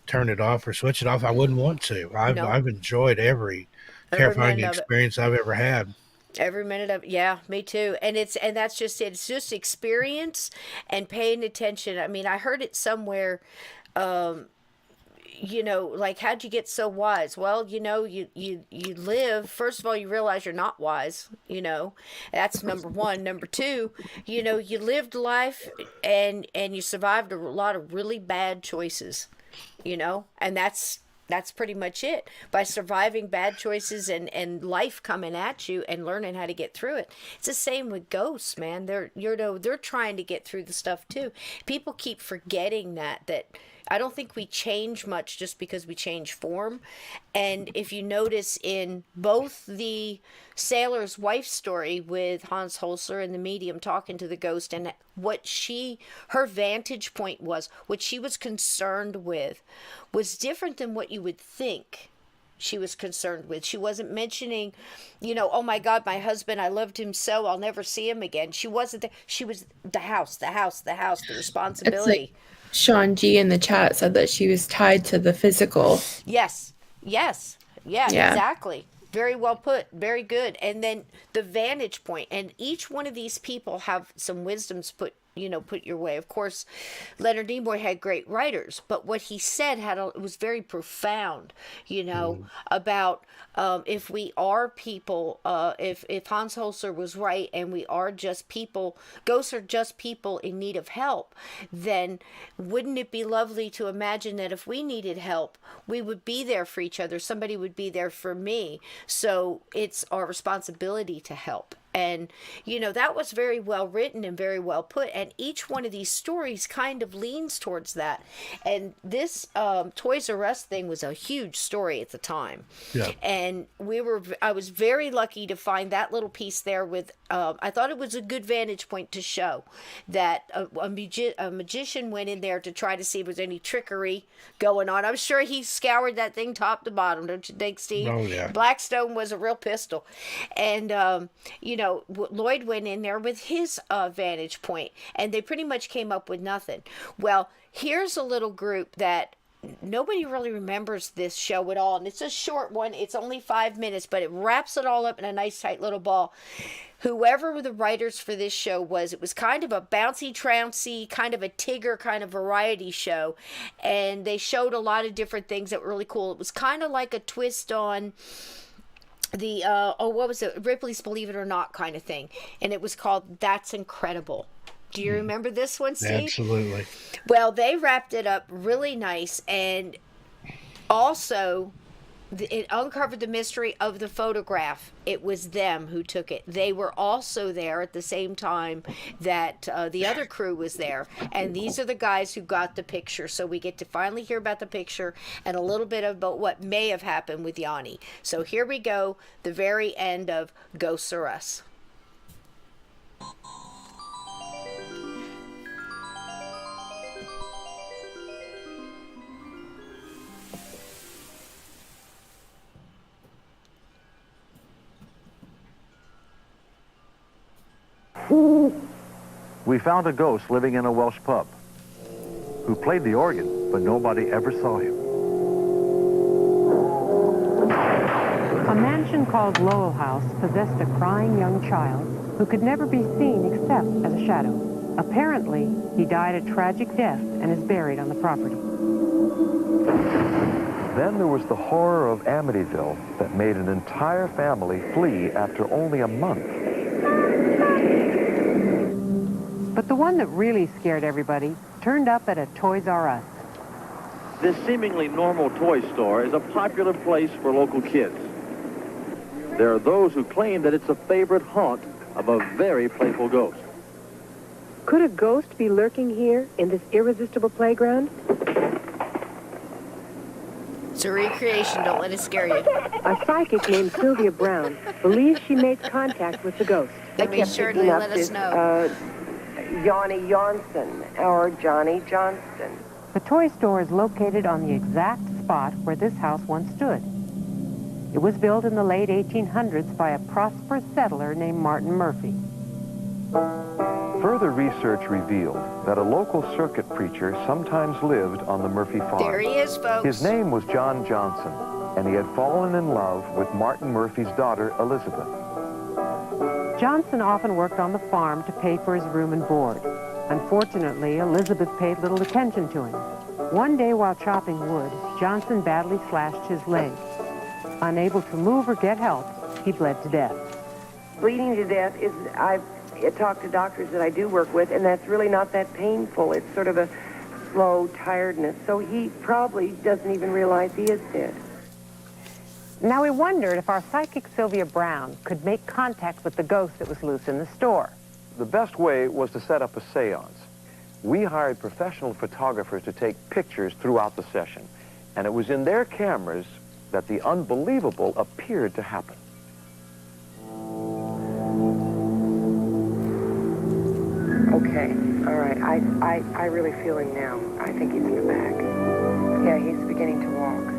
turn it off or switch it off. I wouldn't want to. I've enjoyed every terrifying minute of it. experience I've ever had. Every minute of me too. And that's just it. It's just experience and paying attention. I mean, I heard it somewhere. How'd you get so wise? Well, you live. First of all, you realize you're not wise. That's number one. Number two, you lived life and you survived a lot of really bad choices. And that's pretty much it. By surviving bad choices and life coming at you and learning how to get through it. It's the same with ghosts, man. They're trying to get through the stuff too. People keep forgetting that I don't think we change much just because we change form. And if you notice in both the sailor's wife story with Hans Holzer and the medium talking to the ghost, and what her vantage point was, what she was concerned with, was different than what you would think she was concerned with. She wasn't mentioning, oh my God, my husband, I loved him so, I'll never see him again. She wasn't there. She was the house, the responsibility. It's like Sean G in the chat said that she was tied to the physical. Yes. Yeah, exactly. Very well put. Very good. And then the vantage point, and each one of these people have some wisdoms put your way. Of course, Leonard Nimoy had great writers, but what he said was very profound, about if we are people, if Hans Holzer was right and we are just people, ghosts are just people in need of help, then wouldn't it be lovely to imagine that if we needed help, we would be there for each other, somebody would be there for me, so it's our responsibility to help. And, that was very well written and very well put. And each one of these stories kind of leans towards that. And this Toys R Us thing was a huge story at the time. Yeah. And I was very lucky to find that little piece there with, I thought it was a good vantage point to show that a magician went in there to try to see if there was any trickery going on. I'm sure he scoured that thing top to bottom, don't you think, Steve? Oh, yeah. Blackstone was a real pistol. And, Lloyd went in there with his vantage point, and they pretty much came up with nothing. Well, here's a little group that nobody really remembers this show at all, and it's a short one. It's only 5 minutes, but it wraps it all up in a nice tight little ball. Whoever the writers for this show was, it was kind of a bouncy trouncy, kind of a Tigger kind of variety show, and they showed a lot of different things that were really cool. It was kind of like a twist on the what was it, Ripley's Believe It or Not kind of thing, and it was called That's Incredible. Do you remember this one, Steve? Absolutely. Well, they wrapped it up really nice, and also it uncovered the mystery of the photograph. It was them who took it. They were also there at the same time that the other crew was there, and these are the guys who got the picture. So we get to finally hear about the picture and a little bit about what may have happened with Yanni. So here we go, the very end of Ghosts R Us. We found a ghost living in a Welsh pub who played the organ, but nobody ever saw him. A mansion called Lowell House possessed a crying young child who could never be seen except as a shadow. Apparently, he died a tragic death and is buried on the property. Then there was the horror of Amityville that made an entire family flee after only a month. But the one that really scared everybody turned up at a Toys R Us. This seemingly normal toy store is a popular place for local kids. There are those who claim that it's a favorite haunt of a very playful ghost. Could a ghost be lurking here in this irresistible playground? It's a recreation. Don't let it scare you. A psychic named Sylvia Brown believes she made contact with the ghost. They be sure to let us know. Yanni Johnson or Johnny Johnston. The toy store is located on the exact spot where this house once stood. It was built in the late 1800s by a prosperous settler named Martin Murphy. Further research revealed that a local circuit preacher sometimes lived on the Murphy farm. There he is, folks. His name was John Johnson, and he had fallen in love with Martin Murphy's daughter, Elizabeth. Johnson often worked on the farm to pay for his room and board. Unfortunately, Elizabeth paid little attention to him. One day while chopping wood, Johnson badly slashed his leg. Unable to move or get help, he bled to death. Bleeding to death is, I've talked to doctors that I do work with, and that's really not that painful. It's sort of a slow tiredness. So he probably doesn't even realize he is dead. Now we wondered if our psychic Sylvia Brown could make contact with the ghost that was loose in the store. The best way was to set up a seance. We hired professional photographers to take pictures throughout the session, and it was in their cameras that the unbelievable appeared to happen. Okay, all right. I really feel him now. I think he's in the back. Yeah, he's beginning to walk.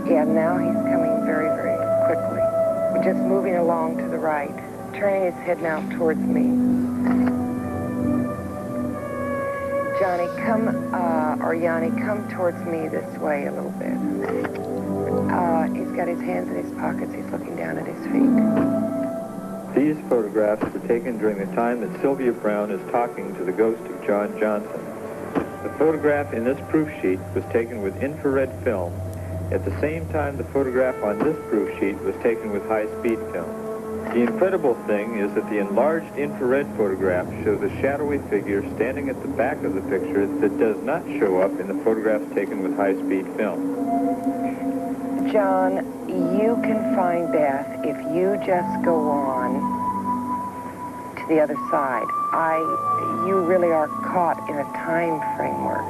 Yeah, now he's coming very, very quickly. We're just moving along to the right, turning his head now towards me. Johnny, come, or Yanni, come towards me this way a little bit. He's got his hands in his pockets. He's looking down at his feet. These photographs were taken during the time that Sylvia Brown is talking to the ghost of John Johnson. The photograph in this proof sheet was taken with infrared film. At the same time, the photograph on this proof sheet was taken with high-speed film. The incredible thing is that the enlarged infrared photograph shows a shadowy figure standing at the back of the picture that does not show up in the photographs taken with high-speed film. John, you can find Beth if you just go on to the other side. You really are caught in a time framework.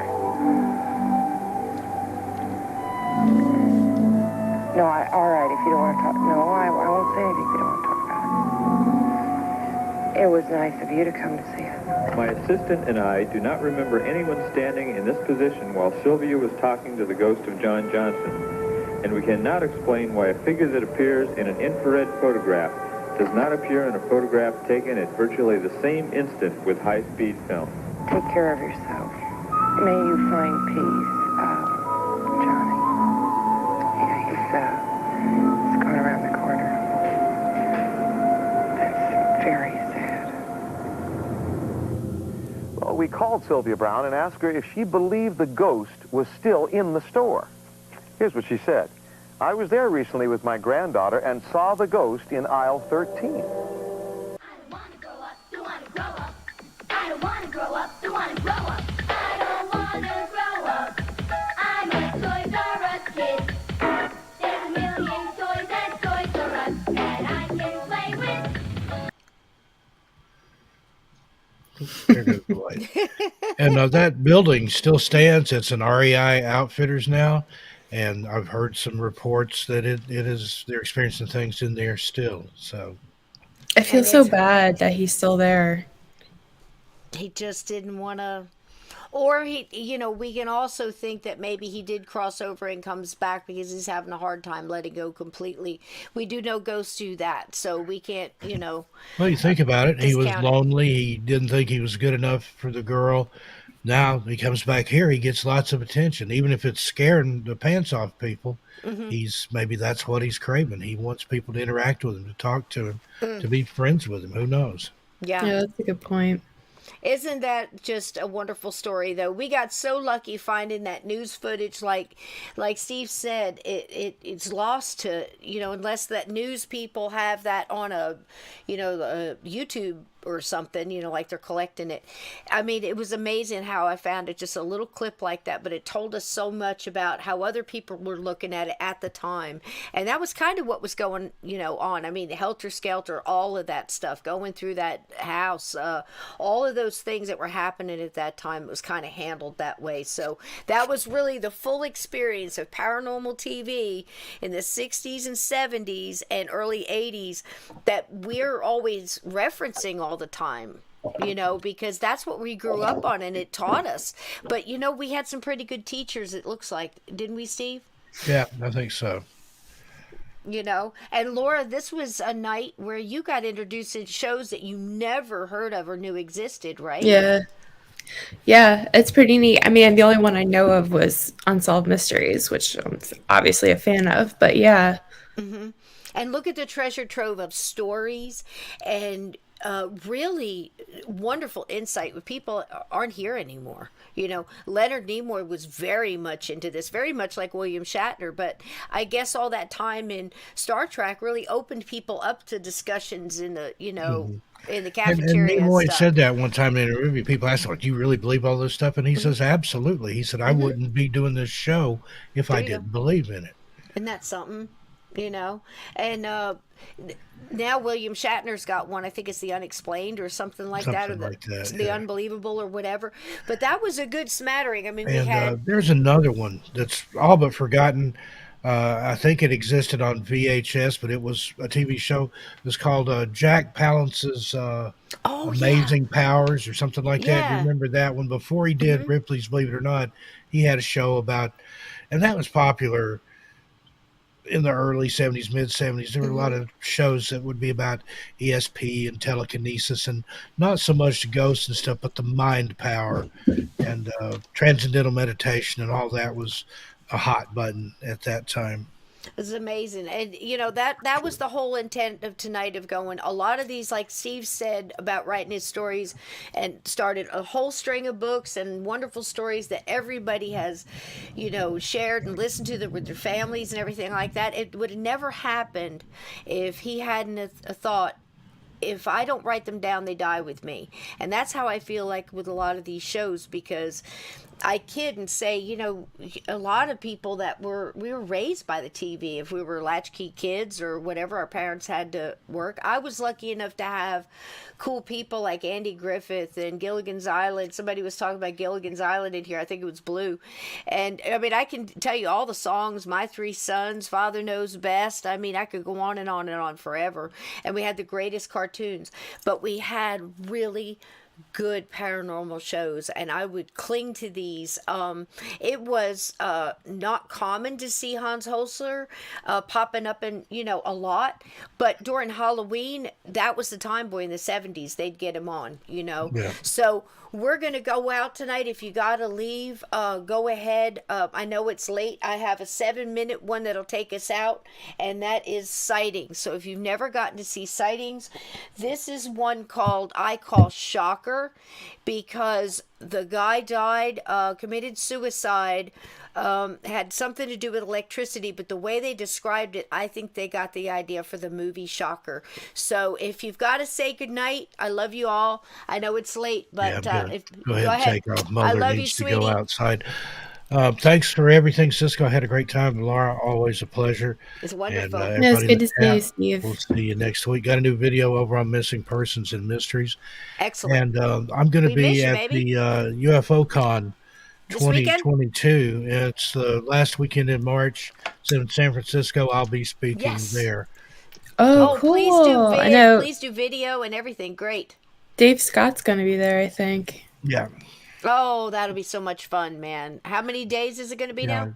No, all right, if you don't want to talk, no, I won't say anything if you don't want to talk about it. It was nice of you to come to see us. My assistant and I do not remember anyone standing in this position while Sylvia was talking to the ghost of John Johnson. And we cannot explain why a figure that appears in an infrared photograph does not appear in a photograph taken at virtually the same instant with high-speed film. Take care of yourself. May you find peace, Johnny. Yeah, he's going around the corner. That's very sad. Well, we called Sylvia Brown and asked her if she believed the ghost was still in the store. Here's what she said. I was there recently with my granddaughter and saw the ghost in aisle 13. There goes the light. And that building still stands. It's an REI Outfitters now. And I've heard some reports that it is, they're experiencing things in there still. So I feel so bad that he's still there. He just didn't want to. Or we can also think that maybe he did cross over and comes back because he's having a hard time letting go completely. We do know ghosts do that, so we can't, Well, you think about it. He was discount it. lonely. He didn't think he was good enough for the girl. Now he comes back here, he gets lots of attention, even if it's scaring the pants off people. Maybe that's what he's craving. He wants people to interact with him, to talk to him, to be friends with him. Who knows? Yeah, that's a good point. Isn't that just a wonderful story, though? We got so lucky finding that news footage. Like Steve said, it's lost to, unless that news people have that on a YouTube or something, like they're collecting it. I mean, it was amazing how I found it, just a little clip like that, but it told us so much about how other people were looking at it at the time. And that was kind of what was going, on. I mean, the helter skelter, all of that stuff going through that house, all of those things that were happening at that time, it was kind of handled that way. So that was really the full experience of paranormal TV in the 60s and 70s and early 80s that we're always referencing all the time, because that's what we grew up on and it taught us. But we had some pretty good teachers, it looks like, didn't we, Steve? Yeah, I think so. And Laura, this was a night where you got introduced in shows that you never heard of or knew existed, right? Yeah, it's pretty neat. I mean, the only one I know of was Unsolved Mysteries, which I'm obviously a fan of, but yeah. And look at the treasure trove of stories and really wonderful insight with people aren't here anymore. Leonard Nimoy was very much into this, very much like William Shatner, but I guess all that time in Star Trek really opened people up to discussions in the, in the cafeteria. And Nimoy stuff. said that one time in an interview. People asked, "Do you really believe all this stuff?" And he says, "Absolutely." He said, "I wouldn't be doing this show if I didn't believe in it." Isn't that something? And now William Shatner's got one. I think it's The Unexplained or something like that, or the Unbelievable or whatever. But that was a good smattering. I mean, we had. There's another one that's all but forgotten. I think it existed on VHS, but it was a TV show. It was called Jack Palance's Amazing Powers or something like that. You remember that one? Before he did Ripley's Believe It or Not, he had a show about, and that was popular in the early 70s, mid 70s. There were a lot of shows that would be about ESP and telekinesis, and not so much ghosts and stuff, but the mind power and transcendental meditation, and all that was a hot button at that time. It's amazing. And you know, that was the whole intent of tonight, of going a lot of these, like Steve said about writing his stories, and started a whole string of books and wonderful stories that everybody has, you know, shared and listened to with their families and everything like that. It would have never happened if he hadn't a thought, if I don't write them down, they die with me. And that's how I feel like with a lot of these shows, because I kid and say, you know, a lot of people that we were raised by the TV. If we were latchkey kids or whatever, our parents had to work. I was lucky enough to have cool people like Andy Griffith and Gilligan's Island. Somebody was talking about Gilligan's Island in here. I think it was Blue. And I mean, I can tell you all the songs, My Three Sons, Father Knows Best. I mean, I could go on and on and on forever. And we had the greatest cartoons, but we had really good paranormal shows, and I would cling to these. It was not common to see Hans Holzer popping up in, you know, a lot, but during Halloween, that was the time, boy, in the 70s, they'd get him on, you know. Yeah. So we're going to go out tonight. If you got to leave, go ahead. I know it's late. I have a 7-minute one that'll take us out, and that is Sightings. So if you've never gotten to see Sightings, this is one I call Shocker, because the guy died, committed suicide, had something to do with electricity, but the way they described it, I think they got the idea for the movie Shocker. So if you've got to say goodnight, I love you all. I know it's late, but go ahead go and ahead. take off. Mother I love needs you, to go sweetie. outside. Thanks for everything, Cisco. I had a great time. Laura, always a pleasure. It's wonderful. And, It was good to see you, chat, Steve. we'll see you next week. Got a new video over on Missing Persons and Mysteries. Excellent. And I'm going to be at the UFO Con This weekend? 2022. It's the last weekend in March. It's in San Francisco. I'll be speaking there. Oh, cool. Please do video and everything. Great. Dave Scott's going to be there, I think. Yeah. Oh, that'll be so much fun, man. How many days is it going to be now?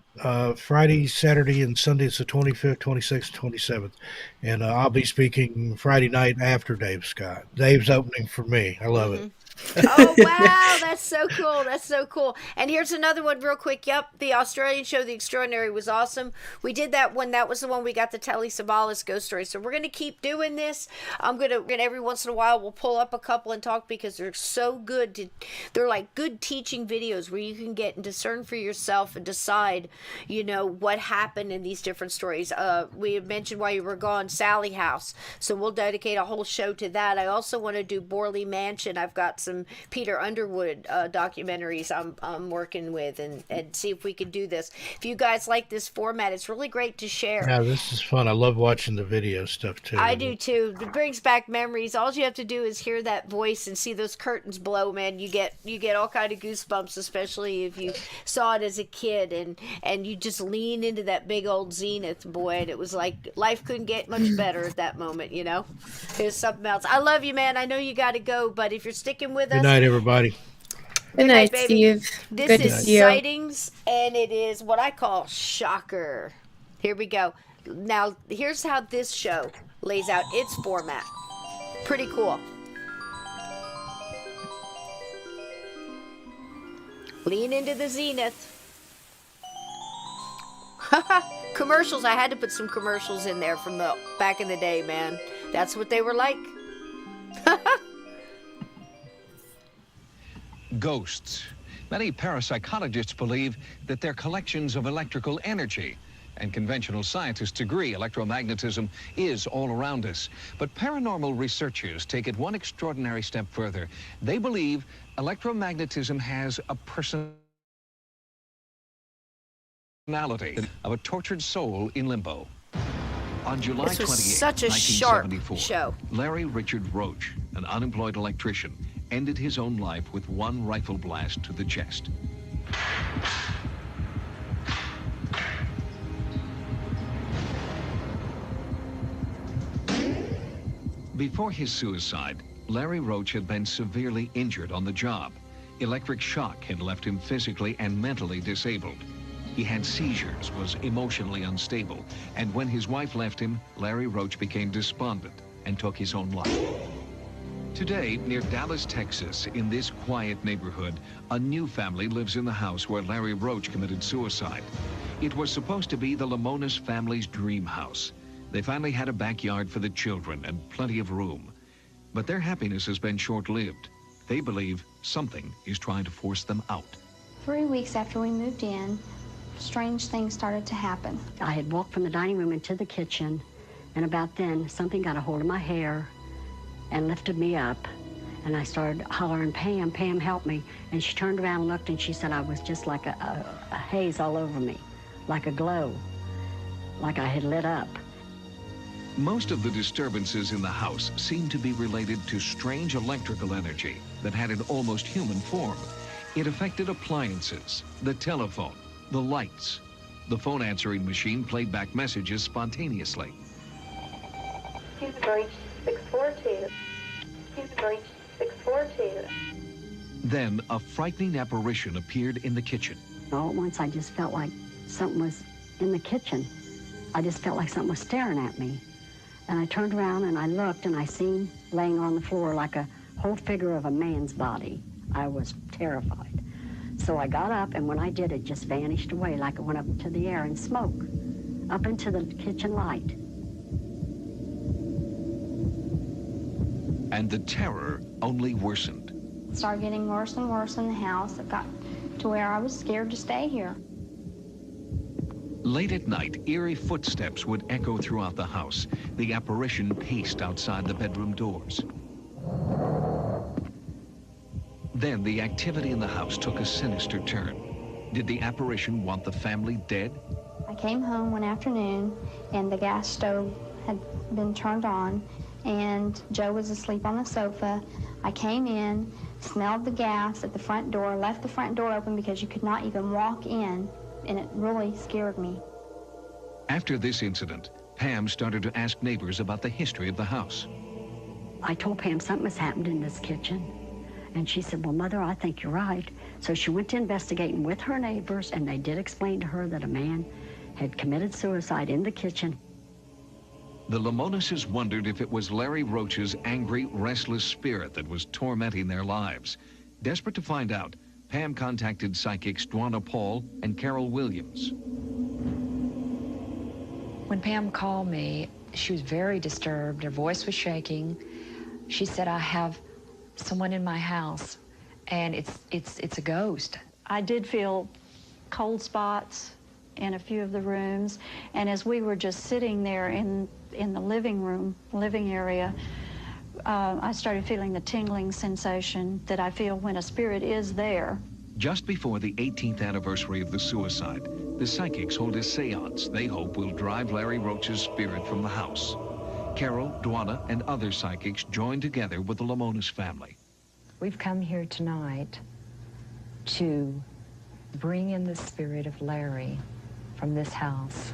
Friday, Saturday, and Sunday. It's the 25th, 26th, 27th. And I'll be speaking Friday night after Dave Scott. Dave's opening for me. I love it. Oh, wow. That's so cool. That's so cool. And here's another one real quick. Yep. The Australian show, The Extraordinary, was awesome. We did that one. That was the one we got the Telly Savalas ghost story. So we're going to keep doing this. I'm going to, every once in a while, we'll pull up a couple and talk, because they're so good. They're like good teaching videos where you can get and discern for yourself and decide, you know, what happened in these different stories. We had mentioned while you were gone, Sally House. So we'll dedicate a whole show to that. I also want to do Borley Mansion. I've got some Peter Underwood documentaries I'm working with, and see if we can do this. If you guys like this format, it's really great to share. Yeah, this is fun. I love watching the video stuff too. I do too. It brings back memories. All you have to do is hear that voice and see those curtains blow, man. You get all kind of goosebumps, especially if you saw it as a kid, and you just lean into that big old zenith, boy, and it was like life couldn't get much better at that moment, you know. There's something else. I love you, man. I know you got to go, but if you're sticking with us, good night, everybody. Good night, baby. Steve. This Good to is see you. Sightings, and it is what I call Shocker. Here we go. Now, here's how this show lays out its format. Pretty cool. Lean into the zenith. Commercials. I had to put some commercials in there from the back in the day, man. That's what they were like. Ghosts. Many parapsychologists believe that they're collections of electrical energy, and conventional scientists agree electromagnetism is all around us. But paranormal researchers take it one extraordinary step further. They believe electromagnetism has a personality of a tortured soul in limbo. On July 28, This was such a sharp 1974, show. Larry Richard Roach, an unemployed electrician, ended his own life with one rifle blast to the chest. Before his suicide, Larry Roach had been severely injured on the job. Electric shock had left him physically and mentally disabled. He had seizures, was emotionally unstable, and when his wife left him, Larry Roach became despondent and took his own life. Today, near Dallas, Texas, in this quiet neighborhood, a new family lives in the house where Larry Roach committed suicide. It was supposed to be the Lemonis family's dream house. They finally had a backyard for the children and plenty of room. But their happiness has been short-lived. They believe something is trying to force them out. 3 weeks after we moved in, strange things started to happen. I had walked from the dining room into the kitchen, and about then, something got a hold of my hair and lifted me up. And I started hollering, Pam, Pam, help me. And she turned around and looked, and she said I was just like a haze all over me, like a glow, like I had lit up. Most of the disturbances in the house seemed to be related to strange electrical energy that had an almost human form. It affected appliances, the telephone, the lights. The phone answering machine played back messages spontaneously. You've reached 642. You've reached 642. Then a frightening apparition appeared in the kitchen. All at once, I just felt like something was in the kitchen. I just felt like something was staring at me. And I turned around and I looked, and I seen laying on the floor like a whole figure of a man's body. I was terrified. So I got up, and when I did, it just vanished away like it went up into the air in smoke, up into the kitchen light. And the terror only worsened. It started getting worse and worse in the house. It got to where I was scared to stay here. Late at night, eerie footsteps would echo throughout the house. The apparition paced outside the bedroom doors. Then the activity in the house took a sinister turn. Did the apparition want the family dead? I came home one afternoon, and the gas stove had been turned on, and Joe was asleep on the sofa. I came in, smelled the gas at the front door, left the front door open because you could not even walk in, and it really scared me. After this incident, Pam started to ask neighbors about the history of the house. I told Pam something has happened in this kitchen. And she said, well, Mother, I think you're right. So she went to investigating with her neighbors, and they did explain to her that a man had committed suicide in the kitchen. The Lamonises wondered if it was Larry Roach's angry, restless spirit that was tormenting their lives. Desperate to find out, Pam contacted psychics Dwana Paul and Carol Williams. When Pam called me, she was very disturbed. Her voice was shaking. She said, I have someone in my house, and it's a ghost. I did feel cold spots in a few of the rooms, and as we were just sitting there in the living area, I started feeling the tingling sensation that I feel when a spirit is there. Just before the 18th anniversary of the suicide, the psychics hold a seance they hope will drive Larry Roach's spirit from the house. Carol, Dwana, and other psychics joined together with the Lemonis family. We've come here tonight to bring in the spirit of Larry from this house.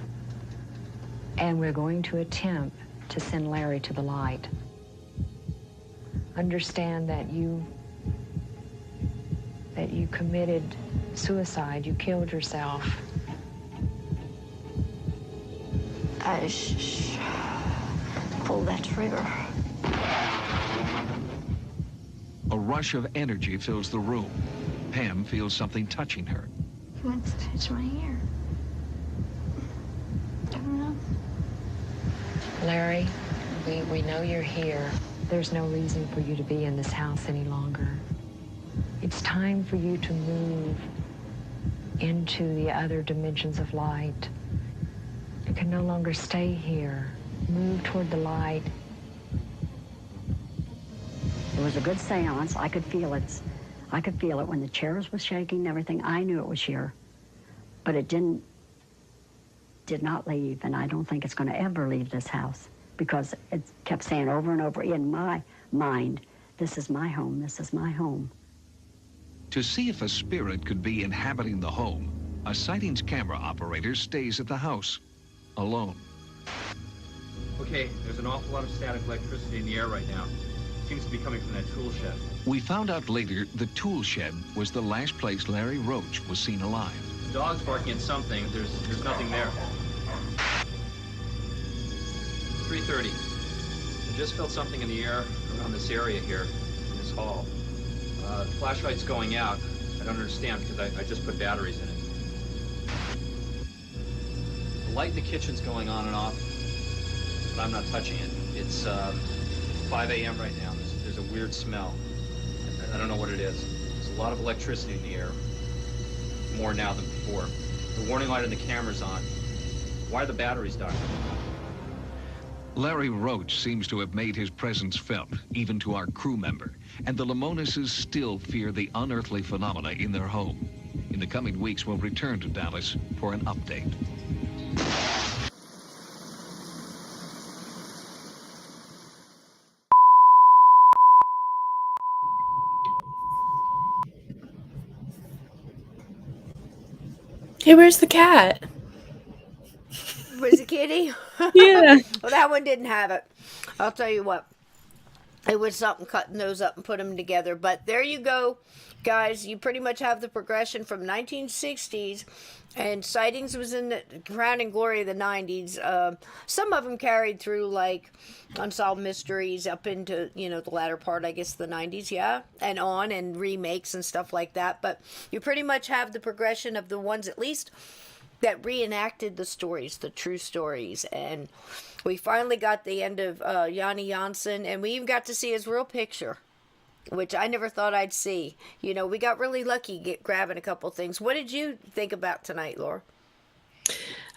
And we're going to attempt to send Larry to the light. Understand that you committed suicide. You killed yourself. Pull that trigger. A rush of energy fills the room. Pam feels something touching her. He wants to touch my ear. I don't know. Larry, we know you're here. There's no reason for you to be in this house any longer. It's time for you to move into the other dimensions of light. You can no longer stay here. Move toward the light. It was a good seance. I could feel it. I could feel it when the chairs was shaking and everything. I knew it was here. But it did not leave, and I don't think it's going to ever leave this house, because it kept saying over and over in my mind, this is my home, this is my home. To see if a spirit could be inhabiting the home, a sightings camera operator stays at the house, alone. Okay, there's an awful lot of static electricity in the air right now. Seems to be coming from that tool shed. We found out later the tool shed was the last place Larry Roach was seen alive. The dog's barking at something. There's nothing there. 3:30. I just felt something in the air around this area here, in this hall. The flashlight's going out. I don't understand because I just put batteries in it. The light in the kitchen's going on and off, but I'm not touching it. It's 5 a.m. right now. There's a weird smell. I don't know what it is. There's a lot of electricity in the air, more now than before. The warning light on the camera's on. Why are the batteries dying? Larry Roach seems to have made his presence felt, even to our crew member, and the Lamonises still fear the unearthly phenomena in their home. In the coming weeks, we'll return to Dallas for an update. Hey, where's the cat? Was it kitty? Yeah. Well, that one didn't have it. I'll tell you what. It was something cutting those up and put them together. But there you go, guys. You pretty much have the progression from 1960s, and sightings was in the crown and glory of the 90s. Some of them carried through, like Unsolved Mysteries, up into, the latter part, I guess, the 90s, yeah, and on, and remakes and stuff like that. But you pretty much have the progression of the ones, at least, that reenacted the stories, the true stories. And we finally got the end of Yanni Janssen, and we even got to see his real picture, which I never thought I'd see. We got really lucky grabbing a couple things. What did you think about tonight, Laura?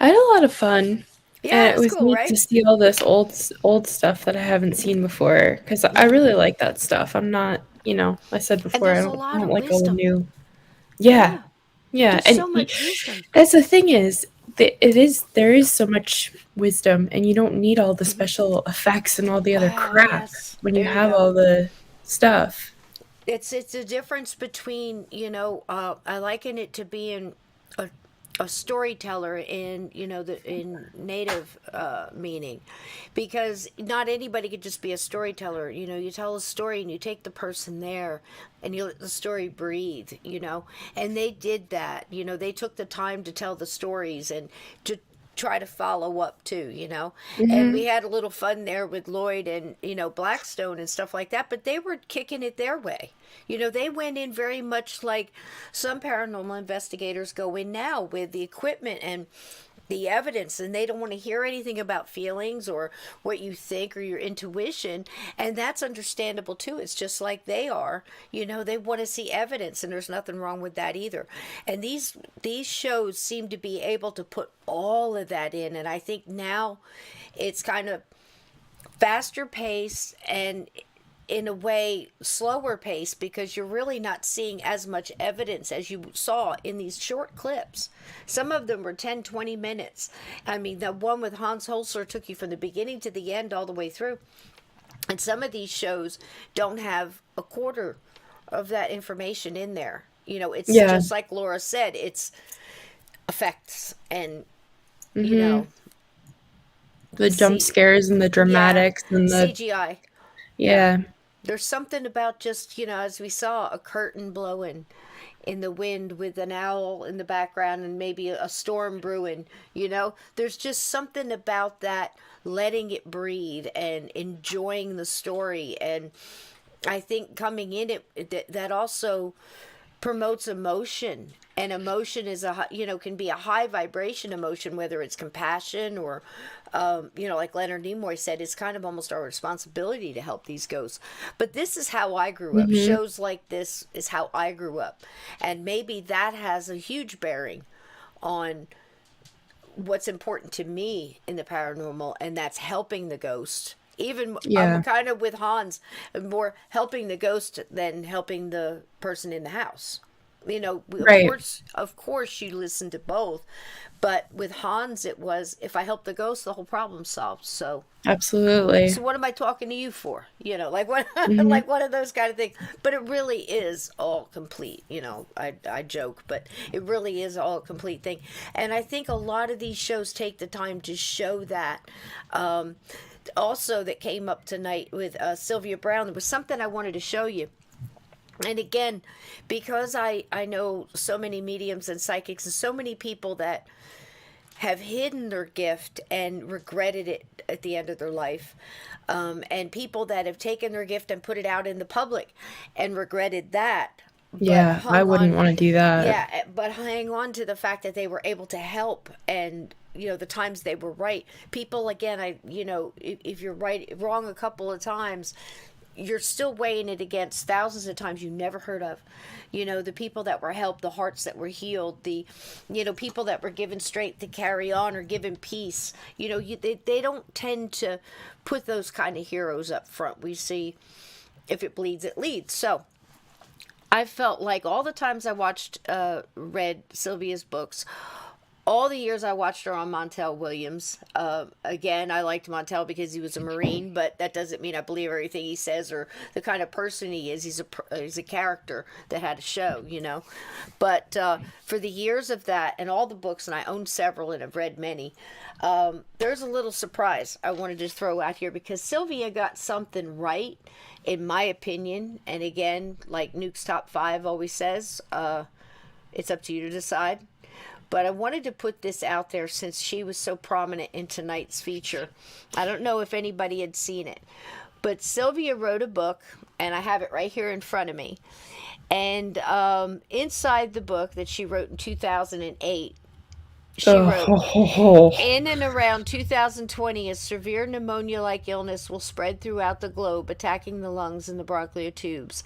I had a lot of fun. Yeah, and it was cool, neat right? to see all this old stuff that I haven't seen before, because I really like that stuff. I'm not, I said before, I don't like all the new. Yeah. There's And so much wisdom. that's the thing is, there is so much wisdom, and you don't need all the special effects and all the other crap when you There you have go. all the stuff. It's a difference between, I liken it to being a storyteller in, in native meaning, because not anybody could just be a storyteller. You tell a story and you take the person there and you let the story breathe, and they did that. They took the time to tell the stories and to try to follow up too, and we had a little fun there with Lloyd and Blackstone and stuff like that, but they were kicking it their way. They went in very much like some paranormal investigators go in now, with the equipment and the evidence, and they don't want to hear anything about feelings or what you think or your intuition, and that's understandable too. It's just like they are, they want to see evidence, and there's nothing wrong with that either. And these shows seem to be able to put all of that in, and I think now it's kind of faster pace and in a way slower pace, because you're really not seeing as much evidence as you saw in these short clips. Some of them were 10-20 minutes. I mean, the one with Hans Holzer took you from the beginning to the end all the way through, and some of these shows don't have a quarter of that information in there. It's just like Laura said, it's effects and the jump scares and the dramatics and the CGI. Yeah. There's something about just, as we saw, a curtain blowing in the wind with an owl in the background and maybe a storm brewing, There's just something about that, letting it breathe and enjoying the story. And I think coming in that also promotes emotion, and emotion is can be a high vibration emotion, whether it's compassion or like Leonard Nimoy said, it's kind of almost our responsibility to help these ghosts. But this is how I grew up. Shows like this is how I grew up, and maybe that has a huge bearing on what's important to me in the paranormal, and that's helping the ghost. Even I'm kind of with Hans, more helping the ghost than helping the person in the house. Of course you listen to both, but with Hans it was, if I help the ghost, the whole problem's solved. So absolutely. So what am I talking to you for? Like what, like one of those kind of things. But it really is all complete. I joke, but it really is all a complete thing. And I think a lot of these shows take the time to show that. Also, that came up tonight with Sylvia Brown, there was something I wanted to show you. And again, because I know so many mediums and psychics and so many people that have hidden their gift and regretted it at the end of their life, and people that have taken their gift and put it out in the public and regretted that. I wouldn't want to do that. Yeah, but hang on to the fact that they were able to help and the times they were right. People, again, if you're wrong a couple of times, you're still weighing it against thousands of times you never heard of. The people that were helped, the hearts that were healed, the people that were given strength to carry on or given peace. They don't tend to put those kind of heroes up front. We see, if it bleeds, it leads. So I felt like all the times I read Sylvia's books, all the years I watched her on Montel Williams. Again, I liked Montel because he was a Marine, but that doesn't mean I believe everything he says or the kind of person he is. He's a character that had a show, But for the years of that and all the books, and I own several and have read many, there's a little surprise I wanted to throw out here because Sylvia got something right, in my opinion. And again, like Nuke's Top 5 always says, it's up to you to decide. But I wanted to put this out there since she was so prominent in tonight's feature. I don't know if anybody had seen it, but Sylvia wrote a book, and I have it right here in front of me. And inside the book that she wrote in 2008, she wrote, in and around 2020, a severe pneumonia-like illness will spread throughout the globe, attacking the lungs and the bronchial tubes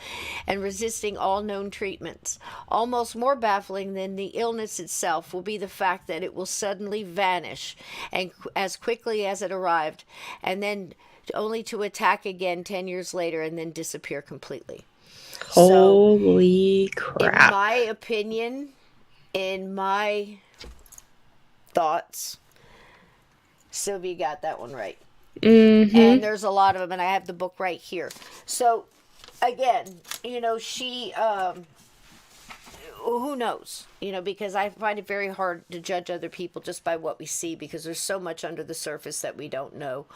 and resisting all known treatments. Almost more baffling than the illness itself will be the fact that it will suddenly vanish and as quickly as it arrived, and then only to attack again 10 years later and then disappear completely. Holy crap. In my opinion, in my thoughts, Sylvia got that one right. And there's a lot of them, and I have the book right here. So again, she who knows, because I find it very hard to judge other people just by what we see, because there's so much under the surface that we don't know.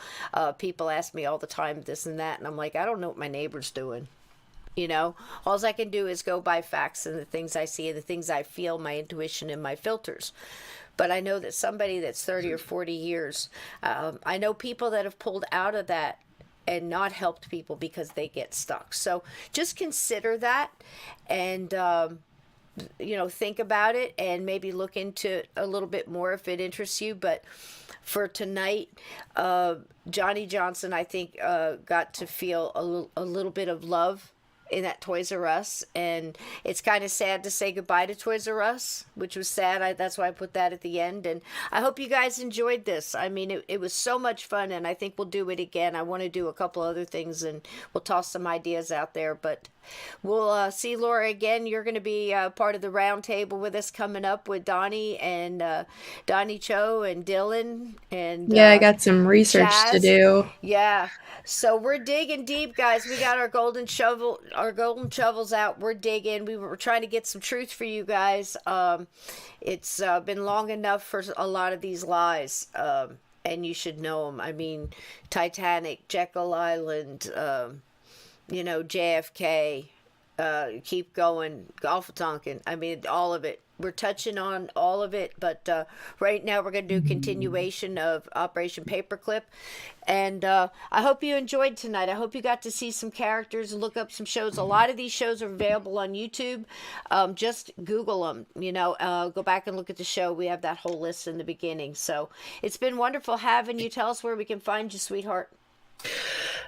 People ask me all the time this and that, and I'm like, I don't know what my neighbor's doing. All I can do is go by facts and the things I see and the things I feel, my intuition and my filters. But I know that somebody that's 30 or 40 years, I know people that have pulled out of that and not helped people because they get stuck. So just consider that and, think about it and maybe look into it a little bit more if it interests you. But for tonight, Johnny Johnson, I think, got to feel a little bit of love in that Toys R Us, and it's kind of sad to say goodbye to Toys R Us, which was sad. That's why I put that at the end, and I hope you guys enjoyed this. I mean, it was so much fun, and I think we'll do it again. I want to do a couple other things, and we'll toss some ideas out there, but we'll see Laura again. You're going to be part of the round table with us coming up with Donnie and Donnie Cho and Dylan. And I got some research Chaz. to do. Yeah. So we're digging deep, guys. We got our golden shovels out. We're digging. We were trying to get some truth for you guys. It's been long enough for a lot of these lies, and you should know them. I mean, Titanic, Jekyll Island, JFK, keep going, Gulf of Tonkin. I mean, all of it. We're touching on all of it, but right now we're going to do continuation of Operation Paperclip. And I hope you enjoyed tonight. I hope you got to see some characters and look up some shows. A lot of these shows are available on YouTube. Just Google them, go back and look at the show. We have that whole list in the beginning. So it's been wonderful having you. Tell us where we can find you, sweetheart.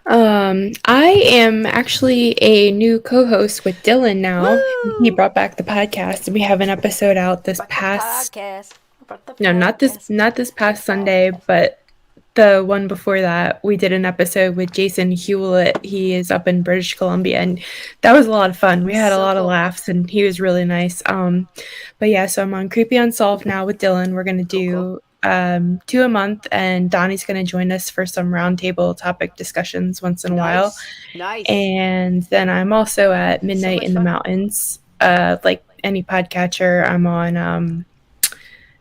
I am actually a new co-host with Dylan now. Woo! He brought back the podcast, and we have an episode out this past. No, not this past Sunday, but the one before that. We did an episode with Jason Hewlett. He is up in British Columbia, and that was a lot of fun. We had a lot of laughs, and he was really nice. But yeah, so I'm on Creepy Unsolved now with Dylan. We're gonna do 2 a month, and Donnie's going to join us for some roundtable topic discussions once in a while. Nice. And then I'm also at Midnight in the Mountains. Like any podcatcher, I'm on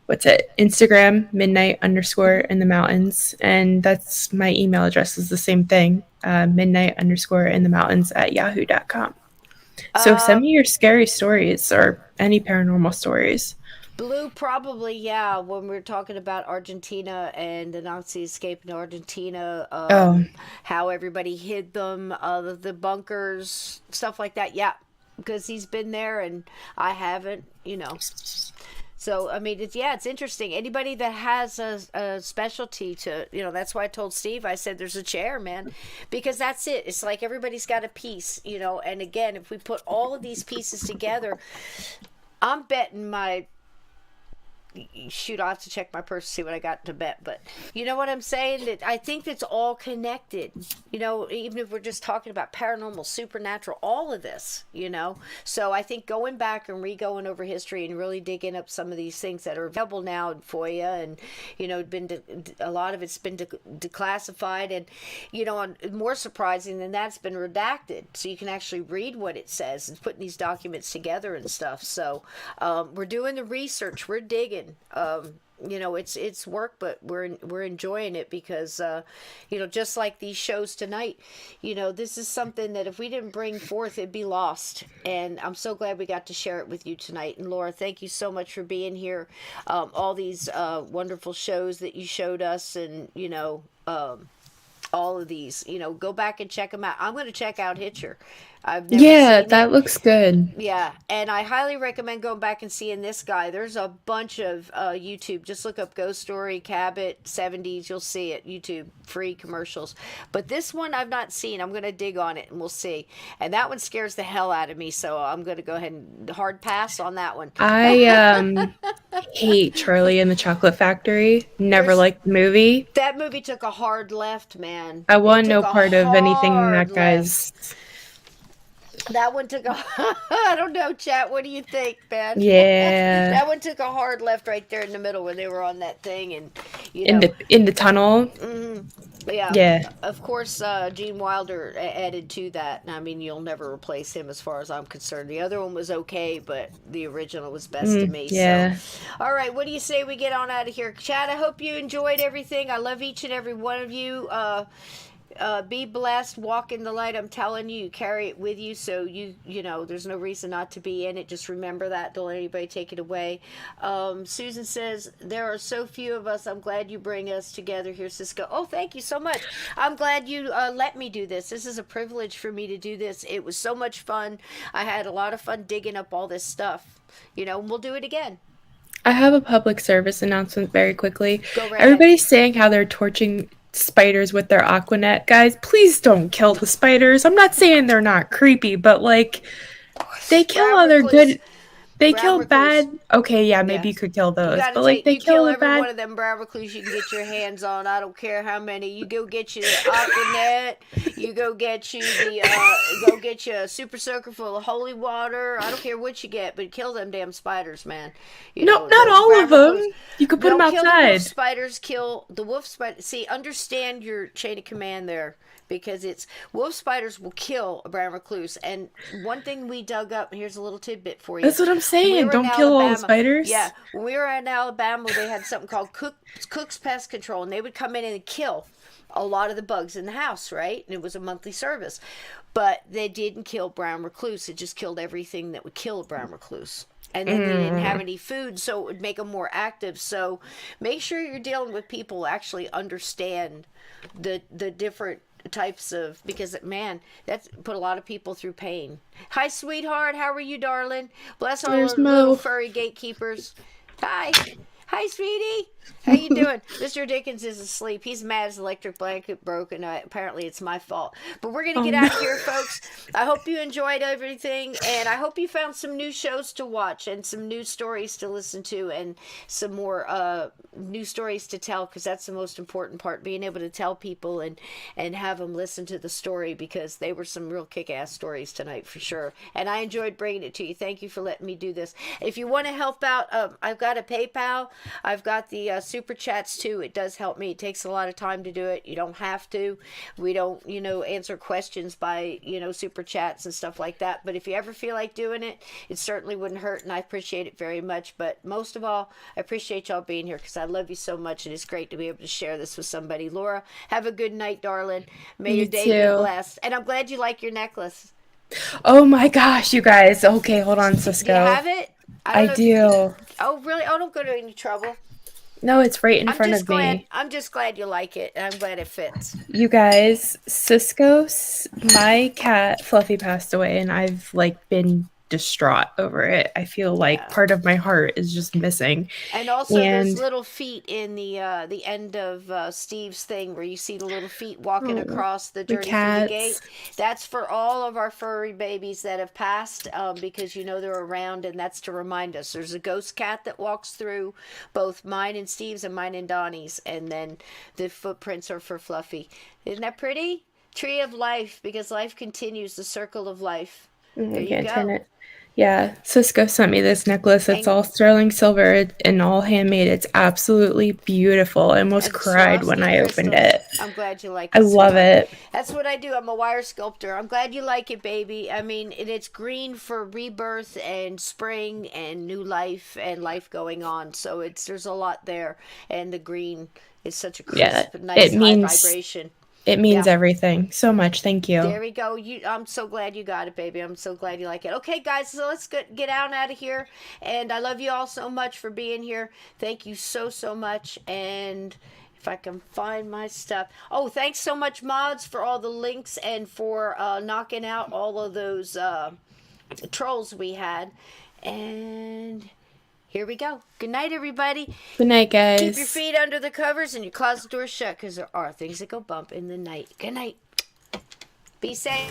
Instagram, midnight_in the mountains, and that's my email address is the same thing, midnight_in the mountains at yahoo.com. So send me your scary stories or any paranormal stories. Blue, probably, yeah, when we were talking about Argentina and the Nazi escape in Argentina, how everybody hid them, the bunkers, stuff like that, yeah, because he's been there and I haven't, So, I mean, it's interesting. Anybody that has a specialty to, that's why I told Steve, I said, there's a chair, man, because that's it. It's like everybody's got a piece, and again, if we put all of these pieces together, I'm betting shoot, I'll have to check my purse to see what I got to bet, but you know what I'm saying? That I think that's all connected, even if we're just talking about paranormal, supernatural, all of this, so I think going back and going over history and really digging up some of these things that are available now in FOIA, and a lot of it's been declassified, and more surprising than that's been redacted, so you can actually read what it says and putting these documents together and stuff. So we're doing the research, we're digging. It's work, but we're enjoying it because just like these shows tonight, this is something that if we didn't bring forth, it'd be lost, and I'm so glad we got to share it with you tonight. And Laura, thank you so much for being here. All these wonderful shows that you showed us, and all of these, go back and check them out. I'm going to check out Hitcher. I've never seen that it. looks good. Yeah, and I highly recommend going back and seeing this guy. There's a bunch of YouTube. Just look up Ghost Story, Cabot, 70s. You'll see it. YouTube, free commercials. But this one I've not seen. I'm going to dig on it, and we'll see. And that one scares the hell out of me, so I'm going to go ahead and hard pass on that one. I hate Charlie and the Chocolate Factory. Never liked the movie. That movie took a hard left, man. I want no part of anything that guy's... That one took a, I don't know, chat. What do you think, Ben? Yeah. That one took a hard left right there in the middle when they were on that thing, and in the tunnel. Mm-hmm. Yeah. Yeah. Of course, Gene Wilder added to that. I mean, you'll never replace him as far as I'm concerned. The other one was okay, but the original was best to me. Yeah. So, all right. What do you say we get on out of here, chat? I hope you enjoyed everything. I love each and every one of you. Be blessed, walk in the light. I'm telling you, carry it with you, so there's no reason not to be in it. Just remember that. Don't let anybody take it away. Susan says, there are so few of us. I'm glad you bring us together here, Cisco. Oh, thank you so much. I'm glad you let me do this. This is a privilege for me to do this. It was so much fun. I had a lot of fun digging up all this stuff. And we'll do it again. I have a public service announcement very quickly. Go right Everybody's saying how they're torching spiders with their Aquanet. Guys, please don't kill the spiders. I'm not saying they're not creepy, but they kill other good. They kill bad. Okay, yeah, maybe you could kill those, but they kill every bad. one of them brown recluse you can get your hands on. I don't care how many. You go get you the Aquanet. You go get you a super soaker full of holy water. I don't care what you get, but kill them damn spiders, man. Not all of them. You could put them outside. Kill the wolf spiders. Kill the wolf spider. See, understand your chain of command there. Because wolf spiders will kill a brown recluse. And one thing we dug up, and here's a little tidbit for you. That's what I'm saying. Don't kill all the spiders. Yeah. When we were in Alabama, they had something called Cook's Pest Control, and they would come in and kill a lot of the bugs in the house, right? And it was a monthly service. But they didn't kill brown recluse. It just killed everything that would kill a brown recluse. And then they didn't have any food, so it would make them more active. So make sure you're dealing with people who actually understand the different types of, because man, that's put a lot of people through pain. Hi, sweetheart. How are you, darling? Bless our little furry gatekeepers. Hi, sweetie. How you doing? Mr. Dickens is asleep. He's mad his electric blanket broke, and apparently it's my fault. But we're going to get out of here, folks. I hope you enjoyed everything, and I hope you found some new shows to watch and some new stories to listen to and some more new stories to tell, because that's the most important part, being able to tell people and have them listen to the story, because they were some real kick-ass stories tonight for sure. And I enjoyed bringing it to you. Thank you for letting me do this. If you want to help out, I've got a PayPal. I've got the super chats too. It does help me. It takes a lot of time to do it. You don't have to. We don't, answer questions by, super chats and stuff like that. But if you ever feel like doing it, it certainly wouldn't hurt, and I appreciate it very much. But most of all, I appreciate y'all being here, because I love you so much, and it's great to be able to share this with somebody. Laura, have a good night, darling. May your day be blessed. And I'm glad you like your necklace. Oh my gosh, you guys. Okay, hold on, Cisco. Do you have it? I do. Oh, really? Oh, don't go to any trouble. No, it's right in front of me. I'm just glad you like it, and I'm glad it fits. You guys, Cisco, my cat Fluffy passed away, and I've been distraught over it. I feel like part of my heart is just missing. And also those little feet in the end of Steve's thing where you see the little feet walking across the journey through the gate. That's for all of our furry babies that have passed, because they're around, and that's to remind us. There's a ghost cat that walks through both mine and Steve's and mine and Donnie's, and then the footprints are for Fluffy. Isn't that pretty? Tree of life, because life continues, the circle of life. There you go. Turn it. Yeah, Cisco sent me this necklace. It's all sterling silver and all handmade. It's absolutely beautiful. I almost cried when I opened it. I'm glad you like it. I love it. That's what I do. I'm a wire sculptor. I'm glad you like it, baby. I mean, it's green for rebirth and spring and new life and life going on. So there's a lot there. And the green is such a crisp, nice, high vibration. It means everything so much. Thank you. There we go. I'm so glad you got it, baby. I'm so glad you like it. Okay, guys, so let's get out of here. And I love you all so much for being here. Thank you so, so much. And if I can find my stuff. Oh, thanks so much, Mods, for all the links and for knocking out all of those trolls we had. And here we go. Good night, everybody. Good night, guys. Keep your feet under the covers and your closet doors shut, because there are things that go bump in the night. Good night. Be safe.